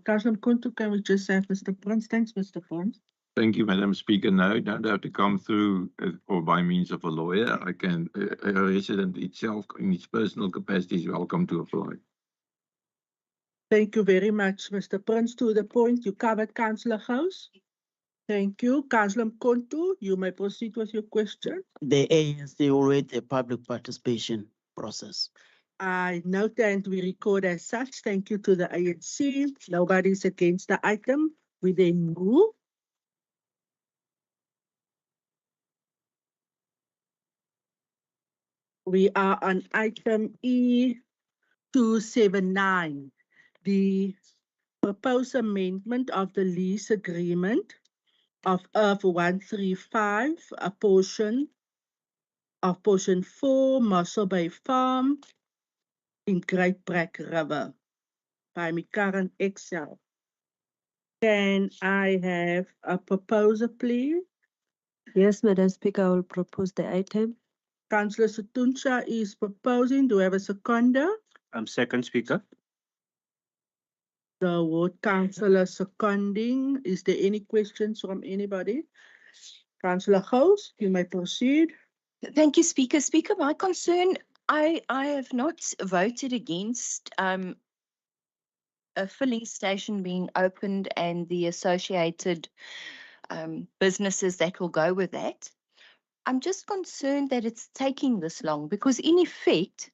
Councillor Kuntu, can we just have Mr. Prince? Thanks, Mr. Prince. Thank you, Madam Speaker. No, you don't have to come through or by means of a lawyer. I can, a resident itself in its personal capacity is welcome to apply. Thank you very much, Mr. Prince. To the point, you covered Councillor Gous. Thank you. Councillor Kuntu, you may proceed with your question. The ANC will wait a public participation process. I note and we record as such. Thank you to the ANC. Nobody is against the item. We then move. We are on item E279, the proposed amendment of the lease agreement of Earth 135, a portion of portion 4, Mossel Bay Farm in Great Brack River by my current Excel. Can I have a proposer, please? Yes, Madam Speaker, I will propose the item. Councillor Sutuncha is proposing. Do we have a seconder? Second Speaker. The ward councillor seconding. Is there any questions from anybody? Councillor Gous, you may proceed. Thank you, Speaker. Speaker, my concern, I have not voted against a filling station being opened and the associated businesses that will go with that. I'm just concerned that it's taking this long because in effect,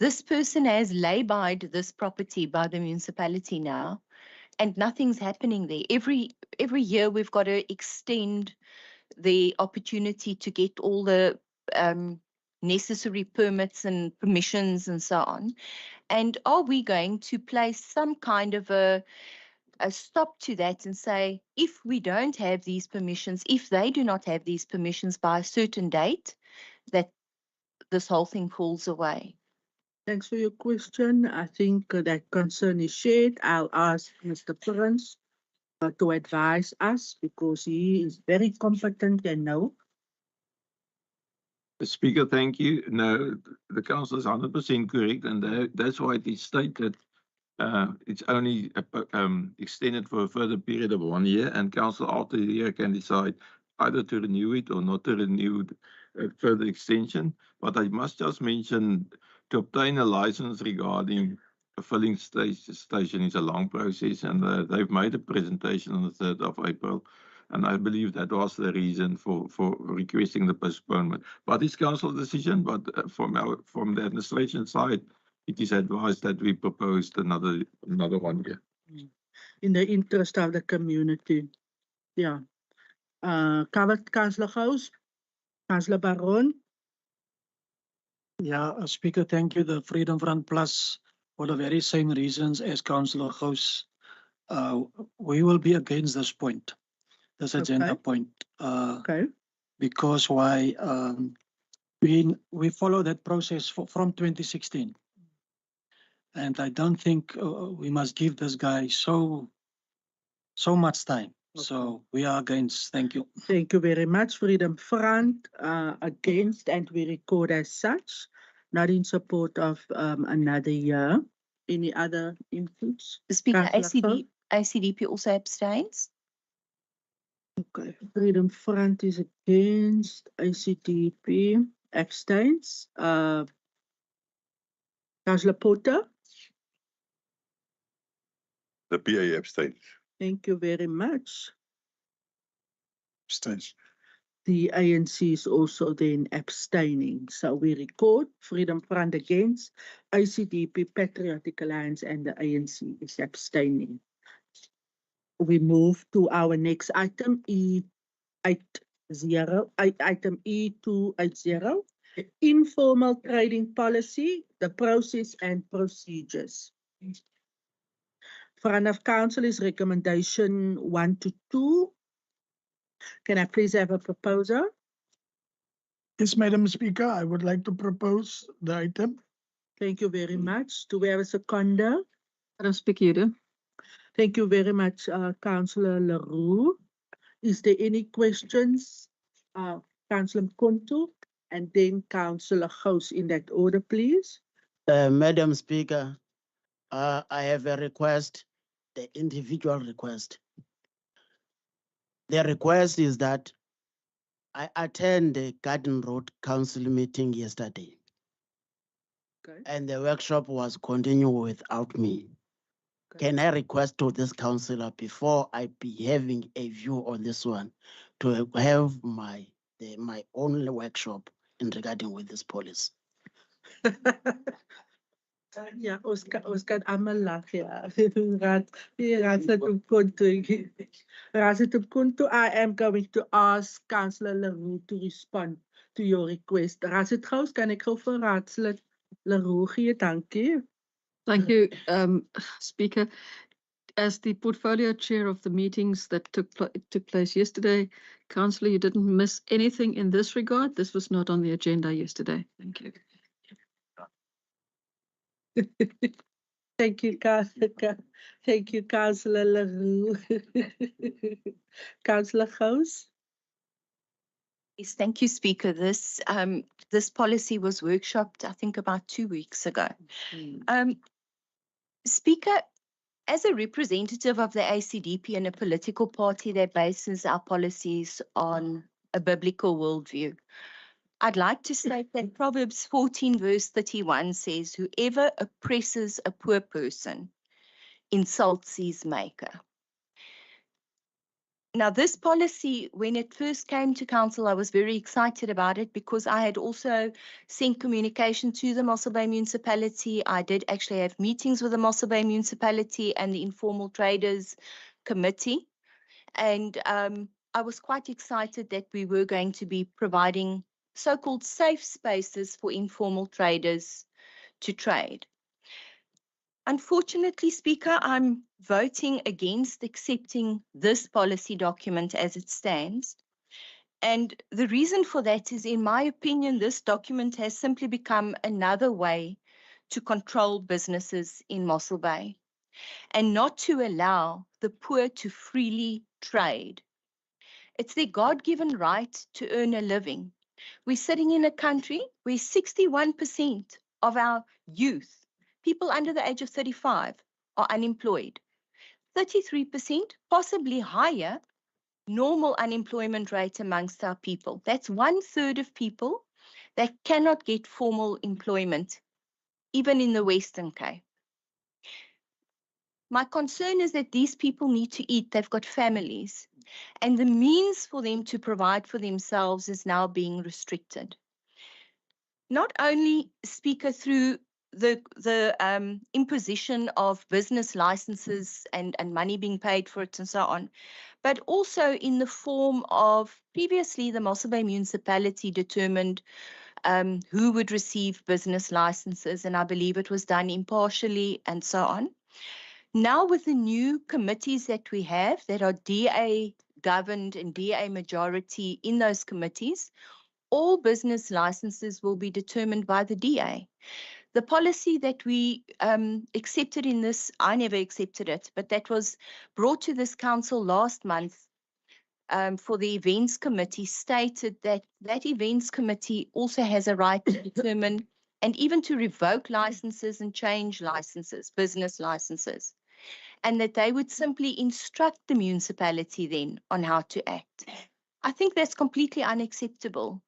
this person has lay-byed this property by the municipality now and nothing's happening there. Every year we've got to extend the opportunity to get all the necessary permits and permissions and so on. And are we going to place some kind of a stop to that and say, if we don't have these permissions, if they do not have these permissions by a certain date, that this whole thing falls away? Thanks for your question. I think that concern is shared. I'll ask Mr. Prince to advise us because he is very competent and know. Speaker, thank you. No, the council is 100% correct, and that's why it is stated it's only extended for a further period of 1 year, and council after the year can decide either to renew it or not to renew further extension. But I must just mention, to obtain a license regarding a filling station is a long process, and they've made a presentation on the 3rd of April. And I believe that was the reason for requesting the postponement. But it's council decision, but from the administration side, it is advised that we proposed another 1 year. In the interest of the community. Yeah. Covered Councillor Gous, Councillor Baron. Yeah, Speaker, thank you. The Freedom Front Plus, for the very same reasons as Councillor Gous, we will be against this point, this agenda point. Okay. Because why? We follow that process from 2016. And I don't think we must give this guy so much time. Okay. So we are against. Thank you. Thank you very much. Freedom Front against, and we record as such, not in support of another year. Any other inputs? Speaker, ICDP also abstains. Okay. Freedom Front is against. ICDP abstains. Councillor Porter. The PA abstains. Thank you very much. Abstains. The ANC is also then abstaining. So we record Freedom Front against, ICDP, Patriotic Alliance, and the ANC is abstaining. We move to our next item, item E280, informal trading policy, the process and procedures. Front of Council is recommendation 1 to 2. Can I please have a proposer? Yes, Madam Speaker, I would like to propose the item. Thank you very much. Do we have a seconder? Madam Speaker, you do. Thank you very much, Councillor Leroux. Is there any questions? Councillor Mkonto and then Councillor Gous in that order, please. Madam Speaker, I have a request, the individual request. The request is that I attend the Garden Road Council meeting yesterday. Okay. And the workshop was continued without me. Okay. Can I request to this councillor, before I be having a view on this one, to have my own workshop in regarding with this policy? Ja, ons kan allemaal lachen. I am going to ask Councillor Leroux to respond to your request. Raadslid Gous, kan ek gou vir Raadslid Leroux gee? Dankie. Thank you, Speaker. As the portfolio chair of the meetings that took place yesterday, Councillor, you didn't miss anything in this regard. This was not on the agenda yesterday. Thank you. Thank you, Councillor. Thank you, Councillor Leroux. Councillor Gous. Yes, thank you, Speaker. This policy was workshopped, I think, about 2 weeks ago. Speaker, as a representative of the ACDP and a political party that bases our policies on a biblical worldview, I'd like to state that Proverbs 14 verse 31 says, "Whoever oppresses a poor person insults his maker." Now, this policy, when it first came to council, I was very excited about it because I had also sent communication to the Mossel Bay Municipality. I did actually have meetings with the Mossel Bay Municipality and the Informal Traders Committee. And I was quite excited that we were going to be providing so-called safe spaces for informal traders to trade. Unfortunately, Speaker, I'm voting against accepting this policy document as it stands. And the reason for that is, in my opinion, this document has simply become another way to control businesses in Mossel Bay and not to allow the poor to freely trade. It's their God-given right to earn a living. We're sitting in a country where 61% of our youth, people under the age of 35, are unemployed. 33%, possibly higher, normal unemployment rate amongst our people. That's 1/3 of people that cannot get formal employment, even in the Western Cape. My concern is that these people need to eat. They've got families, and the means for them to provide for themselves is now being restricted. Not only, Speaker, through the imposition of business licenses and money being paid for it and so on, but also in the form of previously the Mossel Bay Municipality determined who would receive business licenses, and I believe it was done impartially and so on. Now with the new committees that we have that are DA governed and DA majority in those committees, all business licenses will be determined by the DA. The policy that we accepted in this, I never accepted it, but that was brought to this council last month for the events committee, stated that that events committee also has a right to determine and even to revoke licenses and change licenses, business licenses, and that they would simply instruct the municipality then on how to act. I think that's completely unacceptable.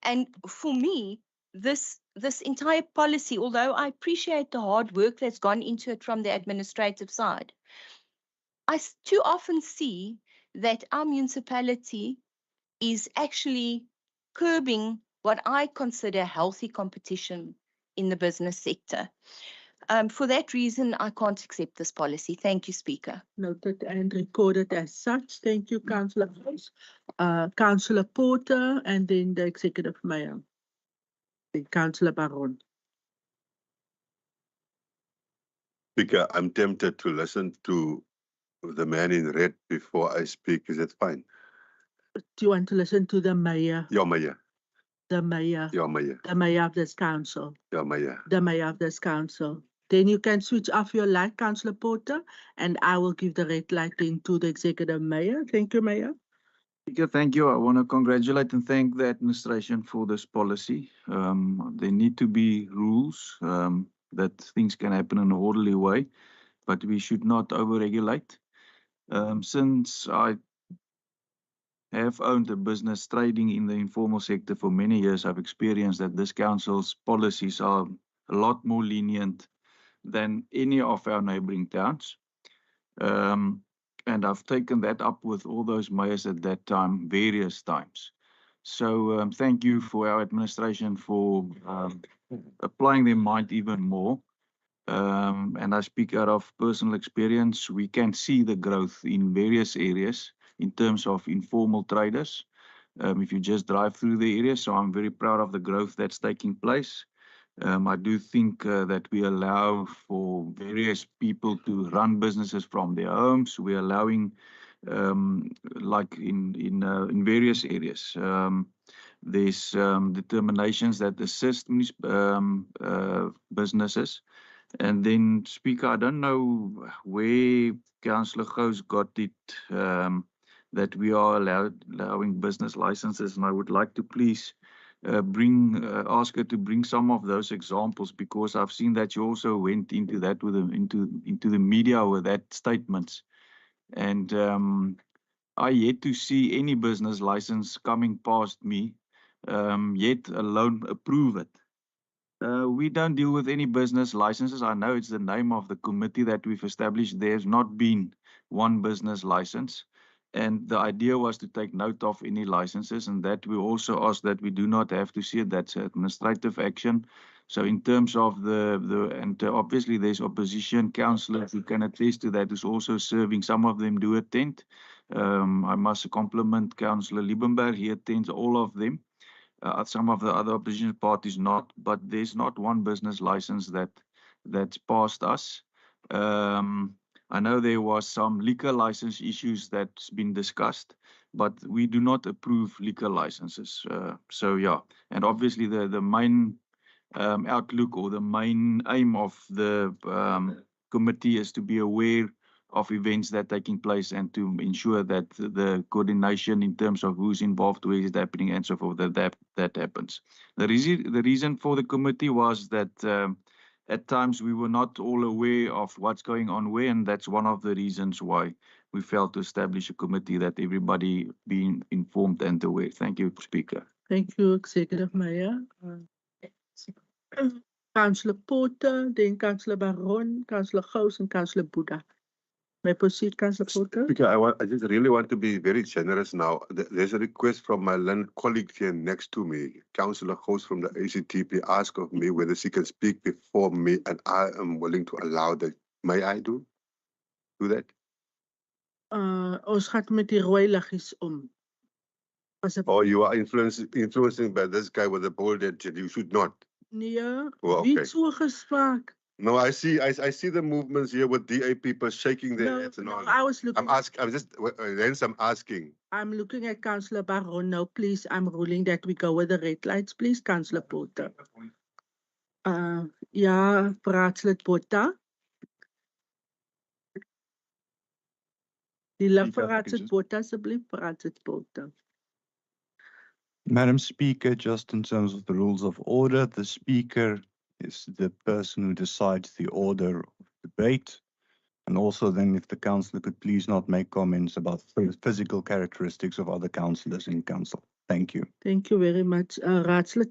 And for me, this entire policy, although I appreciate the hard work that's gone into it from the administrative side, I too often see that our municipality is actually curbing what I consider healthy competition in the business sector. For that reason, I can't accept this policy. Thank you, Speaker. Noted and recorded as such. Thank you, Councillor Gous. Councillor Porter, and then the Executive Mayor. Councillor Baron. Speaker, I'm tempted to listen to the man in red before I speak. Is it fine? Do you want to listen to the Mayor? Your Mayor. The Mayor. Your Mayor. The Mayor of this council. Your Mayor. The Mayor of this council. Then you can switch off your light, Councillor Porter, and I will give the red light in to the Executive Mayor. Thank you, Mayor. Speaker, thank you. I want to congratulate and thank the administration for this policy. There need to be rules that things can happen in an orderly way, but we should not overregulate. Since I have owned a business trading in the informal sector for many years, I've experienced that this council's policies are a lot more lenient than any of our neighboring towns. And I've taken that up with all those mayors at that time, various times. So thank you for our administration for applying their mind even more. And I speak out of personal experience. We can see the growth in various areas in terms of informal traders. if you just drive through the area. So I'm very proud of the growth that's taking place. I do think that we allow for various people to run businesses from their homes. We're allowing, like in various areas, there's determinations that assist businesses. And then, Speaker, I don't know where Councillor Gous got it that we are allowing business licenses, and I would like to please ask her to bring some of those examples, because I've seen that you also went into that with into the media with that statements, and I yet to see any business license coming past me, yet alone approve it. We don't deal with any business licenses. I know it's the name of the committee that we've established. There's not been one business license. And the idea was to take note of any licenses, and that we also ask that we do not have to see it. That's administrative action. So in terms of and obviously there's opposition councillors who can attest to that, who's also serving. Some of them do attend. I must compliment Councillor Liebenberg. He attends all of them. Some of the other opposition parties not, but there's not one business license that's passed us. I know there was some liquor license issues that's been discussed, but we do not approve liquor licenses. So yeah, and obviously the main outlook or the main aim of the committee is to be aware of events that are taking place and to ensure that the coordination in terms of who's involved, where is it happening, and so forth, that happens. The reason for the committee was that at times we were not all aware of what's going on where, and that's one of the reasons why we felt to establish a committee that everybody being informed and aware. Thank you, Speaker. Thank you, Executive Mayor. Councillor Porter, then Councillor Baron, Councillor Gous, and Councillor Buddha. May I proceed, Councillor Porter? Speaker, I just really want to be very generous now. There's a request from my colleague here next to me, Councillor Gous from the ACTP, asked of me whether she can speak before me, and I am willing to allow that. May I do that? Ons gaat met die rooi liggies om. Or you are influencing by this guy with the bold that you should not. Nee, Oh, wie okay. het so gesmaak? No, I see the movements here with DA people shaking their heads and all. I was looking. Hence I'm asking. I'm looking at Councillor Baron now. Please, I'm ruling that we go with the red lights, please, Councillor Porter. Ja, Raadslid Porter. Die lig vir Raadslid Porter, asseblief, Raadslid Porter. Madam Speaker, just in terms of the rules of order, the Speaker is the person who decides the order of debate. And also then if the councillor could please not make comments about physical characteristics of other councillors in council. Thank you. Thank you very much. Raadslid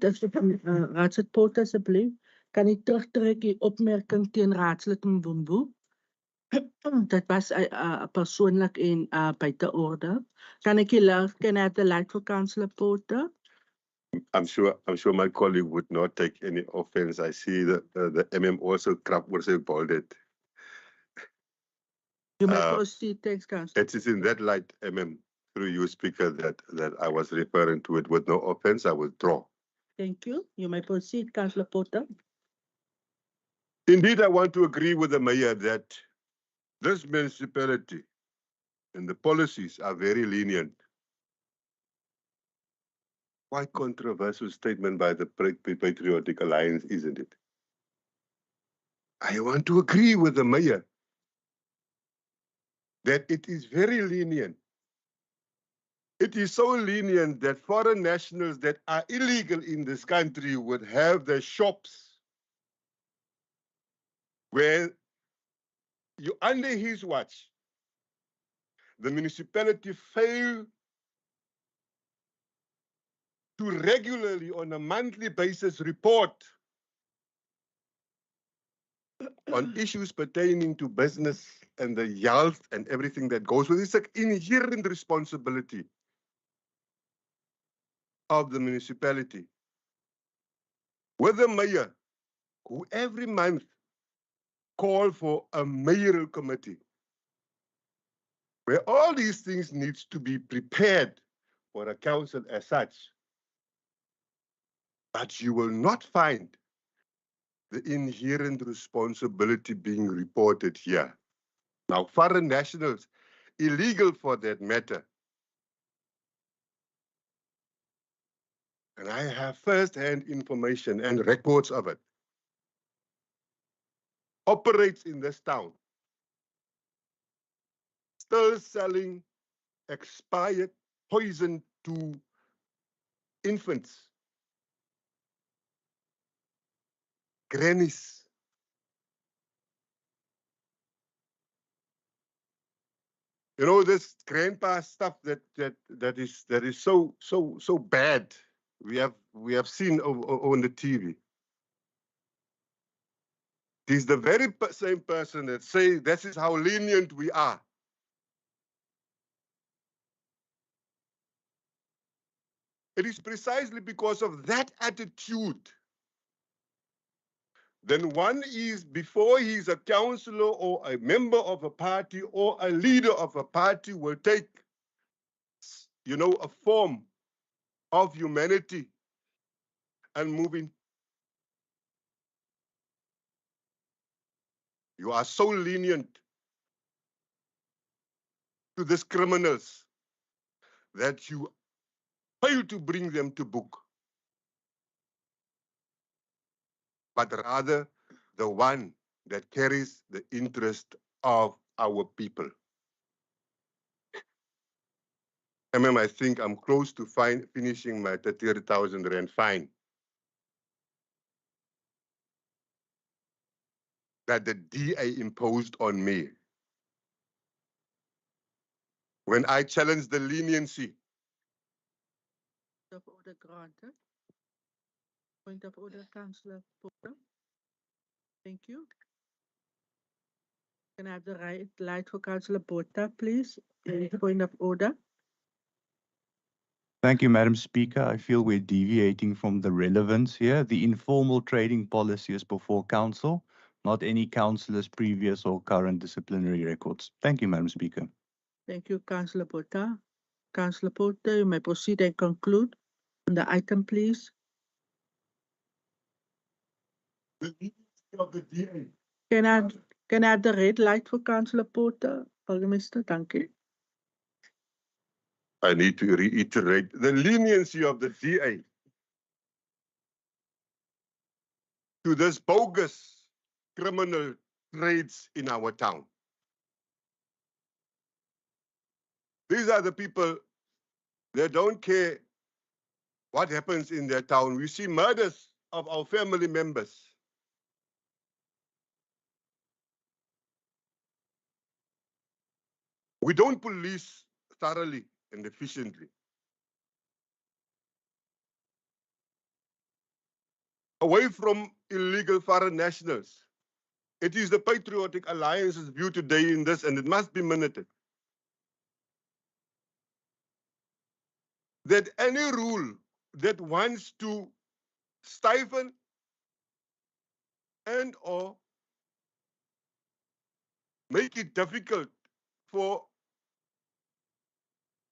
Porter, asseblief. Kan u terugtrek die opmerking teen Raadslid Mvumbu? Dat was persoonlijk en buiten orde. Can I have the light for Councillor Porter? I'm sure my colleague would not take any offense. I see the MM also crap was bolded. You may proceed, thanks, Councillor. It is in that light, MM, through you, Speaker, that I was referring to it. With no offense, I withdraw. Thank you. You may proceed, Councillor Porter. Indeed, I want to agree with the Mayor that this municipality and the policies are very lenient. Quite controversial statement by the Patriotic Alliance, isn't it? I want to agree with the Mayor that it is very lenient. It is so lenient that foreign nationals that are illegal in this country would have their shops where you, under his watch, the municipality failed to regularly, on a monthly basis, report on issues pertaining to business and the health and everything that goes with it. It's an inherent responsibility of the municipality, with the mayor, who every month call for a mayoral committee, where all these things needs to be prepared for a council as such. But you will not find the inherent responsibility being reported here. Now, foreign nationals, illegal for that matter. And I have first-hand information and records of it. Operates in this town. Still selling expired poison to infants. Grannies. You know, this grandpa stuff that is so bad. We have seen on the TV. He's the very same person that say this is how lenient we are. It is precisely because of that attitude. Then one is, before he's a councillor or a member of a party or a leader of a party, will take, you know, a form of humanity and moving. You are so lenient to these criminals that you fail to bring them to book, but rather the one that carries the interest of our people. I think I'm close to finishing my 30,000 rand fine that the DA imposed on me when I challenged the leniency. Point of order granted. Point of order, Councillor Porter. Thank you. Can I have the right light for Councillor Porter, please? Point of order. Thank you, Madam Speaker. I feel we're deviating from the relevance here. The informal trading policy is before council, not any councillor's previous or current disciplinary records. Thank you, Madam Speaker. Thank you, Councillor Porter. Councillor Porter, you may proceed and conclude on the item, please. Of the DA. Can I have the red light for Councillor Porter? Burgemeester, thank you. I need to reiterate the leniency of the DA to this bogus criminal trades in our town. These are the people that don't care what happens in their town. We see murders of our family members. We don't police thoroughly and efficiently. Away from illegal foreign nationals. It is the Patriotic Alliance's view today in this, and it must be minuted, that any rule that wants to stifle and or make it difficult for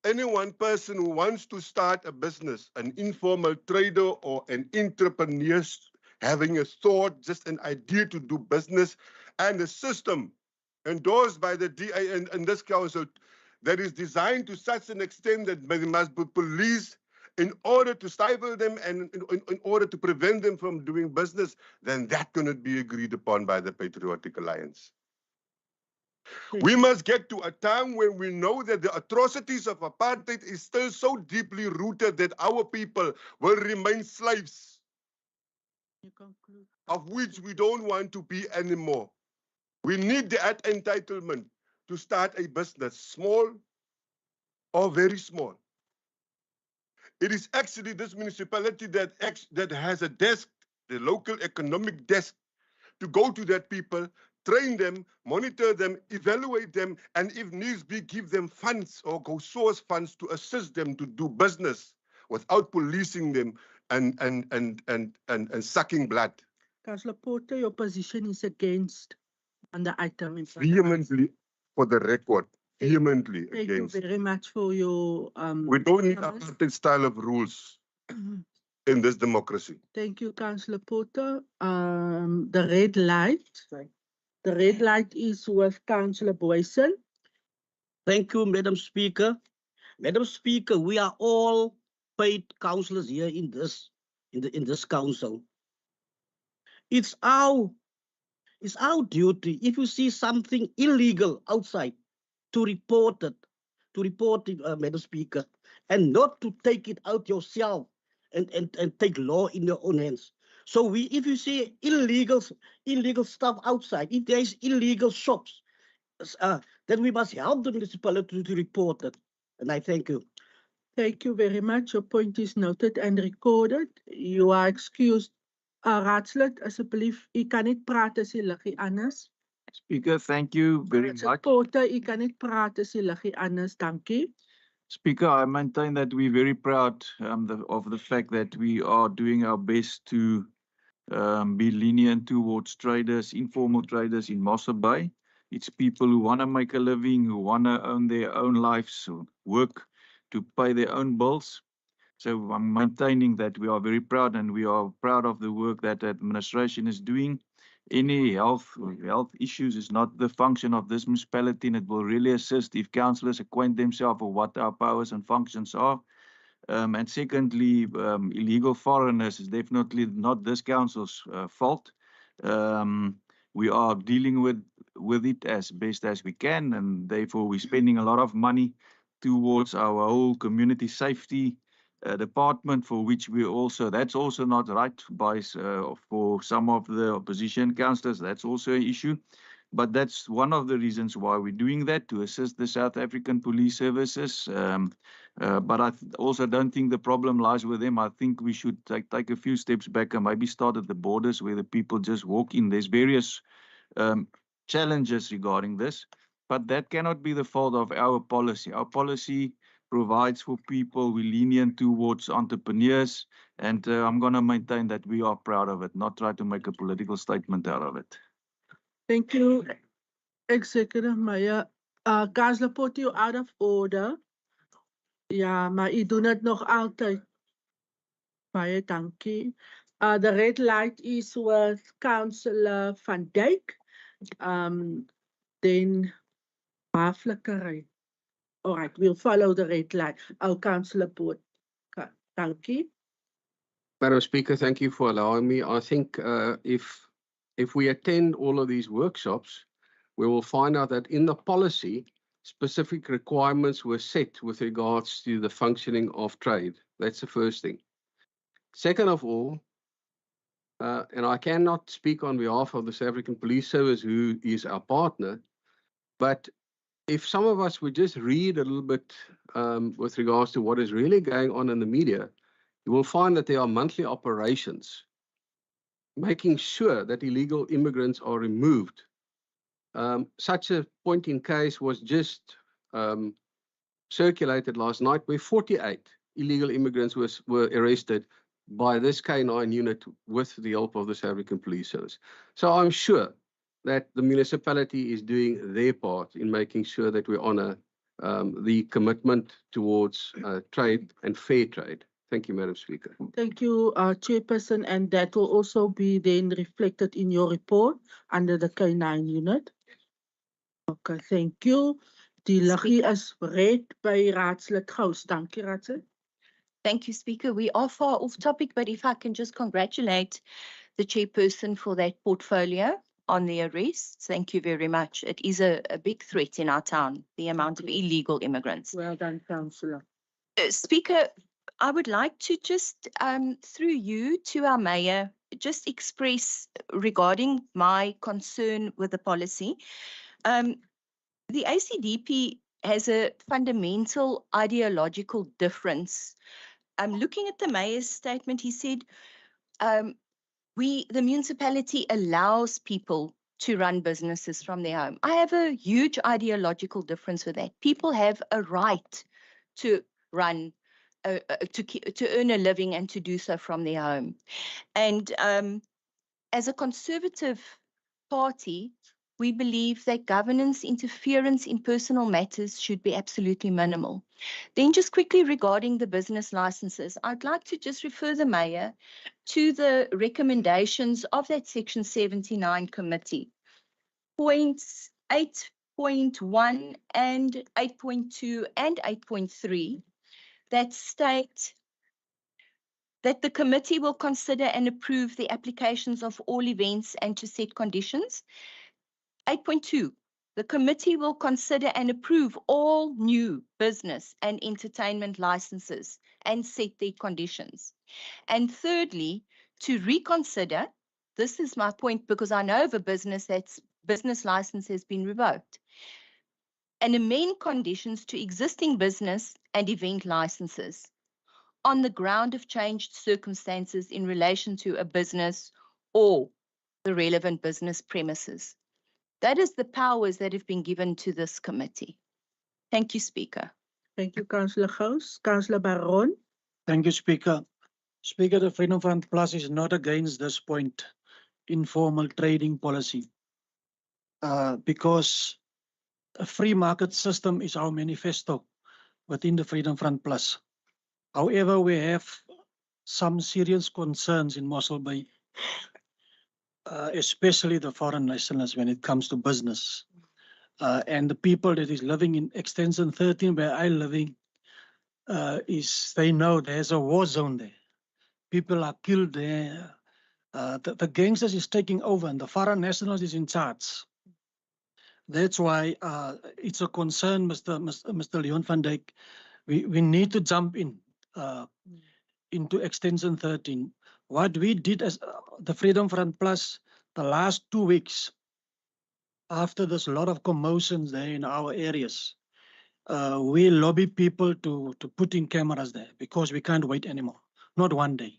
any one person who wants to start a business, an informal trader or an entrepreneur having a thought, just an idea to do business, and a system endorsed by the DA and this council that is designed to such an extent that they must be policed in order to stifle them and in order to prevent them from doing business, then that cannot be agreed upon by the Patriotic Alliance. We must get to a time when we know that the atrocities of apartheid is still so deeply rooted that our people will remain slaves, of which we don't want to be anymore. We need that entitlement to start a business, small or very small. It is actually this municipality that has a desk, the local economic desk, to go to that people, train them, monitor them, evaluate them, and if needs be, give them funds or go source funds to assist them to do business without policing them and sucking blood. Councillor Porter, your position is against on the item. Vehemently, for the record, vehemently Thank you against. very much for your We don't need comments. apartheid style of rules in this democracy. Thank you, Councillor Porter. The red light. The red light is with Councillor Boyson. Thank you, Madam Speaker. Madam Speaker, we are all paid councillors here in this council. It's our duty, if you see something illegal outside, to report it, Madam Speaker, and not to take it out yourself and take law in your own hands. So if you see illegal stuff outside, if there is illegal shops, then we must help the municipality to report it. And I thank you. Thank you very much. Your point is noted and recorded. You are excused. Raadslid, asseblief, u kan niet praat as jy liggie anders. Speaker, thank you very much. Porter, u kan niet praat as jy liggie anders. Dankie. Speaker, I maintain that we're very proud of the fact that we are doing our best to be lenient towards traders, informal traders in Mossel Bay. It's people who want to make a living, who want to own their own lives, work to pay their own bills. So I'm maintaining that we are very proud, and we are proud of the work that the administration is doing. Any health issues is not the function of this municipality, and it will really assist if councillors acquaint themselves with what our powers and functions are. And secondly, illegal foreigners is definitely not this council's fault. We are dealing with it as best as we can, and therefore we're spending a lot of money towards our whole community safety department, for which that's also not right for some of the opposition councillors. That's also an issue. But that's one of the reasons why we're doing that, to assist the South African police services. But I also don't think the problem lies with them. I think we should take a few steps back and maybe start at the borders where the people just walk in. There's various challenges regarding this, but that cannot be the fault of our policy. Our policy provides for people, we're lenient towards entrepreneurs, and I'm going to maintain that we are proud of it, not try to make a political statement out of it. Thank you, Executive Mayor. Councillor Porter, you're out of order. Ja, maar u doet het nog altijd. Baie dankie. The red light is with Councillor Van Dijk. Then flikkery. All right, we'll follow the red light. Councillor Porter. Dankie. Madam Speaker, thank you for allowing me. I think if we attend all of these workshops, we will find out that in the policy, specific requirements were set with regards to the functioning of trade. That's the first thing. Second of all, and I cannot speak on behalf of the South African Police Service, who is our partner, but if some of us would just read a little bit with regards to what is really going on in the media, you will find that there are monthly operations making sure that illegal immigrants are removed. Such a point in case was just circulated last night, where 48 illegal immigrants were arrested by this K9 unit with the help of the South African Police Service. So I'm sure that the municipality is doing their part in making sure that we honor the commitment towards trade and fair trade. Thank you, Madam Speaker. Thank you, Chairperson, and that will also be then reflected in your report under the K9 unit. Okay, thank you. Die liggie is red by Raadslid Gous. Dankie, Raadslid. Thank you, Speaker. We are far off topic, but if I can just congratulate the chairperson for that portfolio on the arrests. Thank you very much. It is a big threat in our town, the amount of illegal immigrants. Well done, Councillor. Speaker, I would like to just, through you to our mayor, just express regarding my concern with the policy. The ACDP has a fundamental ideological difference. Looking at the mayor's statement, he said, the municipality allows people to run businesses from their home. I have a huge ideological difference with that. People have a right to run, to earn a living and to do so from their home. And as a conservative party, we believe that governance interference in personal matters should be absolutely minimal. Then just quickly regarding the business licenses, I'd like to just refer the Mayor to the recommendations of that Section 79 committee. Points 8.1 and 8.2 and 8.3 that state that the committee will consider and approve the applications of all events and to set conditions. 8.2, the committee will consider and approve all new business and entertainment licenses and set their conditions. And thirdly, to reconsider, this is my point because I know of a business that's business license has been revoked, and amend conditions to existing business and event licenses on the ground of changed circumstances in relation to a business or the relevant business premises. That is the powers that have been given to this committee. Thank you, Speaker. Thank you, Councillor Gous. Councillor Baron. Thank you, Speaker. Speaker, the Freedom Front Plus is not against this point, informal trading policy, because a free market system is our manifesto within the Freedom Front Plus. However, we have some serious concerns in Mossel Bay, especially the foreign nationals when it comes to business. And the people that is living in Extension 13, where I'm living, they know there's a war zone there. People are killed there. The gangsters is taking over and the foreign nationals is in charge. That's why it's a concern, Mr. Leon van Dijk. We need to jump in into Extension 13. What we did as the Freedom Front Plus the last 2 weeks, after there's a lot of commotions there in our areas, we lobby people to put in cameras there because we can't wait anymore, not one day.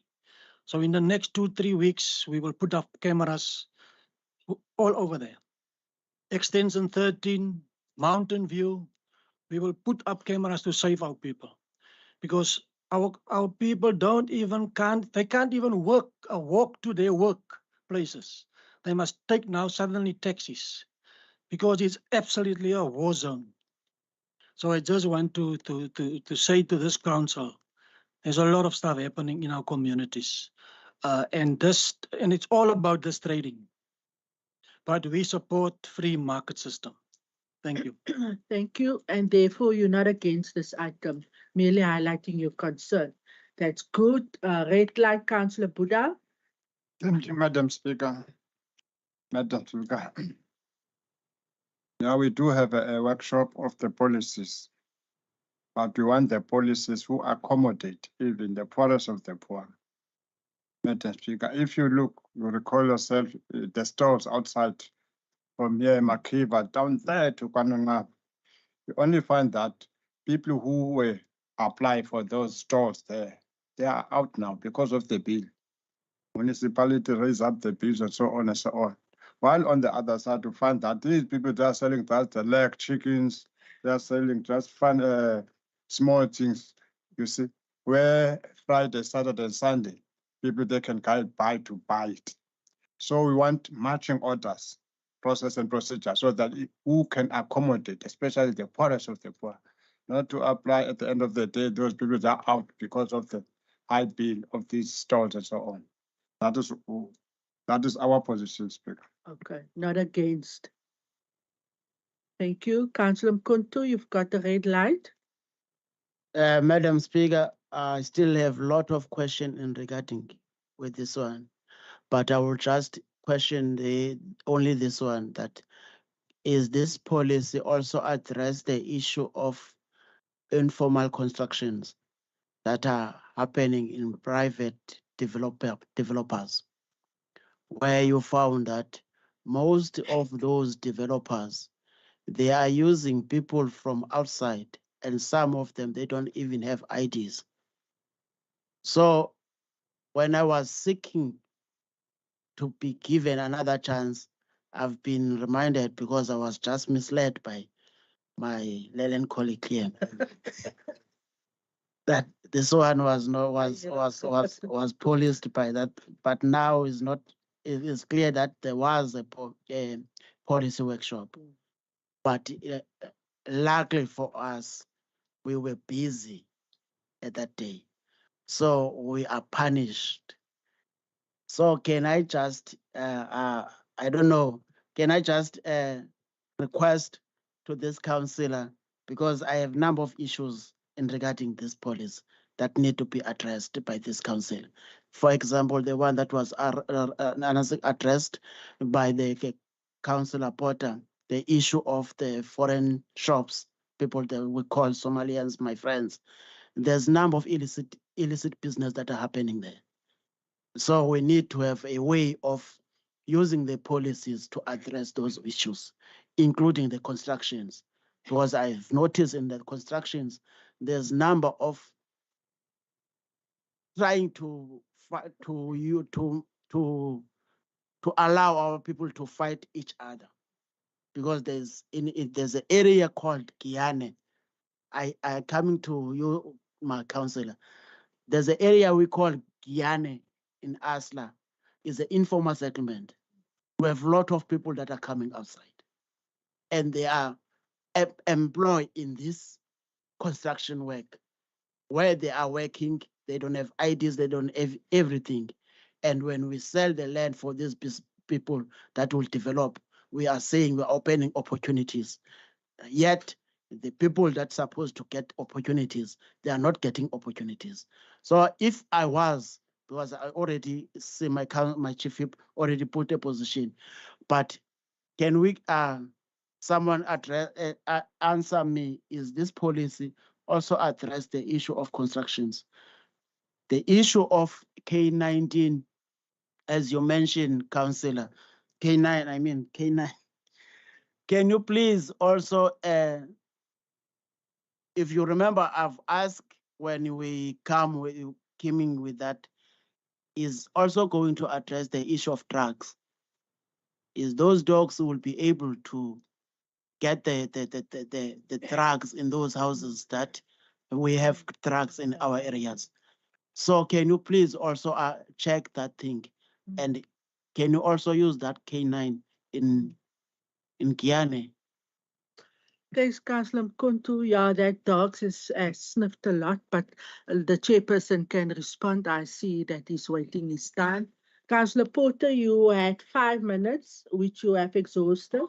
So in the next 2-3 weeks, we will put up cameras all over there. Extension 13, Mountain View, we will put up cameras to save our people, because our people can't even walk to their work places. They must take now suddenly taxis because it's absolutely a war zone. So I just want to say to this council, there's a lot of stuff happening in our communities, and it's all about this trading. But we support free market system. Thank you. Thank you. And therefore, you're not against this item, merely highlighting your concern. That's good. Red light, Councillor Buddha. Thank you, Madam Speaker. Madam Speaker. Now we do have a workshop of the policies, but we want the policies who accommodate even the poorest of the poor. Madam Speaker, if you look, you recall yourself, the stores outside from here, Makiva, down there to Kwananga, you only find that people who were apply for those stores there, they are out now because of the bill. Municipality raise up the bills and so on and so on. While on the other side, you find that these people, they are selling just the leg chickens, they are selling just fun, small things, you see, where Friday, Saturday, and Sunday, people, they can buy it. So we want matching orders, process and procedure, so that who can accommodate, especially the poorest of the poor, not to apply at the end of the day, those people that are out because of the high bill of these stalls and so on. That is our position, Speaker. Okay, not against. Thank you. Councillor Mkuntu, you've got the red light. Madam Speaker, I still have a lot of questions in regarding with this one, but I will just question only this one, that is this policy also address the issue of informal constructions that are happening in private developers, where you found that most of those developers, they are using people from outside, and some of them, they don't even have IDs. So when I was seeking to be given another chance, I've been reminded, because I was just misled by my Leland colleague here, that this one was policed by that, but now is not. It is clear that there was a policy workshop. But luckily for us, we were busy at that day. So we are punished. So can I just, I don't know, can I just request to this councillor, because I have number of issues in regarding this policy that need to be addressed by this council. For example, the one that was addressed by the councillor Porter, the issue of the foreign shops, people that we call Somalians, my friends. There's number of illicit business that are happening there. So we need to have a way of using the policies to address those issues, including the constructions. Because I've noticed in the constructions, there's number of trying to allow our people to fight each other. Because there's an area called Kiane. I coming to you, my councillor. There's an area we call Kiane in Asla. Is an informal settlement. We have a lot of people that are coming outside, and they are employed in this construction work. Where they are working, they don't have IDs, they don't have everything. And when we sell the land for these people that will develop, we are saying we're opening opportunities. Yet, the people that's supposed to get opportunities, they are not getting opportunities. So if I was, because I already see my chief whip already put a position, but can we someone address answer me? Is this policy also address the issue of constructions? The issue of K19, as you mentioned, councillor, K9, I mean K9. Can you please also, if you remember, I've asked when we came in with that, is also going to address the issue of drugs. Is those dogs will be able to get the drugs in those houses that we have drugs in our areas. So can you please also check that thing? And can you also use that K9 in Kiane? Thanks, Councillor Mkontu. Yeah, that dogs is sniffed a lot, but the chairperson can respond. I see that he's waiting his time. Councillor Porter, you had 5 minutes, which you have exhausted.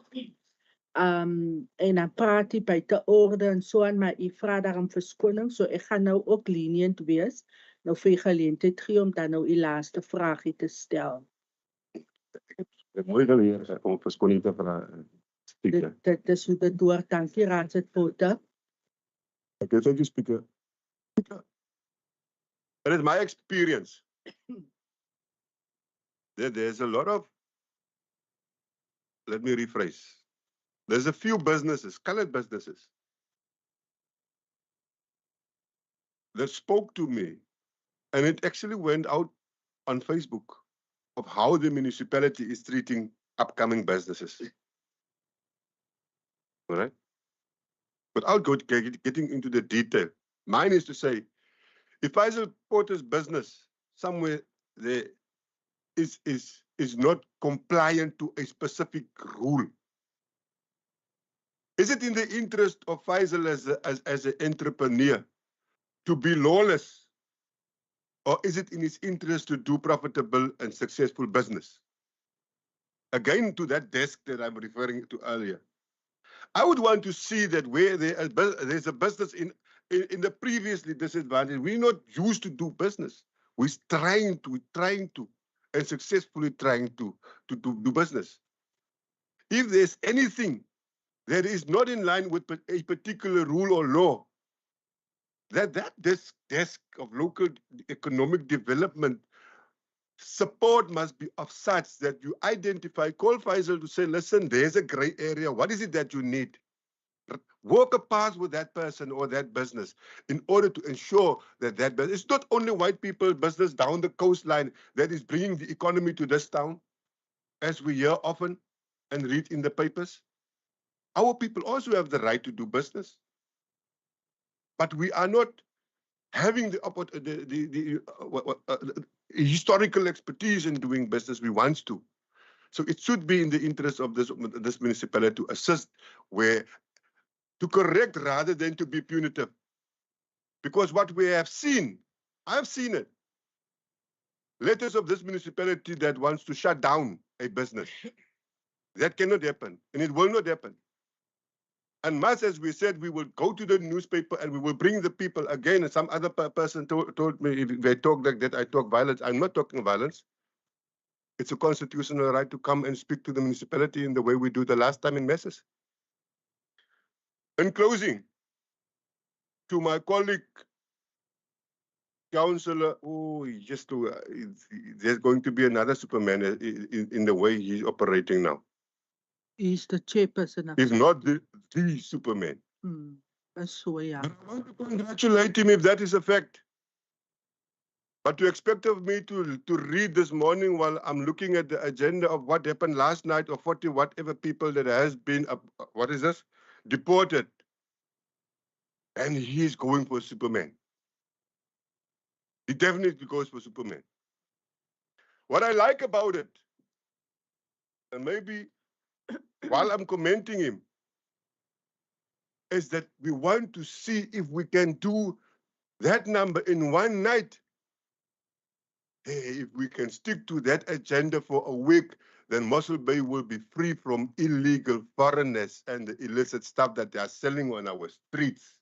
En dan praat hy buite orde en so aan, maar u vra daarom verskoning, so ek gaan nou ook lenient wees. Nou vir u geleentheid gee om dan nou u laaste vraagie te stel. Mooi geleer om verskoning te vra. Speaker. Dit is hoe dit hoort. Dankie, Raadslid Porter. Okay, thank you, Speaker. It is my experience that there's a lot of, let me rephrase, there's a few businesses, colored businesses, that spoke to me, and it actually went out on Facebook of how the municipality is treating upcoming businesses. All right? Without getting into the detail, mine is to say, if Faisal Porter's business somewhere there is not compliant to a specific rule, is it in the interest of Faisal as an entrepreneur to be lawless, or is it in his interest to do profitable and successful business? Again, to that desk that I'm referring to earlier. I would want to see that where there's a business in the previously disadvantaged, we're not used to do business. We're trying to, and successfully trying to do business. If there's anything that is not in line with a particular rule or law, that desk of local economic development support must be of such that you identify, call Faisal to say, listen, there's a gray area. What is it that you need? Walk a path with that person or that business in order to ensure that business, it's not only white people business down the coastline that is bringing the economy to this town, as we hear often and read in the papers. Our people also have the right to do business. But we are not having the historical expertise in doing business we want to. So it should be in the interest of this municipality to assist to correct rather than to be punitive. Because what we have seen, I've seen it. Letters of this municipality that wants to shut down a business. That cannot happen, and it will not happen. And much as we said, we will go to the newspaper and we will bring the people again. And some other person told me if they talk like that, I talk violence. I'm not talking violence. It's a constitutional right to come and speak to the municipality in the way we do the last time in Messes. In closing, to my colleague, Councillor, there's going to be another Superman in the way he's operating now. He's the chairperson of He's not the Superman. That's so, yeah. I want to congratulate him if that is a fact. But to expect of me to read this morning while I'm looking at the agenda of what happened last night of 40 whatever people that has been, deported. And he's going for Superman. He definitely goes for Superman. What I like about it, and maybe while I'm commenting him, is that we want to see if we can do that number in one night. Hey, if we can stick to that agenda for a week, then Mossel Bay will be free from illegal foreigners and the illicit stuff that they are selling on our streets.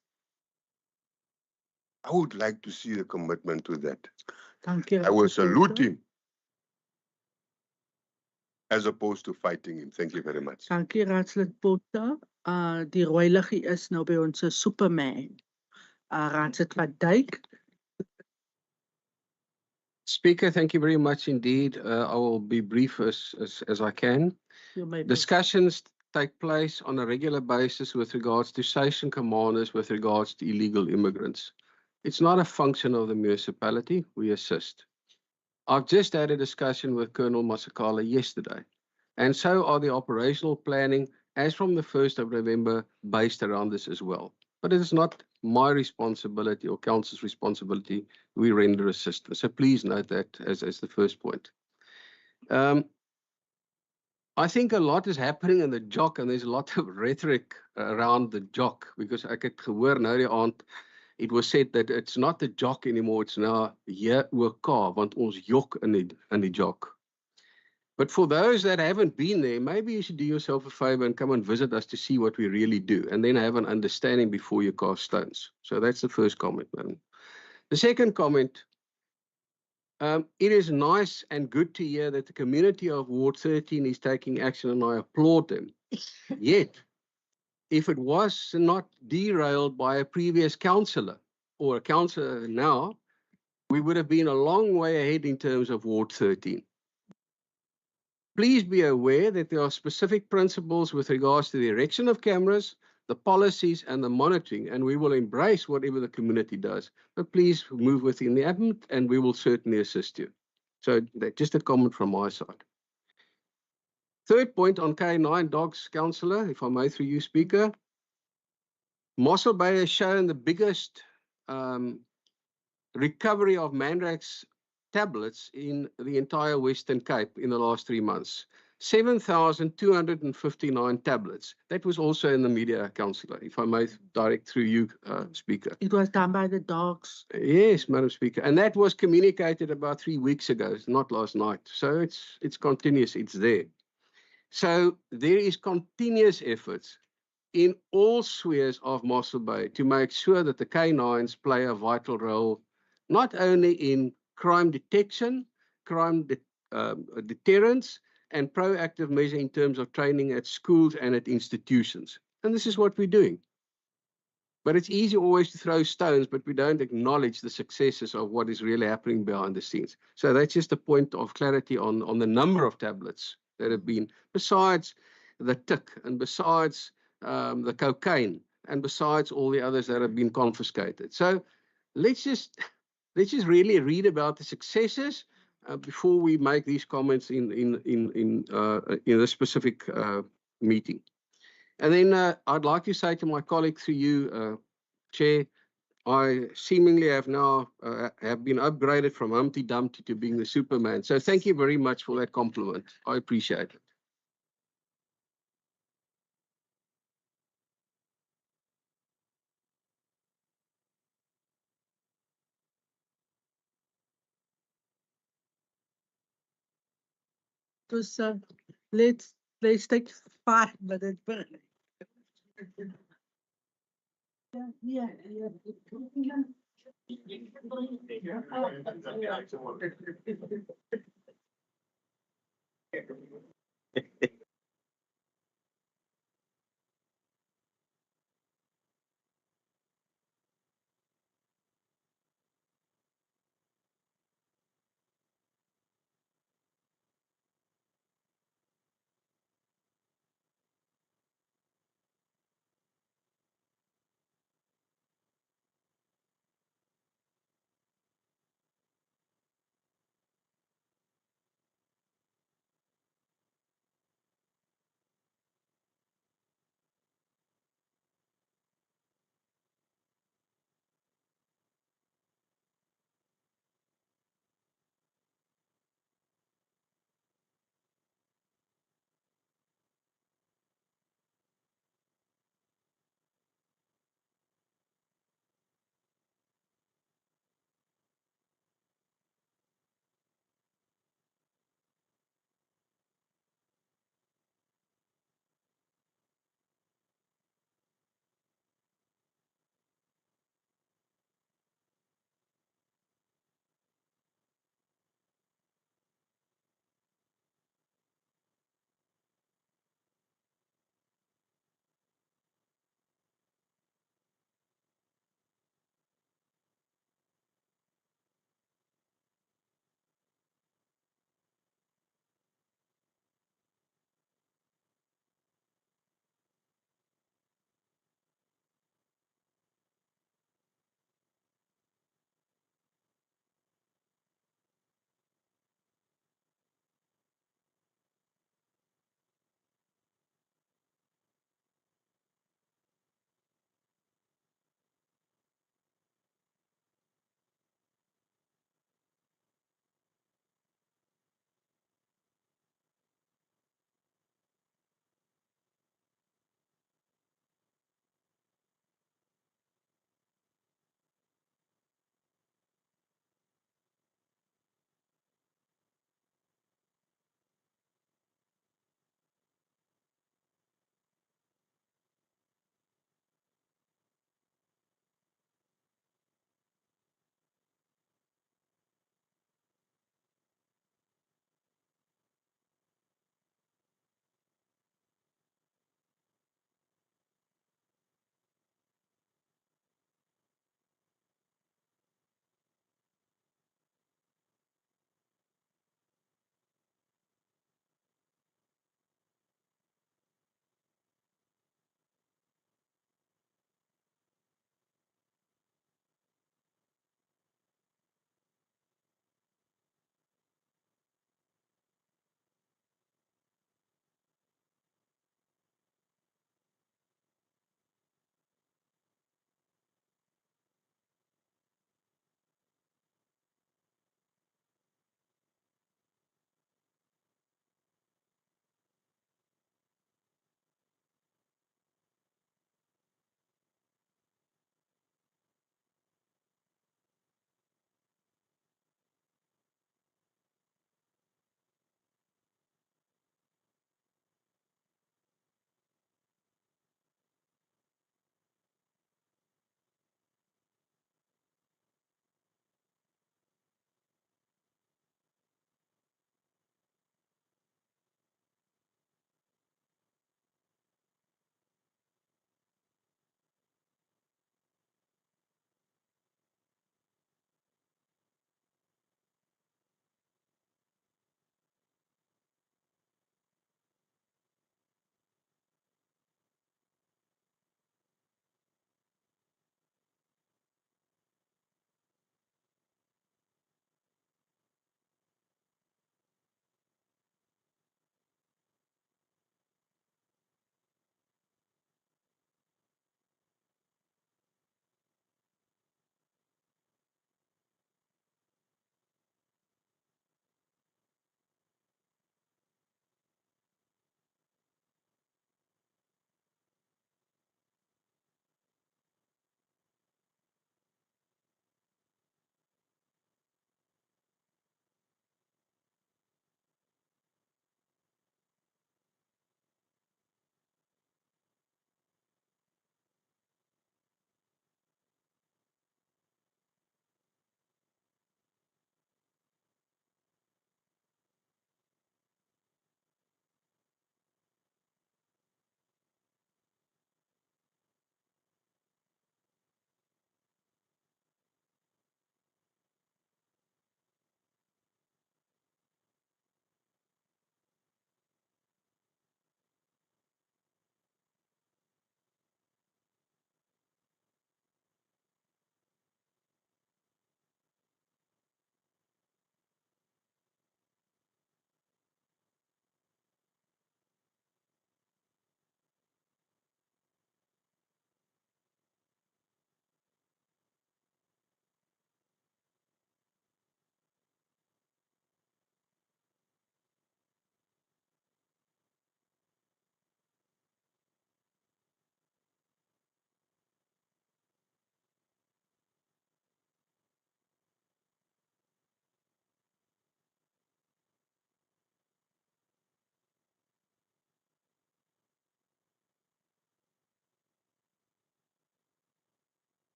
I would like to see the commitment to that. Thank you. I will salute him as opposed to fighting him. Thank you very much. Dankie Raadslid Potter. Die roeilige is nou by ons Superman. Raadslid Van Dijk. Speaker, thank you very much indeed. I will be brief as I can. You may be. Discussions take place on a regular basis with regards to station commanders, with regards to illegal immigrants. It's not a function of the municipality, we assist. I've just had a discussion with Colonel Masakala yesterday, and so are the operational planning as from the 1st of November based around this as well. But it is not my responsibility or council's responsibility. We render assistance. So please note that as the first point. I think a lot is happening in the JOC, and there's a lot of rhetoric around the JOC, because ek het gehoor nou die aand, it was said that it's not the JOC anymore, it's now hier ook, want ons jok in die JOC. But for those that haven't been there, maybe you should do yourself a favor and come and visit us to see what we really do, and then have an understanding before you cast stones. So that's the first comment, madam. The second comment, it is nice and good to hear that the community of Ward 13 is taking action, and I applaud them. Yet, if it was not derailed by a previous councillor or a councillor now, we would have been a long way ahead in terms of Ward 13. Please be aware that there are specific principles with regards to the erection of cameras, the policies and the monitoring, and we will embrace whatever the community does. But please move within the ambit and we will certainly assist you. So that's just a comment from my side. Third point on K9 dogs, councillor, if I may through you, speaker. Mossel Bay has shown the biggest recovery of Mandrax tablets in the entire Western Cape in the last 3 months. 7,259 tablets. That was also in the media, councillor, if I may direct through you, speaker. It was done by the dogs. Yes, Madam Speaker. And that was communicated about 3 weeks ago, not last night. So it's continuous, it's there. So there is continuous efforts in all spheres of Mossel Bay to make sure that the K9s play a vital role, not only in crime detection, crime deterrence, and proactive measure in terms of training at schools and at institutions. And this is what we're doing. But it's easy always to throw stones, but we don't acknowledge the successes of what is really happening behind the scenes. So that's just a point of clarity on the number of tablets that have been, besides the tick, and besides the cocaine, and besides all the others that have been confiscated. So let's just really read about the successes before we make these comments in a specific meeting. And then I'd like to say to my colleague through you, Chair, I seemingly have now have been upgraded from Humpty Dumpty to being the Superman. So thank you very much for that compliment. I appreciate it. So let's take 5 minutes break. Yeah,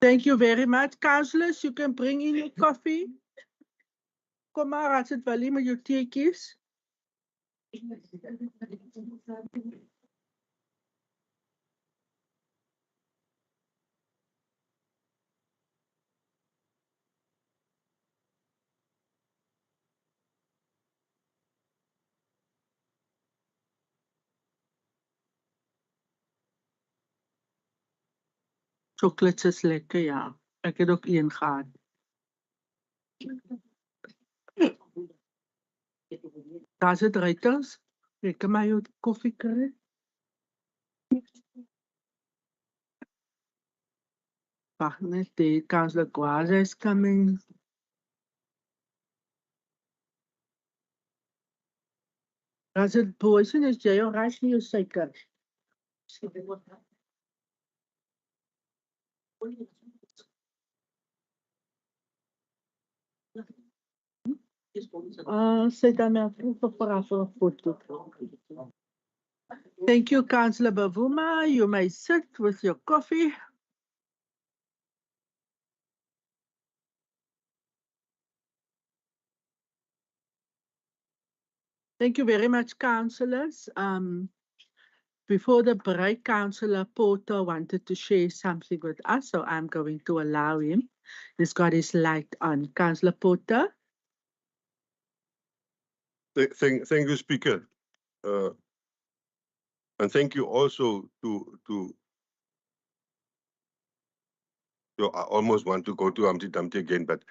Thank you very much. Councillors, you can bring in your coffee. Kom maar, as het wel nie met jou theekies. Chocolates is lekker, ja. Ek het ook een gehad. Daar's het ruiters. Ek kan my jou koffie kry. Wag net, die Councillor Gwaza is coming. As it poison is jy al reg nie jou suiker. Sit dan maar vir 'n foto. Thank you, Councillor Bavuma. You may sit with your coffee. Thank you very much, councillors. Before the break, Councillor Porter wanted to share something with us, so I'm going to allow him. He's got his light on. Councillor Porter. Thank you, Speaker. And thank you also to I almost want to go to Humpty Dumpty again, but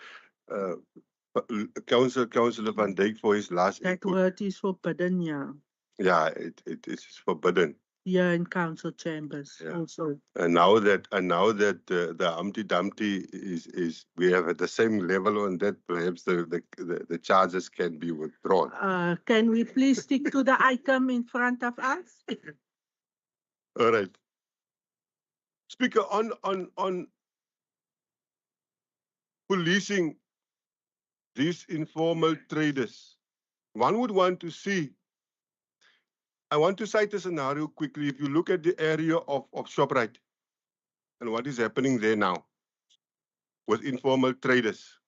Councillor Van Dijk for his last That input. word is forbidden, yeah. Yeah, it is forbidden. Yeah, in council chambers Yeah. also. And now that the Humpty Dumpty is we have at the same level on that, perhaps the charges can be withdrawn. Can we please stick to the item in front of us? All right. Speaker, on policing these informal traders, one would want to see. I want to cite a scenario quickly. If you look at the area of ShopRite and what is happening there now with informal traders,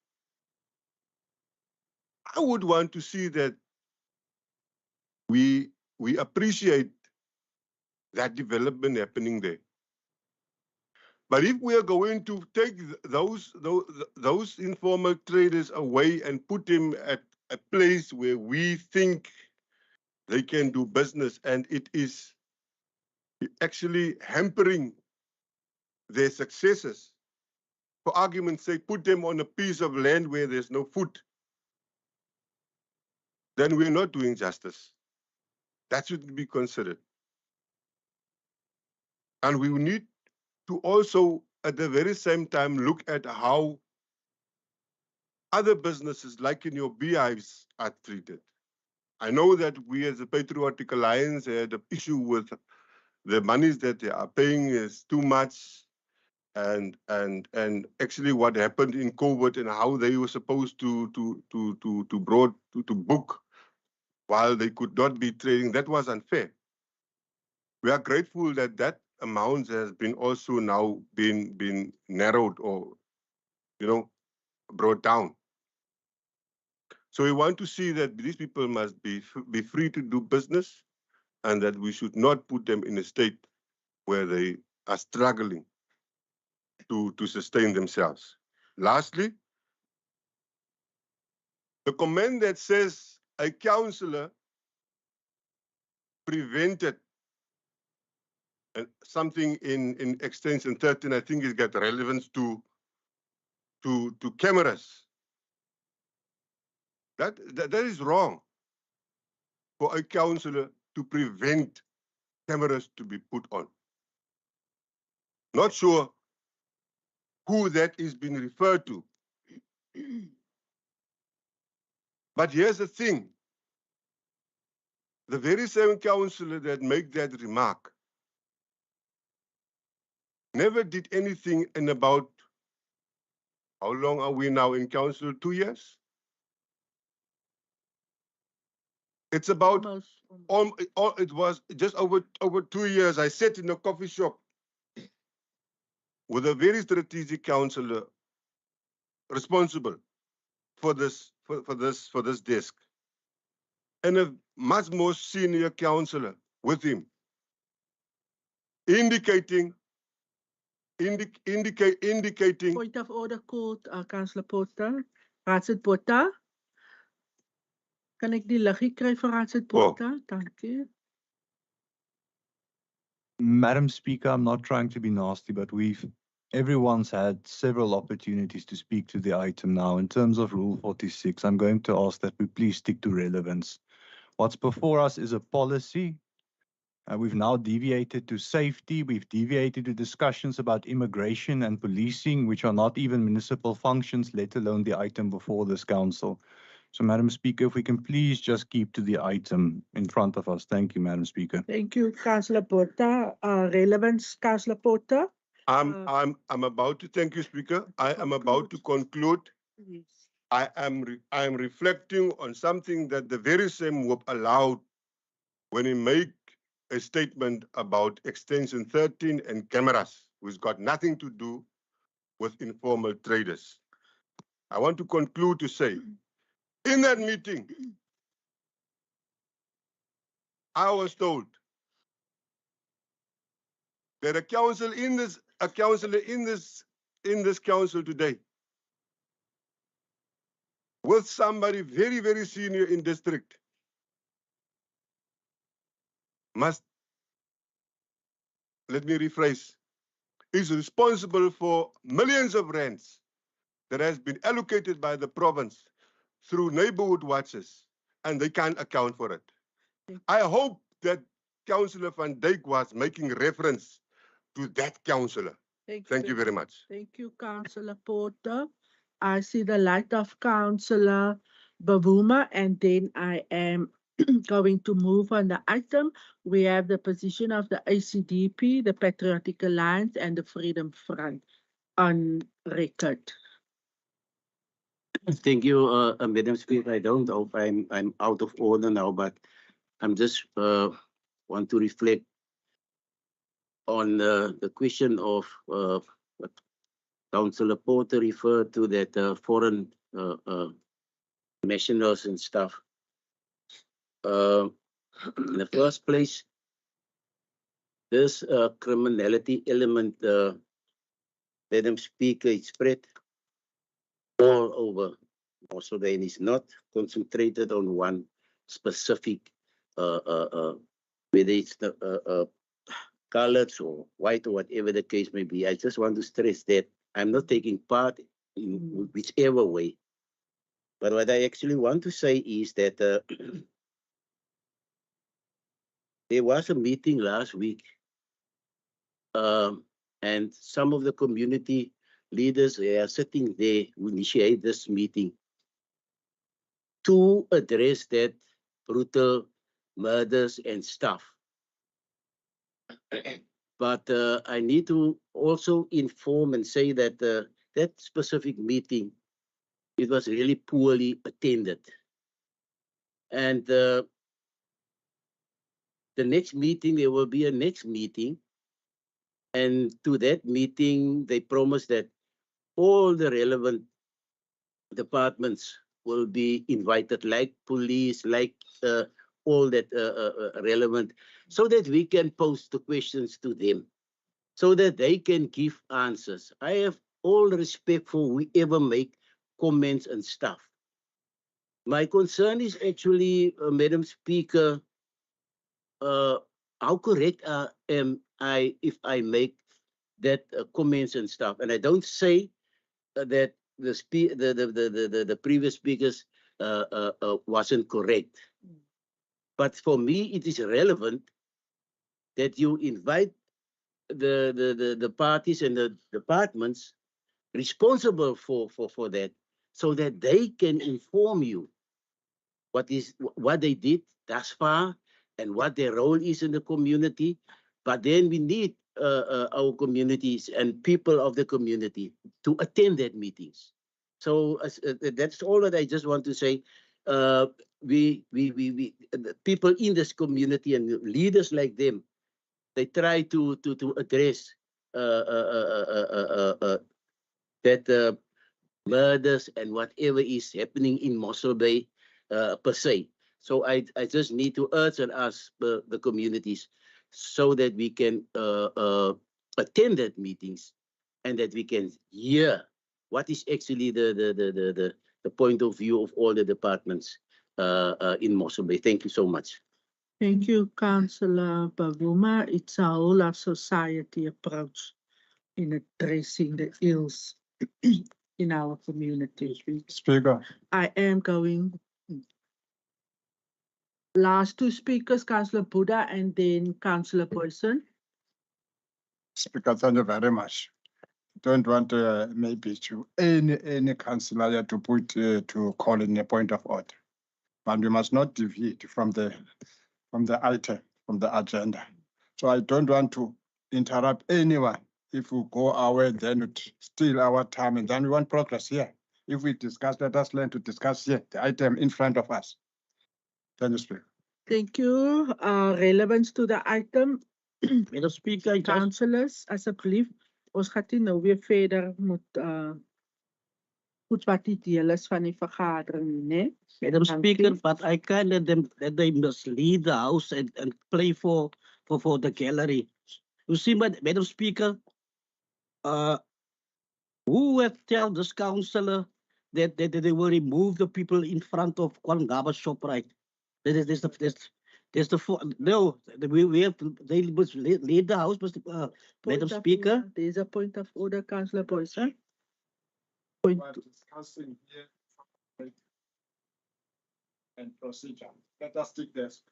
I would want to see that we appreciate that development happening there. But if we are going to take those informal traders away and put them at a place where we think they can do business, and it is actually hampering their successes, for argument's sake, put them on a piece of land where there's no food, then we're not doing justice. That should be considered. And we need to also, at the very same time, look at how other businesses, like in your beehives, are treated. I know that we as a Patriotic Alliance had an issue with the monies that they are paying is too much, and actually what happened in COVID and how they were supposed to book while they could not be trading, that was unfair. We are grateful that that amount has been also now been narrowed or brought down. So we want to see that these people must be free to do business, and that we should not put them in a state where they are struggling to sustain themselves. Lastly, the comment that says a councillor prevented something in extension 13, I think it's got relevance to cameras. That is wrong for a councillor to prevent cameras to be put on. Not sure who that is being referred to. But here's the thing. The very same councillor that made that remark never did anything in about, how long are we now in council? 2 years? It's about, it was just over 2 years. I sat in a coffee shop with a very strategic councillor responsible for this desk, and a much more senior councillor with him, indicating. Point of order called, Councillor Porter. Raadslid Porter. Kan ik die liggie kry vir Raadslid Porter? Dankie. Madam Speaker, I'm not trying to be nasty, but everyone's had several opportunities to speak to the item now. In terms of Rule 46, I'm going to ask that we please stick to relevance. What's before us is a policy. We've now deviated to safety. We've deviated to discussions about immigration and policing, which are not even municipal functions, let alone the item before this council. So, Madam Speaker, if we can please just keep to the item in front of us. Thank you, Madam Speaker. Thank you, Councillor Porter. Relevance, Councillor Porter. I'm about to thank you, Speaker. I am about to conclude. Yes. I am reflecting on something that the very same WOP allowed when he made a statement about extension 13 and cameras, which got nothing to do with informal traders. I want to conclude to say, in that meeting, I was told that a councillor in this council today, with somebody very, very senior in district, must, let me rephrase, is responsible for millions of rands that has been allocated by the province through neighborhood watches, and they can't account for it. I hope that Councillor van Dijk was making reference to that councillor. Thank you very much. Thank you, Councillor Porter. I see the light of Councillor Bavuma, and then I am going to move on the item. We have the position of the ACDP, the Patriotic Alliance, and the Freedom Front on record. Thank you, Madam Speaker. I don't know if I'm out of order now, but I'm just want to reflect on the question of what Councillor Porter referred to, that foreign nationals and stuff. In the first place, this criminality element, Madam Speaker, is spread all over Mossel, and is not concentrated on one specific, whether it's the colors or white or whatever the case may be. I just want to stress that I'm not taking part in whichever way. But what I actually want to say is that there was a meeting last week, and some of the community leaders are sitting there who initiate this meeting to address that brutal murders and stuff. But I need to also inform and say that that specific meeting, it was really poorly attended. And the next meeting, there will be a next meeting. And to that meeting, they promised that all the relevant departments will be invited, like police, like all that relevant, so that we can pose the questions to them, so that they can give answers. I have all respect for whoever make comments and stuff. My concern is actually, Madam Speaker, how correct am I if I make that comments and stuff? And I don't say that the previous speakers wasn't correct. But for me, it is relevant that you invite the parties and the departments responsible for that, so that they can inform you what they did thus far and what their role is in the community. But then we need our communities and people of the community to attend that meetings. So that's all that I just want to say. The people in this community and leaders like them, they try to address that murders and whatever is happening in Mossel Bay per se. So I just need to urge and ask the communities so that we can attend that meetings and that we can hear what is actually the point of view of all the departments in Mossel Bay. Thank you so much. Thank you, Councillor Bavuma. It's a whole of society approach in addressing the ills in our community. Speaker. I am going. Last two speakers, Councillor Buddha and then Councillor Boyson. Speaker, thank you very much. Don't want maybe to any councillor to put to call in a point of order, but we must not deviate from the item from the agenda. So I don't want to interrupt anyone. If we go away, then it steal our time, and then we want progress here. If we discuss, let us learn to discuss here the item in front of us. Thank you, Speaker. Thank you. Relevance to the item. Madam Speaker, Councillors, alsjeblieft. Ons gaat nie nou weer verder met goed wat die deel is van die vergadering, né? Madam Speaker, but I can't let them that they mislead the house and play for the gallery. You see, Madam Speaker, who have tell this councillor that they will remove the people in front of Kwangaba shop, right? There's the no. We have to. They must leave the house, Madam Speaker. There's a point of order, Councillor Boyson. Discussing here and procedure. Let us take this.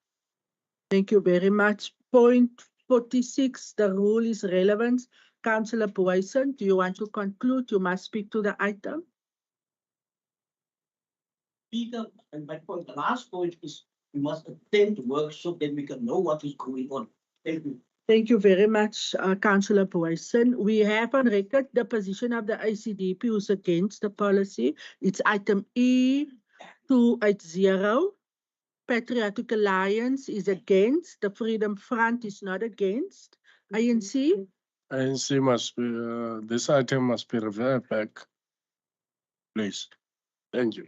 Thank you very much. Point 46, the rule is relevant. Councillor Boyson, do you want to conclude? You must speak to the item. Speaker, and my point, the last point is we must attend the workshop, then we can know what is going on. Thank you. Thank you very much, Councillor Boyson. We have on record the position of the ICDP who's against the policy. It's item E280. Patriotic Alliance is against. The Freedom Front is not against. ANC? ANC must be, this item must be referred back, please. Thank you.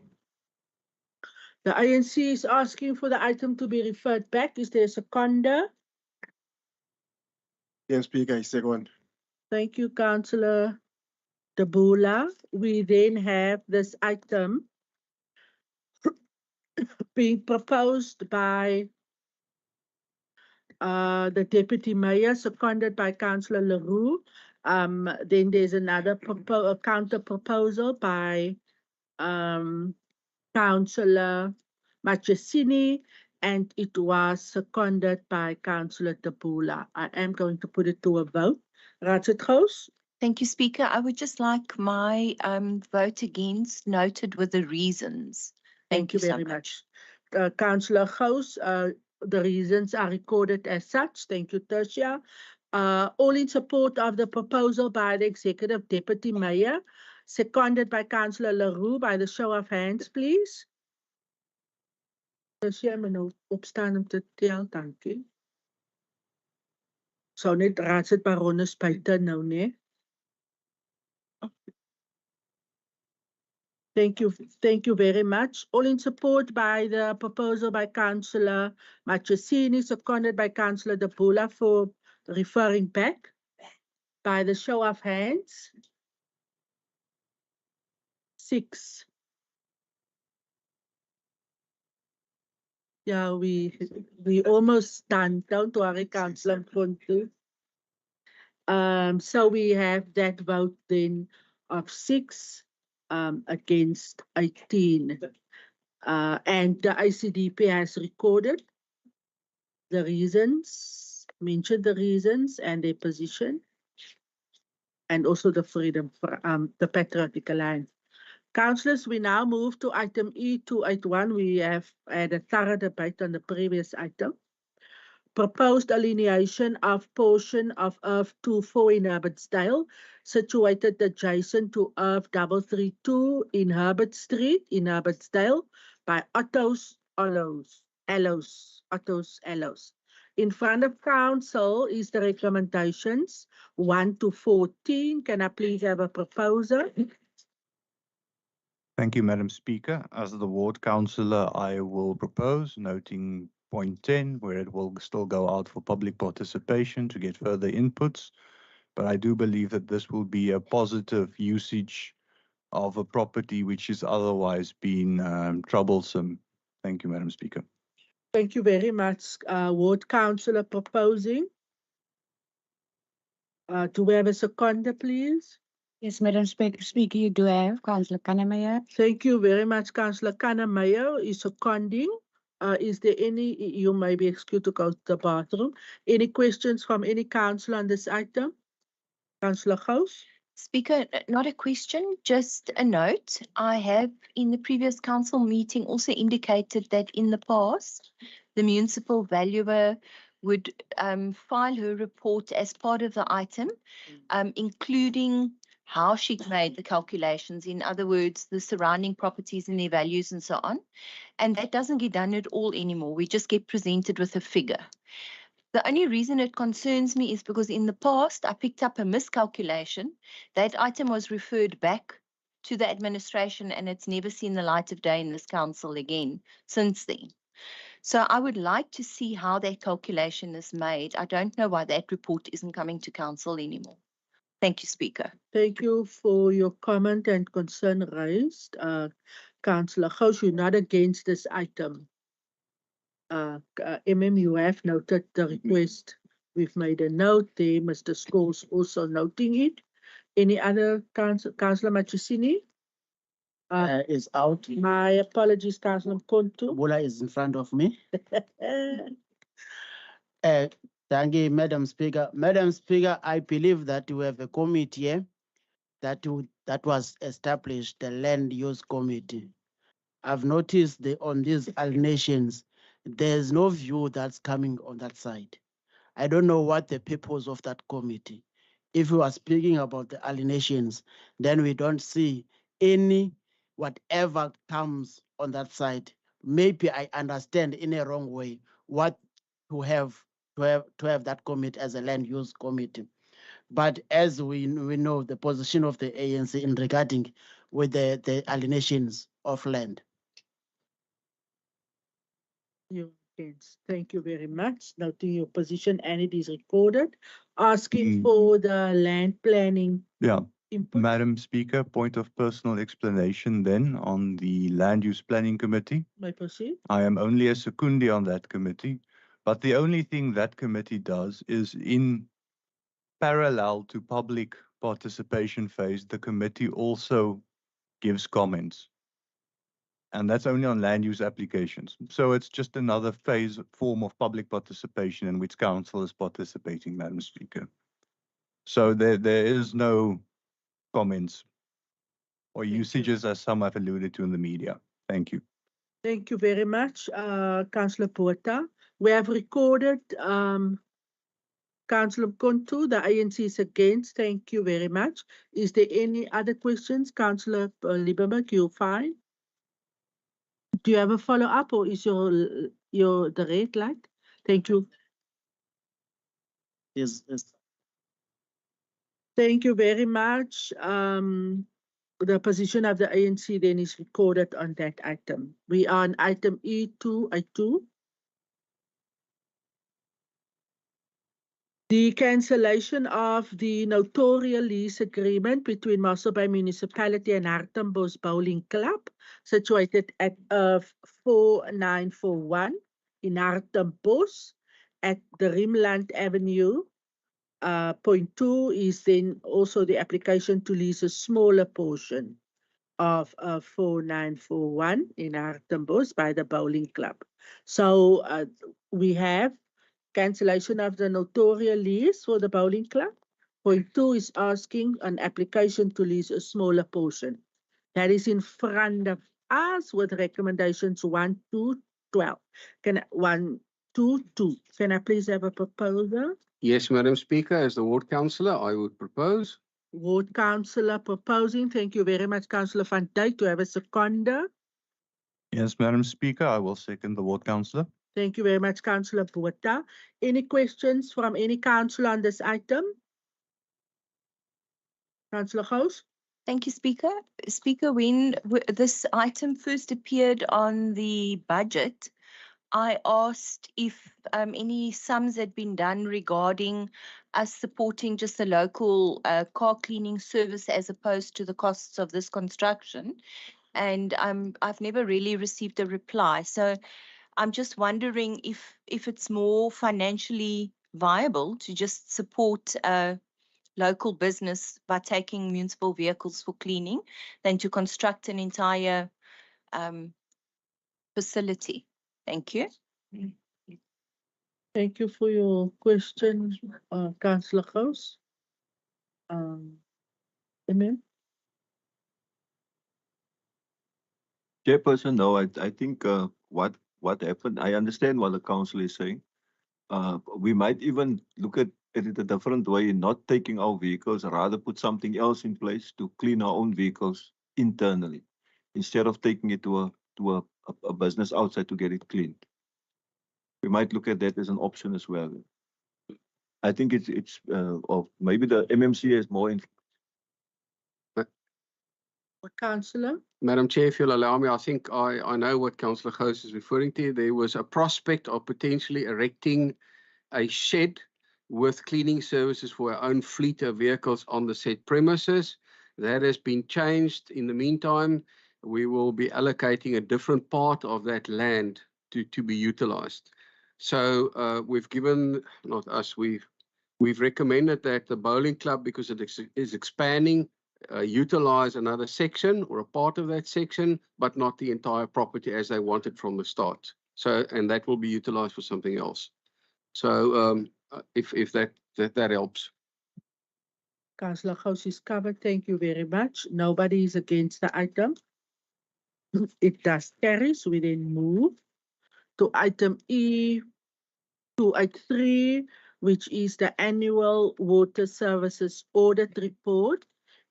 The ANC is asking for the item to be referred back. Is there a seconder? Yes, Speaker, I second. Thank you, Councillor Tabula. We then have this item being proposed by the Deputy Mayor, seconded by Councillor Leroux. Then there's another counter proposal by Councillor Machesini, and it was seconded by Councillor Tabula. I am going to put it to a vote. Raadslid. Thank you, Speaker. I would just like my vote against noted with the reasons. Thank you very much. Councillor Gous, the reasons are recorded as such. Thank you, Tertia. All in support of the proposal by the Executive Deputy Mayor, seconded by Councillor Leroux. By the show of hands, please. Tertia, my nou opstaan om te tel, dankie. Sou net Raadslid Baronne spuite nou, né? Thank you very much. All in support by the proposal by Councillor Machesini, seconded by Councillor Tabula for referring back. By the show of hands. 6. Yeah, we almost done. Don't worry, Councillor Pontu. So we have that vote then of 6. Against 18. And the ICDP has recorded the reasons, mentioned the reasons and their position, and also the freedom for the Patriotic Alliance. Councillors, we now move to item E281. We have had a thorough debate on the previous item. Proposed alienation of portion of Earth 24 in Herbertsdale, situated adjacent to Earth 332 in Herbert Street in Herbertsdale by Otto's Allos. In front of council is the recommendations 1 to 14. Can I please have a proposer? Thank you, Madam Speaker. As the ward councillor, I will propose, noting point 10, where it will still go out for public participation to get further inputs. But I do believe that this will be a positive usage of a property which is otherwise been troublesome. Thank you, Madam Speaker. Thank you very much, ward councillor proposing. Do we have a seconder, please? Yes, Madam Speaker, you do have Councillor Kannemeyer. Thank you very much, Councillor Kannemeyer is seconding. Is there any, you may be excused to go to the bathroom. Any questions from any councillor on this item? Councillor Gous? Speaker, not a question, just a note. I have in the previous council meeting also indicated that in the past, the municipal valuer would file her report as part of the item, including how she made the calculations. In other words, the surrounding properties and their values and so on. And that doesn't get done at all anymore. We just get presented with a figure. The only reason it concerns me is because in the past, I picked up a miscalculation. That item was referred back to the administration and it's never seen the light of day in this council again since then. So I would like to see how that calculation is made. I don't know why that report isn't coming to council anymore. Thank you, Speaker. Thank you for your comment and concern raised. Councillor Gous, you're not against this item. You have noted the request. We've made a note there. Mr. Scholes also noting it. Any other Councillor Machusini? Is out. My apologies, Councillor Kontu. Bola is in front of me. Thank you, Madam Speaker. Madam Speaker, I believe that we have a committee here that was established, the Land Use Committee. I've noticed on these alienations, there's no view that's coming on that side. I don't know what the purpose of that committee. If we are speaking about the alienations, then we don't see any whatever comes on that side. Maybe I understand in a wrong way what to have that committee as a land use committee. But as we know the position of the ANC in regarding with the alienations of land. Thank you very much. Noting your position and it is recorded. Asking for the land planning. Yeah. Input. Madam Speaker, point of personal explanation then on the Land Use Planning Committee. May I proceed? I am only a secondee on that committee, but the only thing that committee does is in parallel to public participation phase, the committee also gives comments. And that's only on land use applications. So it's just another form of public participation in which council is participating, Madam Speaker. So there is no comments or usages as some have alluded to in the media. Thank you. Thank you very much, Councillor Porta. We have recorded Councillor Kontu, the ANC is against. Thank you very much. Is there any other questions? Councillor Liebenberg, you're fine. Do you have a follow-up or is the red light? Thank you. Yes. Thank you very much. The position of the ANC then is recorded on that item. We are on item E2. The cancellation of the notarial lease agreement between Mossel Bay Municipality and Hartenbos Bowling Club, situated at 4941 in Hartenbos at the Rimland Avenue. Point 2 is then also the application to lease a smaller portion of 4941 in Hartenbos by the Bowling Club. So we have cancellation of the notarial lease for the Bowling Club. Point 2 is asking an application to lease a smaller portion. That is in front of us with recommendations 1 to 12. 1 to 2. Can I please have a proposal? Yes, Madam Speaker, as the ward councillor, I would propose. Ward councillor proposing. Thank you very much, Councillor Van Dijk. Do you have a seconder? Yes, Madam Speaker, I will second the ward councillor. Thank you very much, Councillor Botha. Any questions from any councillor on this item? Councillor Gous? Thank you, Speaker. Speaker, when this item first appeared on the budget, I asked if any sums had been done regarding us supporting just the local car cleaning service as opposed to the costs of this construction. And I've never really received a reply. So I'm just wondering if it's more financially viable to just support local business by taking municipal vehicles for cleaning than to construct an entire facility. Thank you. Thank you for your question, Councillor Gous. Amen. Chairperson, no, I think what happened, I understand what the council is saying. We might even look at it a different way, not taking our vehicles, rather put something else in place to clean our own vehicles internally, instead of taking it to a business outside to get it cleaned. We might look at that as an option as well. I think or maybe the MMC has more Councillor? Madam Chair, if you'll allow me, I think I know what Councillor Gous is referring to. There was a prospect of potentially erecting a shed with cleaning services for our own fleet of vehicles on the said premises. That has been changed. In the meantime, we will be allocating a different part of that land to be utilized. So we've given, not us, we've recommended that the bowling club, because it is expanding, utilize another section or a part of that section, but not the entire property as they wanted from the start. So, and that will be utilized for something else. So if that helps. Councillor Gous is covered. Thank you very much. Nobody is against the item. It does carry, so we then move to item E283, which is the annual water services audit report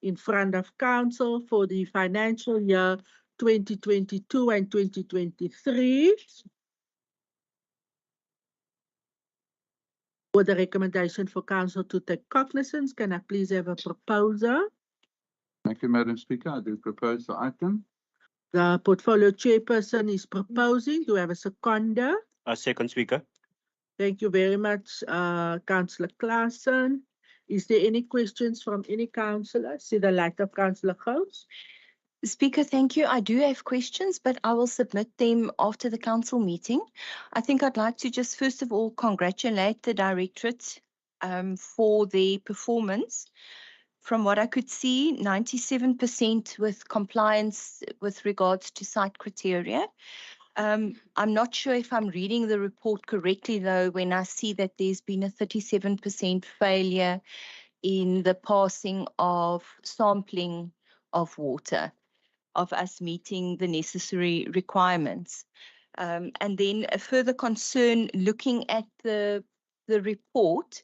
in front of council for the financial year 2022 and 2023. With the recommendation for council to take cognizance, can I please have a proposer? Thank you, Madam Speaker. I do propose the item. The portfolio chairperson is proposing. Do we have a seconder? A second, Speaker. Thank you very much, Councillor Claassen. Is there any questions from any councillor? See the light of Councillor Gous. Speaker, thank you. I do have questions, but I will submit them after the council meeting. I think I'd like to just first of all congratulate the directorate for their performance. From what I could see, 97% with compliance with regards to site criteria. I'm not sure if I'm reading the report correctly, though, when I see that there's been a 37% failure in the passing of sampling of water, of us meeting the necessary requirements. And then a further concern looking at the report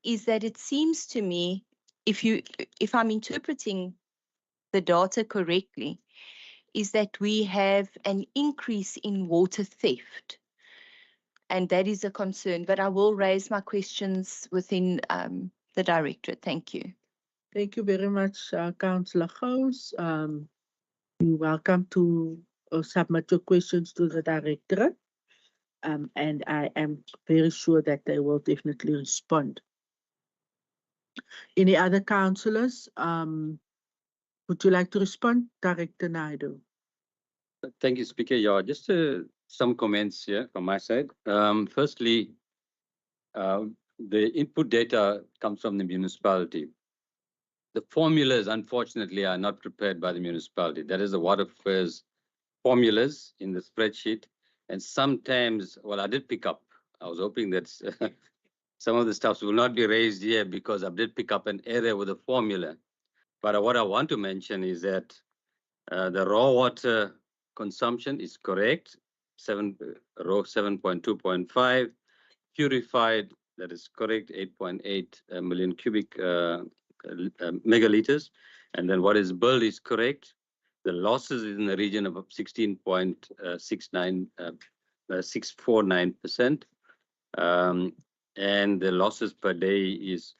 is that it seems to me, if I'm interpreting the data correctly, is that we have an increase in water theft. And that is a concern, but I will raise my questions within the directorate. Thank you. Thank you very much, Councillor Gous. You're welcome to submit your questions to the directorate. And I am very sure that they will definitely respond. Any other councillors? Would you like to respond, Director Naidu? Thank you, Speaker. Yeah, just some comments here from my side. Firstly, the input data comes from the municipality. The formulas, unfortunately, are not prepared by the municipality. That is the water affairs formulas in the spreadsheet. And sometimes, well, I did pick up. I was hoping that some of the stuff will not be raised here because I did pick up an error with the formula. But what I want to mention is that the raw water consumption is correct, row 7.2.5. Purified, that is correct, 8.8 million cubic megaliters. And then what is billed is correct. The losses is in the region of 16.69 649%. And the losses per day is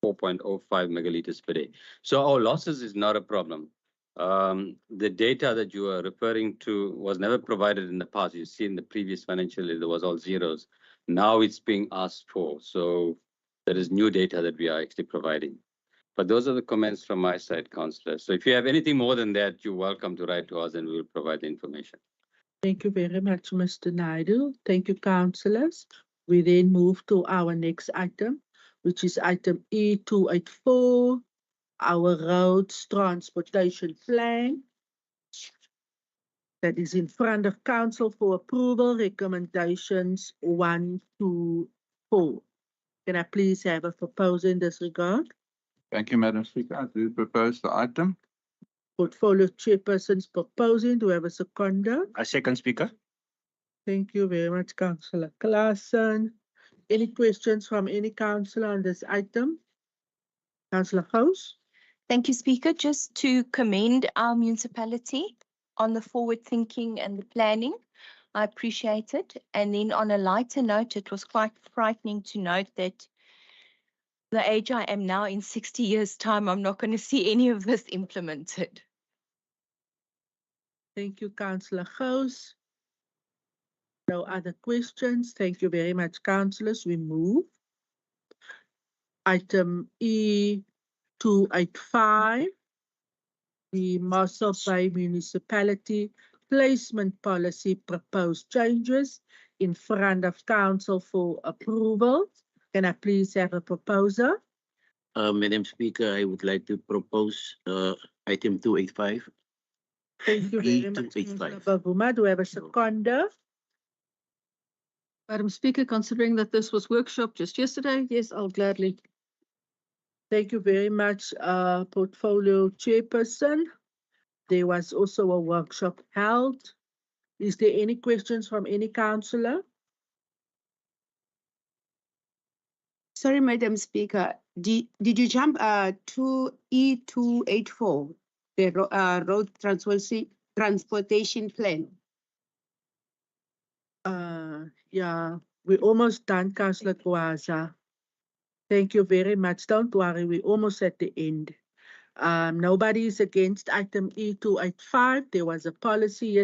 4.05 megaliters per day. So our losses is not a problem. The data that you are referring to was never provided in the past. You see in the previous financial year, there was all zeros. Now it's being asked for. So there is new data that we are actually providing. But those are the comments from my side, Councillor. So if you have anything more than that, you're welcome to write to us and we will provide the information. Thank you very much, Mr. Naidu. Thank you, councillors. We then move to our next item, which is item E284, our roads transportation plan. That is in front of council for approval, recommendations 1 to 4. Can I please have a proposal in this regard? Thank you, Madam Speaker. I do propose the item. Portfolio chairperson's proposing. Do we have a seconder? I second, Speaker. Thank you very much, Councillor Claassen. Any questions from any councillor on this item? Councillor House? Thank you, Speaker. Just to commend our municipality on the forward thinking and the planning. I appreciate it. And then on a lighter note, it was quite frightening to note that the age I am now, in 60 years' time, I'm not going to see any of this implemented. Thank you, Councillor House. No other questions. Thank you very much, councillors. We move. Item E285, the Mossel Bay Municipality Placement Policy proposed changes in front of council for approval. Can I please have a proposer? Madam Speaker, I would like to propose item 285. Thank you very much, Councillor Bavuma. Do we have a seconder? Madam Speaker, considering that this was workshop just yesterday, yes, I'll gladly. Thank you very much, Portfolio Chairperson. There was also a workshop held. Is there any questions from any councillor? Sorry, Madam Speaker, did you jump to E284, the road transportation plan? Yeah, we're almost done, Councillor Kwaza. Thank you very much. Don't worry, we're almost at the end. Nobody is against item E285. There was a policy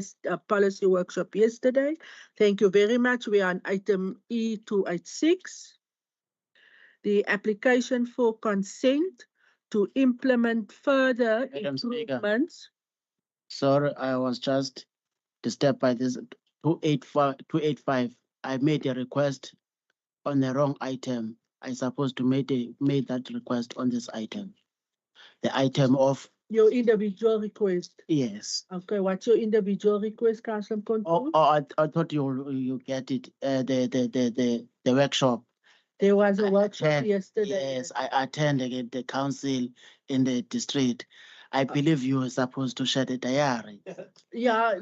workshop yesterday. Thank you very much. We are on item E286. The application for consent to implement further improvements. Sorry, I was just disturbed by this 285. I made a request on the wrong item. I supposed to made that request on this item. The item of your individual request. Yes. Okay, what's your individual request, Councillor Kontu? I thought you get it. The workshop. There was a workshop yesterday. Yes, I attended the council in the district. I believe you were supposed to share the diary. Yeah,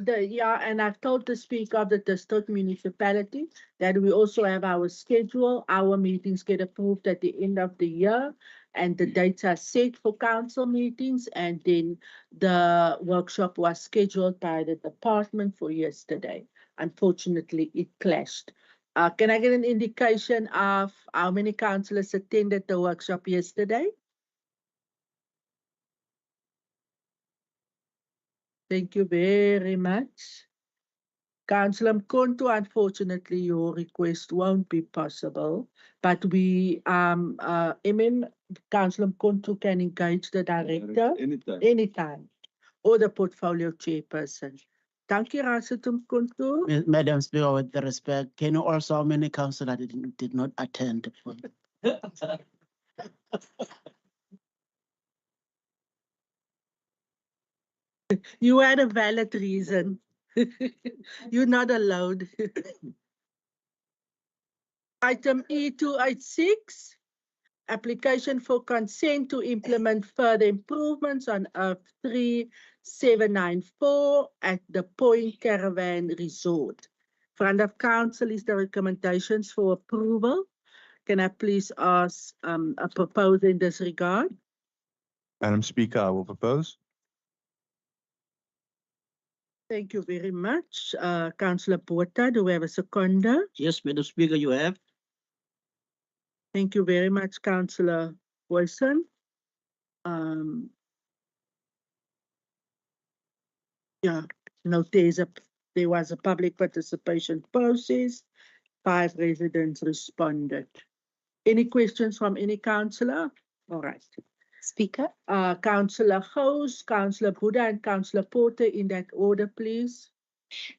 and I've told the Speaker of the district municipality that we also have our schedule. Our meetings get approved at the end of the year, and the dates are set for council meetings. And then the workshop was scheduled by the department for yesterday. Unfortunately, it clashed. Can I get an indication of how many councillors attended the workshop yesterday? Thank you very much. Councillor Mkonto, unfortunately, your request won't be possible, but we, Councillor Mkonto can engage the director anytime, or the portfolio chairperson. Thank you, Councillor Mkonto. Madam Speaker, with the respect, can you also how many councillors did not attend? You had a valid reason. You're not allowed. Item E286, application for consent to implement further improvements on F3794 at the Point Caravan Resort. Front of council is the recommendations for approval. Can I please ask a proposal in this regard? Madam Speaker, I will propose. Thank you very much. Councillor Botha, do we have a seconder? Yes, Madam Speaker, you have. Thank you very much, Councillor Wilson. Yeah, no, there was a public participation process. 5 residents responded. Any questions from any councillor? All right. Speaker. Councillor House, Councillor Buddha, and Councillor Porter in that order, please.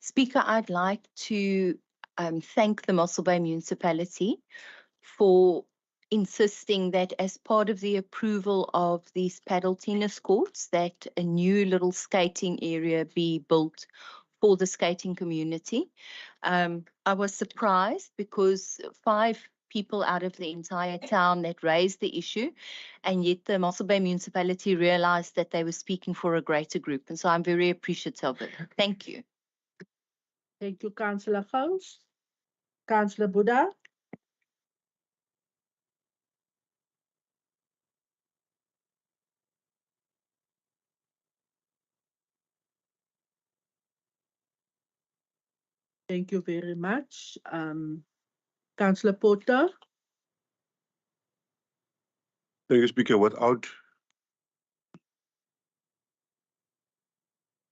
Speaker, I'd like to thank the Mossel Bay Municipality for insisting that as part of the approval of these paddle tennis courts, that a new little skating area be built for the skating community. I was surprised because 5 people out of the entire town that raised the issue, and yet the Mossel Bay Municipality realized that they were speaking for a greater group. And so I'm very appreciative of it. Thank you. Thank you, Councillor House. Councillor Buddha. Thank you very much. Councillor Porter. Thank you, Speaker. Without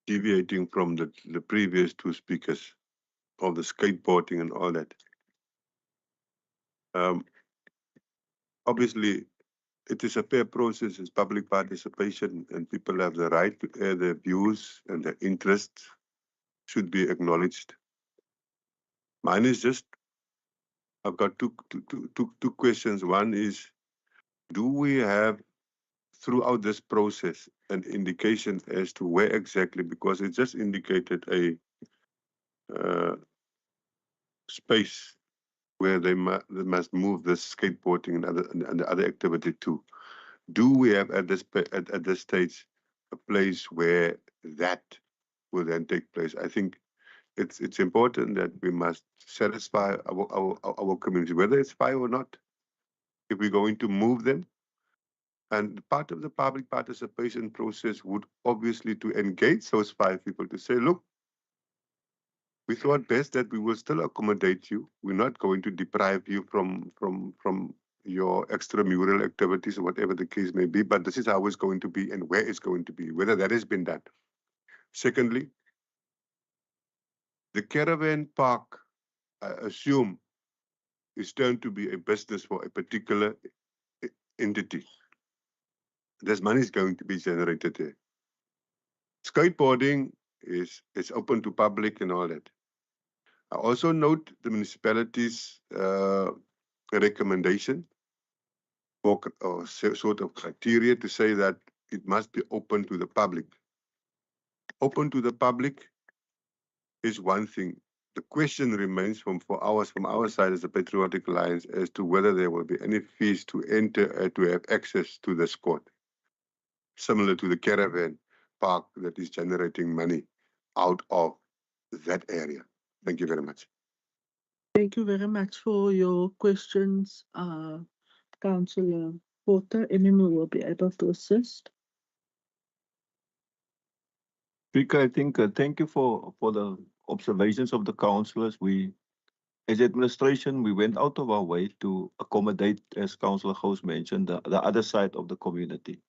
deviating from the previous 2 speakers of the skateboarding and all that, obviously it is a fair process, it's public participation, and people have the right to air their views and their interests should be acknowledged. Mine is just, I've got two questions. One is, do we have throughout this process an indication as to where exactly, because it just indicated a space where they must move this skateboarding and other activity to. Do we have at this stage a place where that will then take place? I think it's important that we must satisfy our community, whether it's 5 or not, if we're going to move them. And part of the public participation process would obviously to engage those 5 people to say, look, we thought best that we will still accommodate you. We're not going to deprive you from your extramural activities or whatever the case may be, but this is how it's going to be and where it's going to be, whether that has been done. Secondly, the caravan park, I assume, is turned to be a business for a particular entity. There's money is going to be generated there. Skateboarding is open to public and all that. I also note the municipality's recommendation or sort of criteria to say that it must be open to the public. Open to the public is one thing. The question remains from our side as a Patriotic Alliance as to whether there will be any fees to enter to have access to this court, similar to the caravan park that is generating money out of that area. Thank you very much. Thank you very much for your questions, Councillor Porter. MMO will be able to assist. Speaker, I think thank you for the observations of the councillors. We, as administration, we went out of our way to accommodate, as Councillor Gous mentioned, the other side of the community.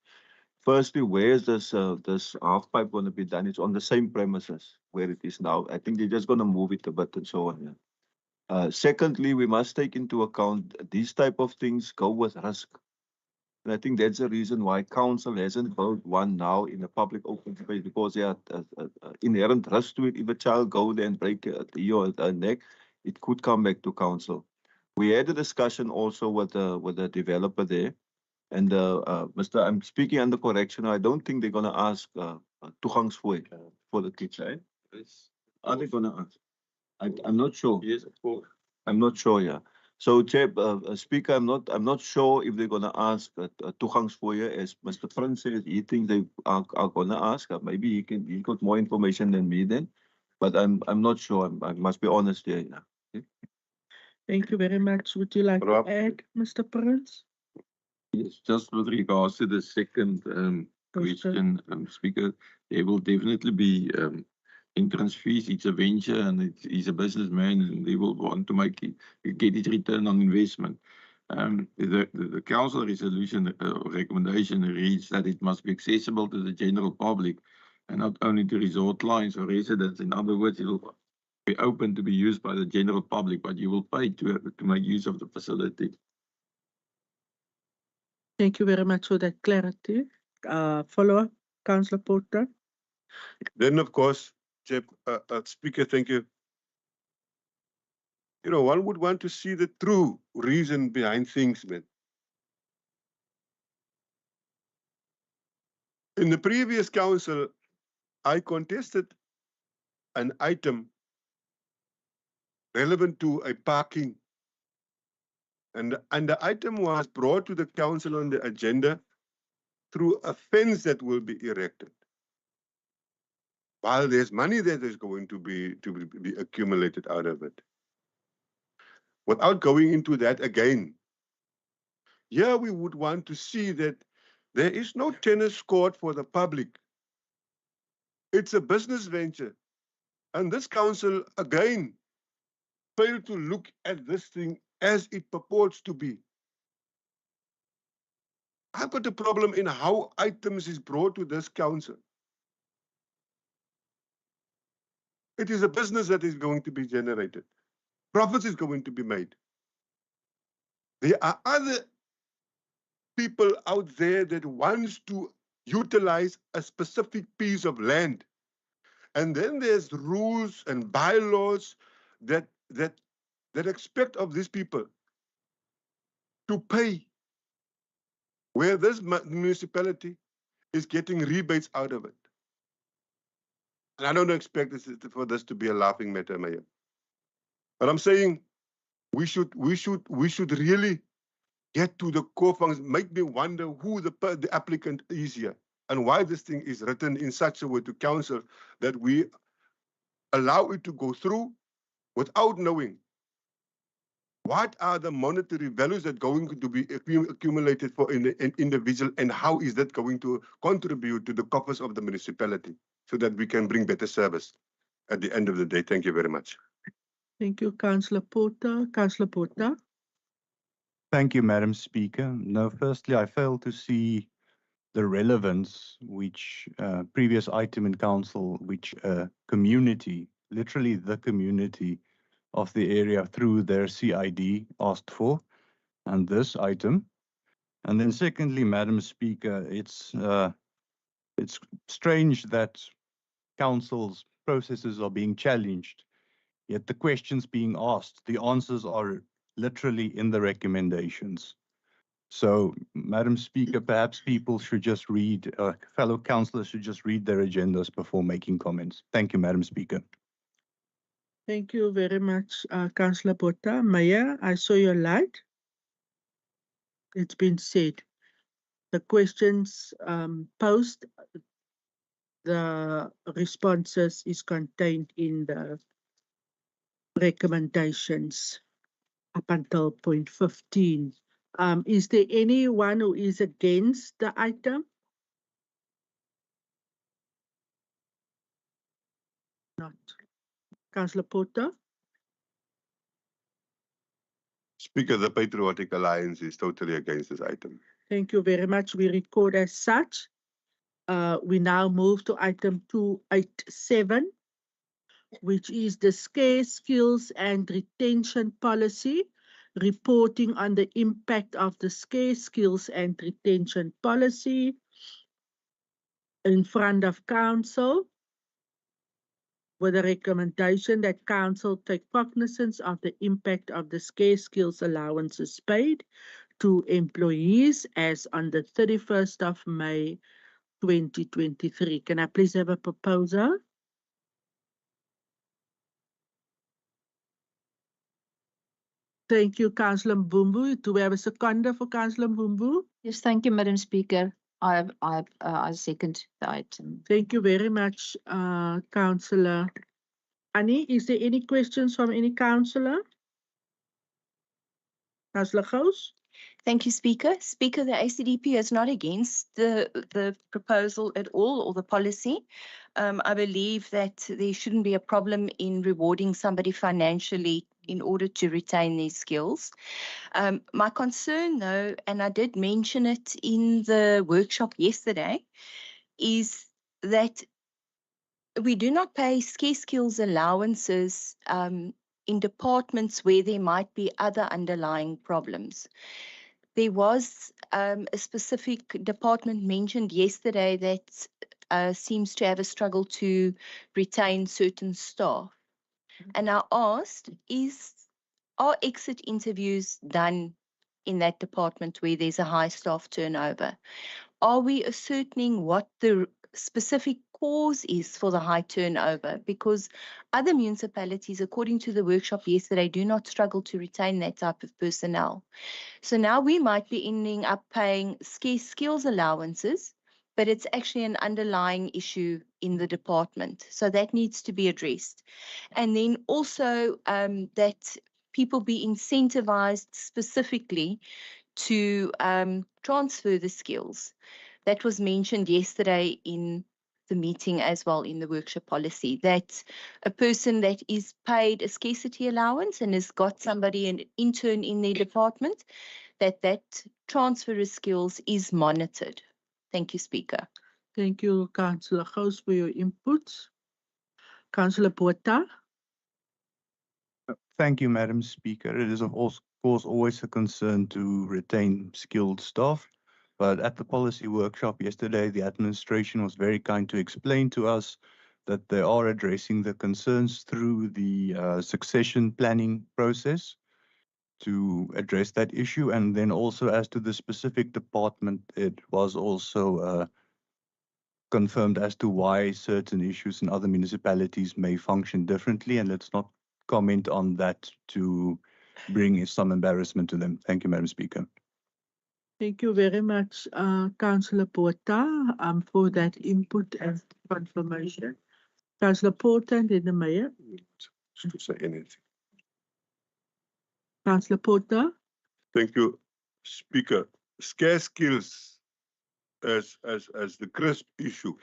Firstly, where is this half pipe going to be done? It's on the same premises where it is now. I think they're just going to move it a bit and so on. Yeah. Secondly, we must take into account these type of things go with risk. And I think that's the reason why council hasn't built one now in a public open space, because there are inherent risk to it. If a child go there and break a neck, it could come back to council. We had a discussion also with the developer there. And Mr. I'm speaking under correction. I don't think they're going to ask toegangsfooi for the kids, right? Yes. Are they going to ask? I'm not sure. Yes, of course. I'm not sure, yeah. So, Chair, Speaker, I'm not sure if they're going to ask toegangsfooie, as Mr. Prince says. He thinks they are going to ask. Maybe he got more information than me then, but I'm not sure. I must be honest here. Yeah. Okay. Thank you very much. Would you like to add, Mr. Prince? Yes, just with regards to the second question, Speaker, there will definitely be entrance fees. It's a venture and he's a businessman and they will want to get his return on investment. The council resolution recommendation reads that it must be accessible to the general public and not only to resort clients or residents. In other words, it will be open to be used by the general public, but you will pay to make use of the facility. Thank you very much for that clarity. Follow-up, Councillor Porter. Then, of course, Speaker, thank you. You know, one would want to see the true reason behind things, man. In the previous council, I contested an item relevant to a parking. And the item was brought to the council on the agenda through a fence that will be erected. While there's money that is going to be accumulated out of it. Without going into that again, here we would want to see that there is no tennis court for the public. It's a business venture. And this council, again, failed to look at this thing as it purports to be. I've got a problem in how items is brought to this council. It is a business that is going to be generated. Profits is going to be made. There are other people out there that wants to utilize a specific piece of land. And then there's rules and bylaws that expect of these people to pay, where this municipality is getting rebates out of it. And I don't expect for this to be a laughing matter, Mayor. But I'm saying we should really get to the core functions. Make me wonder who the applicant is here and why this thing is written in such a way to council that we allow it to go through without knowing what are the monetary values that are going to be accumulated for an individual and how is that going to contribute to the coffers of the municipality so that we can bring better service at the end of the day. Thank you very much. Thank you, Councillor Porter. Councillor Porter. Thank you, Madam Speaker. No, firstly, I fail to see the relevance which previous item in council, which community, literally the community of the area through their CID asked for, and this item. And then secondly, Madam Speaker, it's strange that council's processes are being challenged, yet the questions being asked, the answers are literally in the recommendations. So, Madam Speaker, perhaps people should just read, fellow councillors should just read their agendas before making comments. Thank you, Madam Speaker. Thank you very much, Councillor Porter. Mayor, I saw your light. It's been said. The questions posed, the responses is contained in the recommendations up until point 15. Is there anyone who is against the item? Not. Councillor Porter. Speaker, the Patriotic Alliance is totally against this item. Thank you very much. We record as such. We now move to item 287, which is the scarce skills and retention policy, reporting on the impact of the scarce skills and retention policy in front of council, with a recommendation that council take cognizance of the impact of the scarce skills allowances paid to employees as on the 31st of May 2023. Can I please have a proposal? Thank you, Councillor Mbumbu. Do we have a seconder for Councillor Mbumbu? Yes, thank you, Madam Speaker. I second the item. Thank you very much, Councillor. Annie, is there any questions from any councillor? Councillor Gous? Thank you, Speaker. Speaker, the ACDP is not against the proposal at all or the policy. I believe that there shouldn't be a problem in rewarding somebody financially in order to retain their skills. My concern, though, and I did mention it in the workshop yesterday, is that we do not pay scarce skills allowances in departments where there might be other underlying problems. There was a specific department mentioned yesterday that seems to have a struggle to retain certain staff. And I asked, are exit interviews done in that department where there's a high staff turnover? Are we ascertaining what the specific cause is for the high turnover? Because other municipalities, according to the workshop yesterday, do not struggle to retain that type of personnel. So now we might be ending up paying scarce skills allowances, but it's actually an underlying issue in the department. So that needs to be addressed. And then also that people be incentivized specifically to transfer the skills. That was mentioned yesterday in the meeting as well in the workshop policy, that a person that is paid a scarcity allowance and has got somebody, an intern in their department, that transfer of skills is monitored. Thank you, Speaker. Thank you, Councillor Gous, for your inputs. Councillor Botha. Thank you, Madam Speaker. It is of course always a concern to retain skilled staff. But at the policy workshop yesterday, the administration was very kind to explain to us that they are addressing the concerns through the succession planning process to address that issue. And then also as to the specific department, it was also confirmed as to why certain issues in other municipalities may function differently. And let's not comment on that to bring some embarrassment to them. Thank you, Madam Speaker. Thank you very much, Councillor Botha, for that input and confirmation. Councillor Porter and then the Mayor. To say anything. Councillor Porter. Thank you, Speaker. Scarce skills as the crisp issue.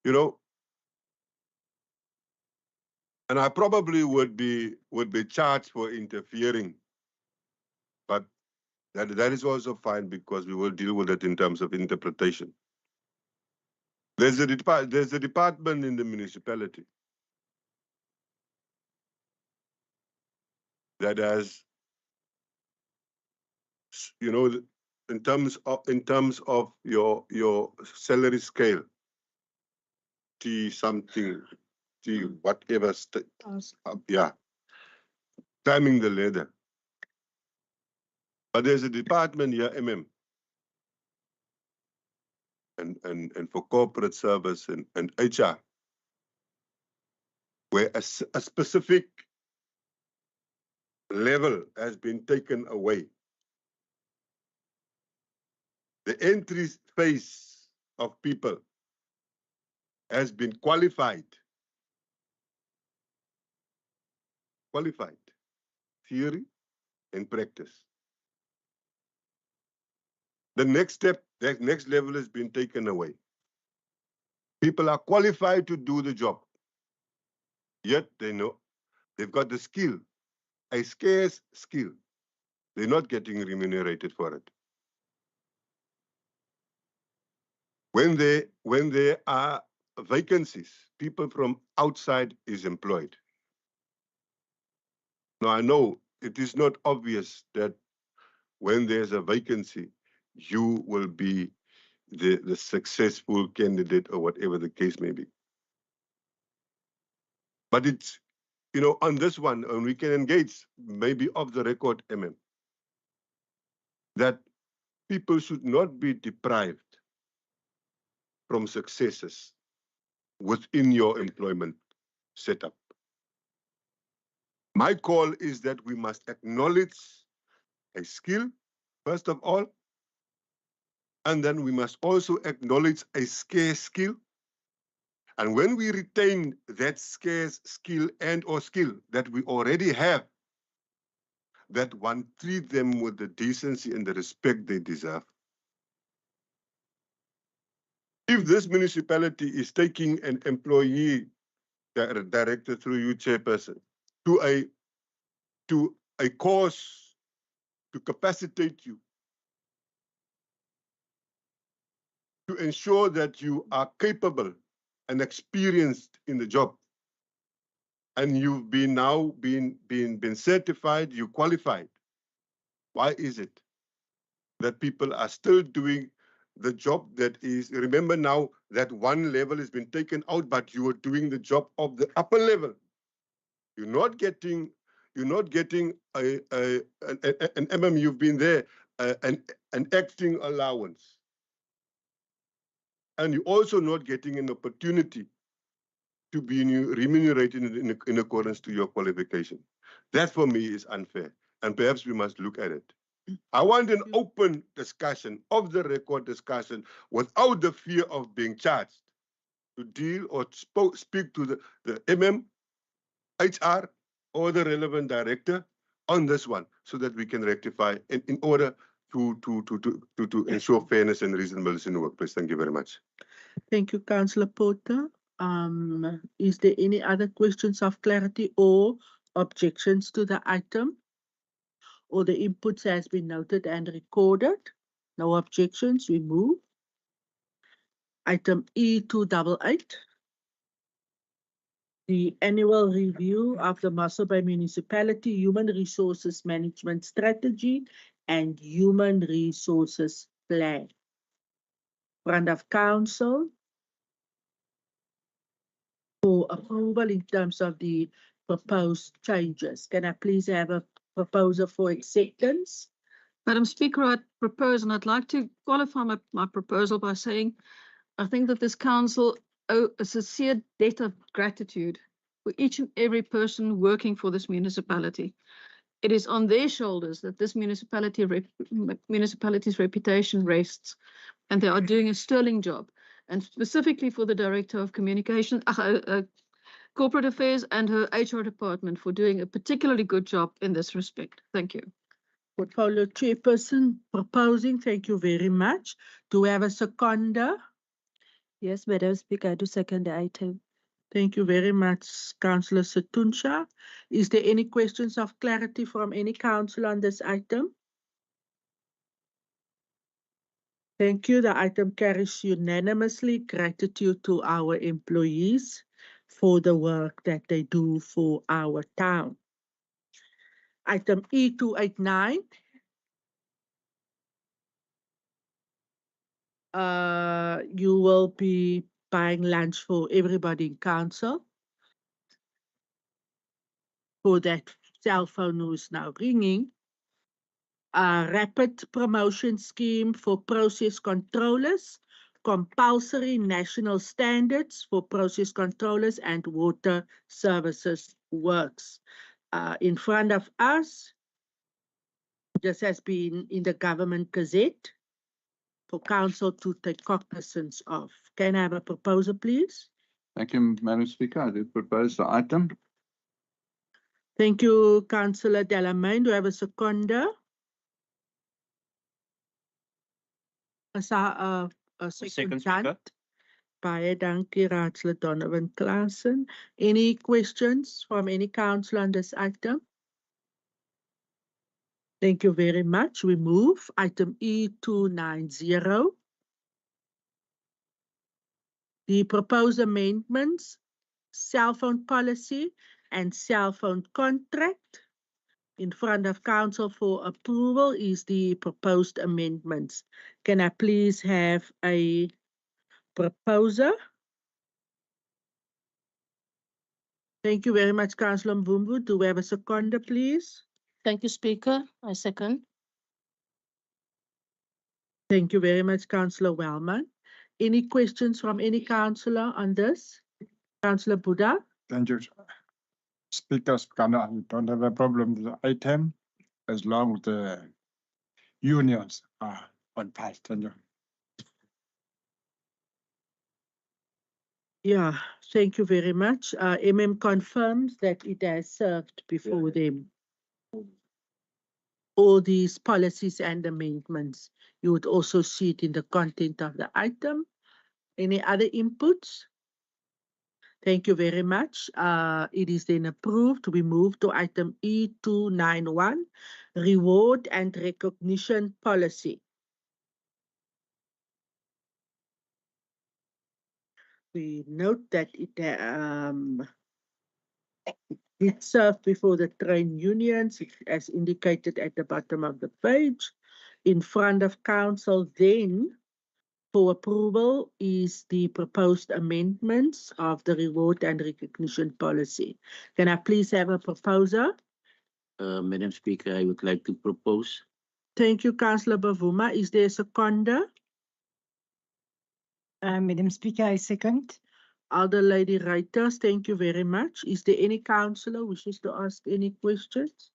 You know, and I probably would be charged for interfering, but that is also fine because we will deal with it in terms of interpretation. There's a department in the municipality that has, you know, in terms of your salary scale, T something, T whatever, yeah, climbing the ladder. But there's a department here, and for corporate service and HR, where a specific level has been taken away. The entry phase of people has been qualified, theory and practice. The next step, the next level has been taken away. People are qualified to do the job, yet they know they've got the skill, a scarce skill. They're not getting remunerated for it. When there are vacancies, people from outside is employed. Now I know it is not obvious that when there's a vacancy, you will be the successful candidate or whatever the case may be. But it's, you know, on this one, and we can engage maybe off the record, that people should not be deprived from successes within your employment setup. My call is that we must acknowledge a skill, first of all, and then we must also acknowledge a scarce skill. And when we retain that scarce skill and or skill that we already have, that one treat them with the decency and the respect they deserve. If this municipality is taking an employee director through you, chairperson, to a course to capacitate you, to ensure that you are capable and experienced in the job, and you've been certified, you qualified. Why is it that people are still doing the job that is, remember now that one level has been taken out, but you are doing the job of the upper level. You're not getting an MM, you've been there, an acting allowance. And you're also not getting an opportunity to be remunerated in accordance to your qualification. That for me is unfair, and perhaps we must look at it. I want an open discussion, off the record discussion, without the fear of being charged, to deal or speak to the MM, HR, or the relevant director on this one, so that we can rectify in order to ensure fairness and reasonableness in the workplace. Thank you very much. Thank you, Councillor Porter. Is there any other questions of clarity or objections to the item? All the inputs has been noted and recorded. No objections, we move. Item E288. The annual review of the Mossel Bay Municipality Human Resources Management Strategy and Human Resources Plan. Front of Council for approval in terms of the proposed changes. Can I please have a proposer for acceptance? Madam Speaker, I propose, and I'd like to qualify my proposal by saying, I think that this council owe a sincere debt of gratitude for each and every person working for this municipality. It is on their shoulders that this municipality's reputation rests, and they are doing a sterling job. And specifically for the Director of Communication, Corporate Affairs and her HR department for doing a particularly good job in this respect. Thank you. Portfolio Chairperson proposing, thank you very much. Do we have a seconder? Yes, Madam Speaker, I do second the item. Thank you very much, Councillor Setunsha. Is there any questions of clarity from any councillor on this item? Thank you. The item carries unanimously. Gratitude to our employees for the work that they do for our town. Item E289. You will be buying lunch for everybody in council. For that cell phone who is now ringing. A rapid promotion scheme for process controllers, compulsory national standards for process controllers and water services works. In front of us, this has been in the Government Gazette for council to take cognizance of. Can I have a proposal, please? Thank you, Madam Speaker. I do propose the item. Thank you, Councillor Delamain. Do I have a seconder? A second chant. Baie dankie, Raadslid Donovan Klaasen. Any questions from any councillor on this item? Thank you very much. We move. Item E290. The proposed amendments, cell phone policy and cell phone contract. In front of council for approval is the proposed amendments. Can I please have a proposer? Thank you very much, Councillor Mbumbu. Do we have a seconder, please? Thank you, Speaker. I second. Thank you very much, Councillor Wellman. Any questions from any councillor on this? Councillor Buddha? Thank you. Speakers, I don't have a problem with the item as long as the unions are on path. Thank you. Yeah, thank you very much. MM confirms that it has served before them. all these policies and amendments. You would also see it in the content of the item. Any other inputs? Thank you very much. It is then approved. We move to item E291, reward and recognition policy. We note that it did serve before the trade unions, as indicated at the bottom of the page, in front of council. Then, for approval is the proposed amendments of the reward and recognition policy. Can I please have a proposer? Madam Speaker, I would like to propose. Thank you, Councillor Bavuma. Is there a seconder? Madam Speaker, I second. Other Lady Writers, thank you very much. Is there any councillor wishes to ask any questions?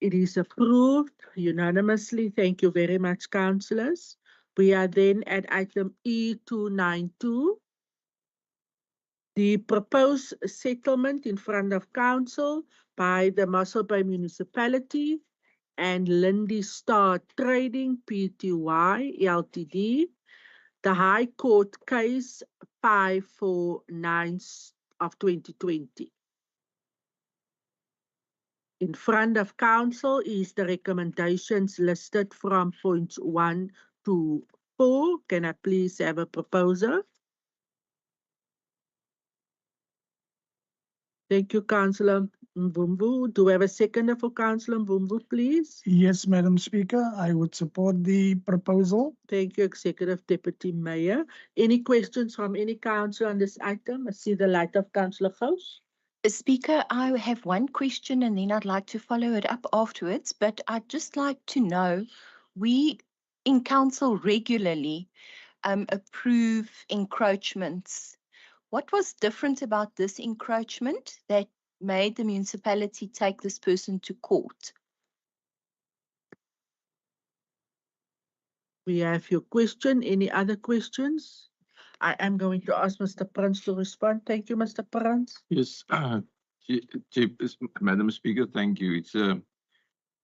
It is approved unanimously. Thank you very much, councillors. We are then at item E292. The proposed settlement in front of council by the Mossel Bay Municipality and Lindy Star Trading Pty Ltd. The High Court case 549 of 2020. In front of council is the recommendations listed from points 1 to 4. Can I please have a proposer? Thank you, Councillor Mvumvu. Do we have a seconder for Councillor Mvumvu, please? Yes, Madam Speaker, I would support the proposal. Thank you, Executive Deputy Mayor. Any questions from any councillor on this item? I see the light of Councillor Gous. Speaker, I have one question and then I'd like to follow it up afterwards, but I'd just like to know, we in council regularly approve encroachments. What was different about this encroachment that made the municipality take this person to court? We have your question. Any other questions? I am going to ask Mr. Prince to respond. Thank you, Mr. Prince. Yes, Madam Speaker, thank you.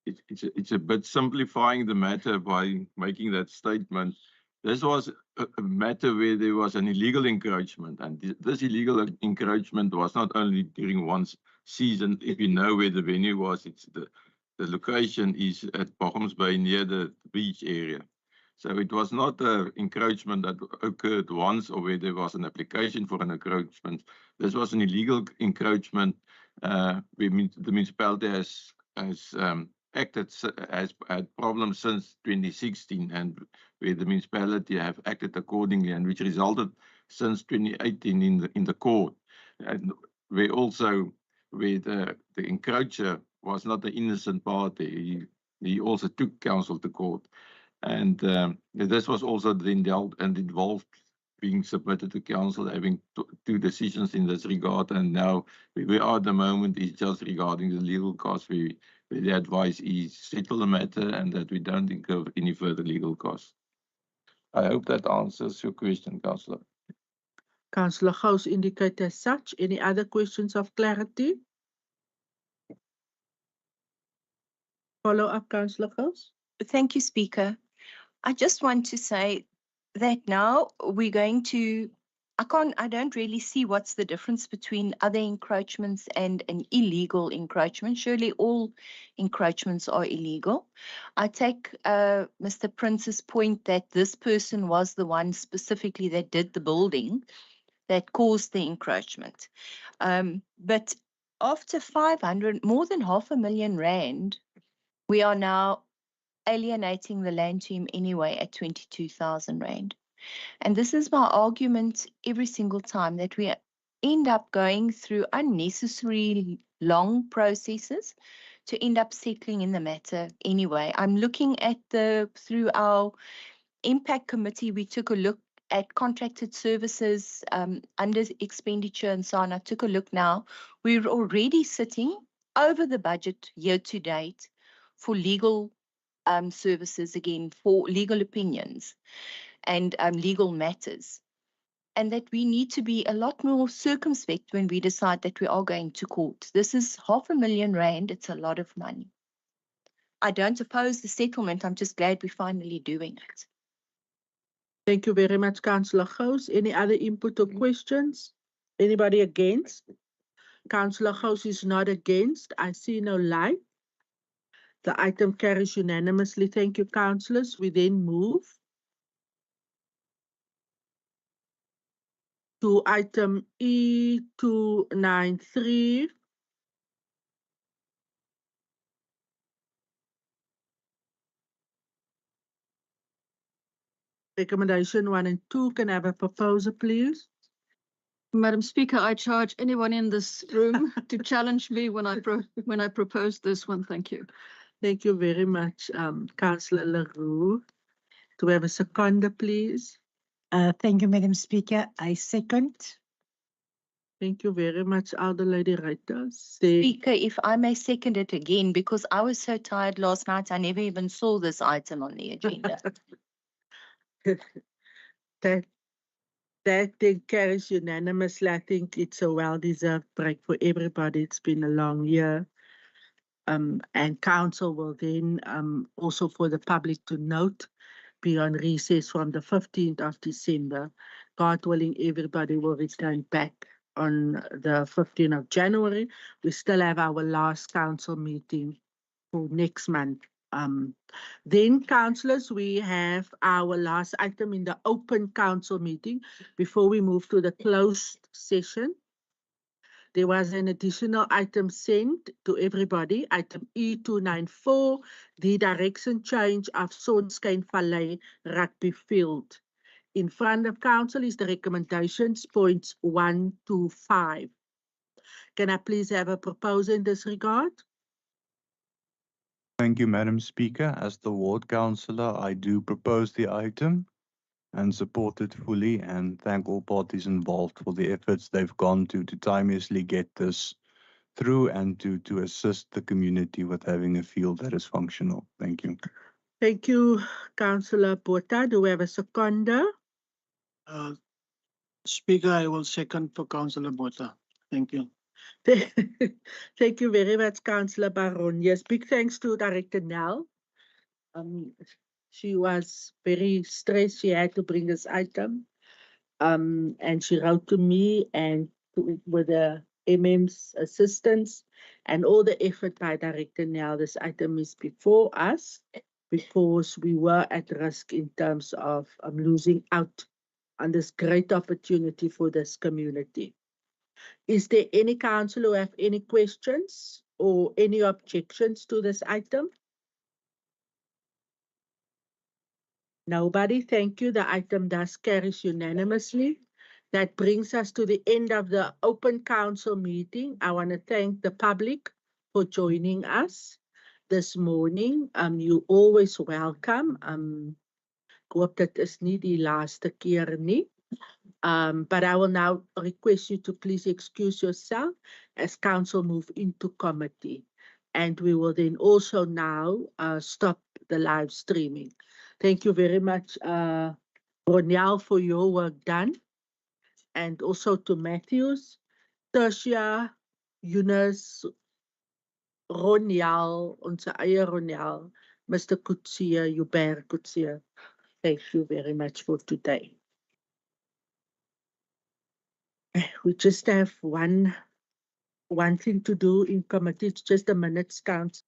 It's a bit simplifying the matter by making that statement. This was a matter where there was an illegal encroachment, and this illegal encroachment was not only during one season. If you know where the venue was, it's the location is at Bochums Bay near the beach area. So it was not an encroachment that occurred once or where there was an application for an encroachment. This was an illegal encroachment. The municipality has acted, has had problems since 2016, and where the municipality have acted accordingly, and which resulted since 2018 in the court. And where also where the encroacher was not the innocent party, he also took council to court. And this was also then dealt and involved being submitted to council, having two decisions in this regard. And now we are at the moment is just regarding the legal costs. The advice is settle the matter and that we don't incur any further legal costs. I hope that answers your question, Councillor. Councillor Gous indicated as such. Any other questions of clarity? Follow up, Councillor Gous. Thank you, Speaker. I just want to say that now we're going to, I don't really see what's the difference between other encroachments and an illegal encroachment. Surely all encroachments are illegal. I take Mr. Prince's point that this person was the one specifically that did the building that caused the encroachment. But after 500, more than R500,000, we are now alienating the land to him anyway at 22,000 Rand. And this is my argument every single time, that we end up going through unnecessary long processes to end up settling in the matter anyway. I'm looking at through our impact committee, we took a look at contracted services under expenditure and so on. I took a look now. We're already sitting over the budget year to date for legal services, again, for legal opinions and legal matters. and that we need to be a lot more circumspect when we decide that we are going to court. This is R500,000. It's a lot of money. I don't oppose the settlement. I'm just glad we're finally doing it. Thank you very much, Councillor Gous. Any other input or questions? Anybody against? Councillor Gous is not against. I see no light. The item carries unanimously. Thank you, councillors. We then move to item E293. Recommendation 1 and 2. Can I have a proposal, please? Madam Speaker, I charge anyone in this room to challenge me when I propose this one. Thank you. Thank you very much, Councillor Leroux. Do we have a seconder, please? Thank you, Madam Speaker. I second. Thank you very much, Elder Lady Reuters. Speaker, if I may second it again, because I was so tired last night, I never even saw this item on the agenda. That thing carries unanimously. I think it's a well-deserved break for everybody. It's been a long year. And council will then, also for the public to note, be on recess from the 15th of December. God willing, everybody will return back on the 15th of January. We still have our last council meeting for next month. Then, councillors, we have our last item in the open council meeting before we move to the closed session. There was an additional item sent to everybody, item E294, the direction change of Sonskyn Valley Rugby Field. In front of council is the recommendations, points 1 to 5. Can I please have a proposal in this regard? Thank you, Madam Speaker. As the ward councillor, I do propose the item and support it fully, and thank all parties involved for the efforts they've gone to timeously get this through and to assist the community with having a field that is functional. Thank you. Thank you, Councillor Botha. Do we have a seconder? Speaker, I will second for Councillor Botha. Thank you. Thank you very much, Councillor Baron. Yes, big thanks to Director Nell. She was very stressed. She had to bring this item. And she wrote to me and with the MM's assistance and all the effort by Director Nell. This item is before us because we were at risk in terms of losing out on this great opportunity for this community. Is there any councillor who have any questions or any objections to this item? Nobody, thank you. The item does carries unanimously. That brings us to the end of the open council meeting. I want to thank the public for joining us this morning. You always welcome. Ek hoop dit is nie die laaste keer nie. But I will now request you to please excuse yourself as council move into committee. And we will then also now stop the live streaming. Thank you very much, Roniel, for your work done. And also to Matthews, Tertia, Eunice, Roniel, onze eie Roniel, Mr. Kutsia, Hubert Kutsia. Thank you very much for today. We just have one thing to do in committee. It's just a minutes count.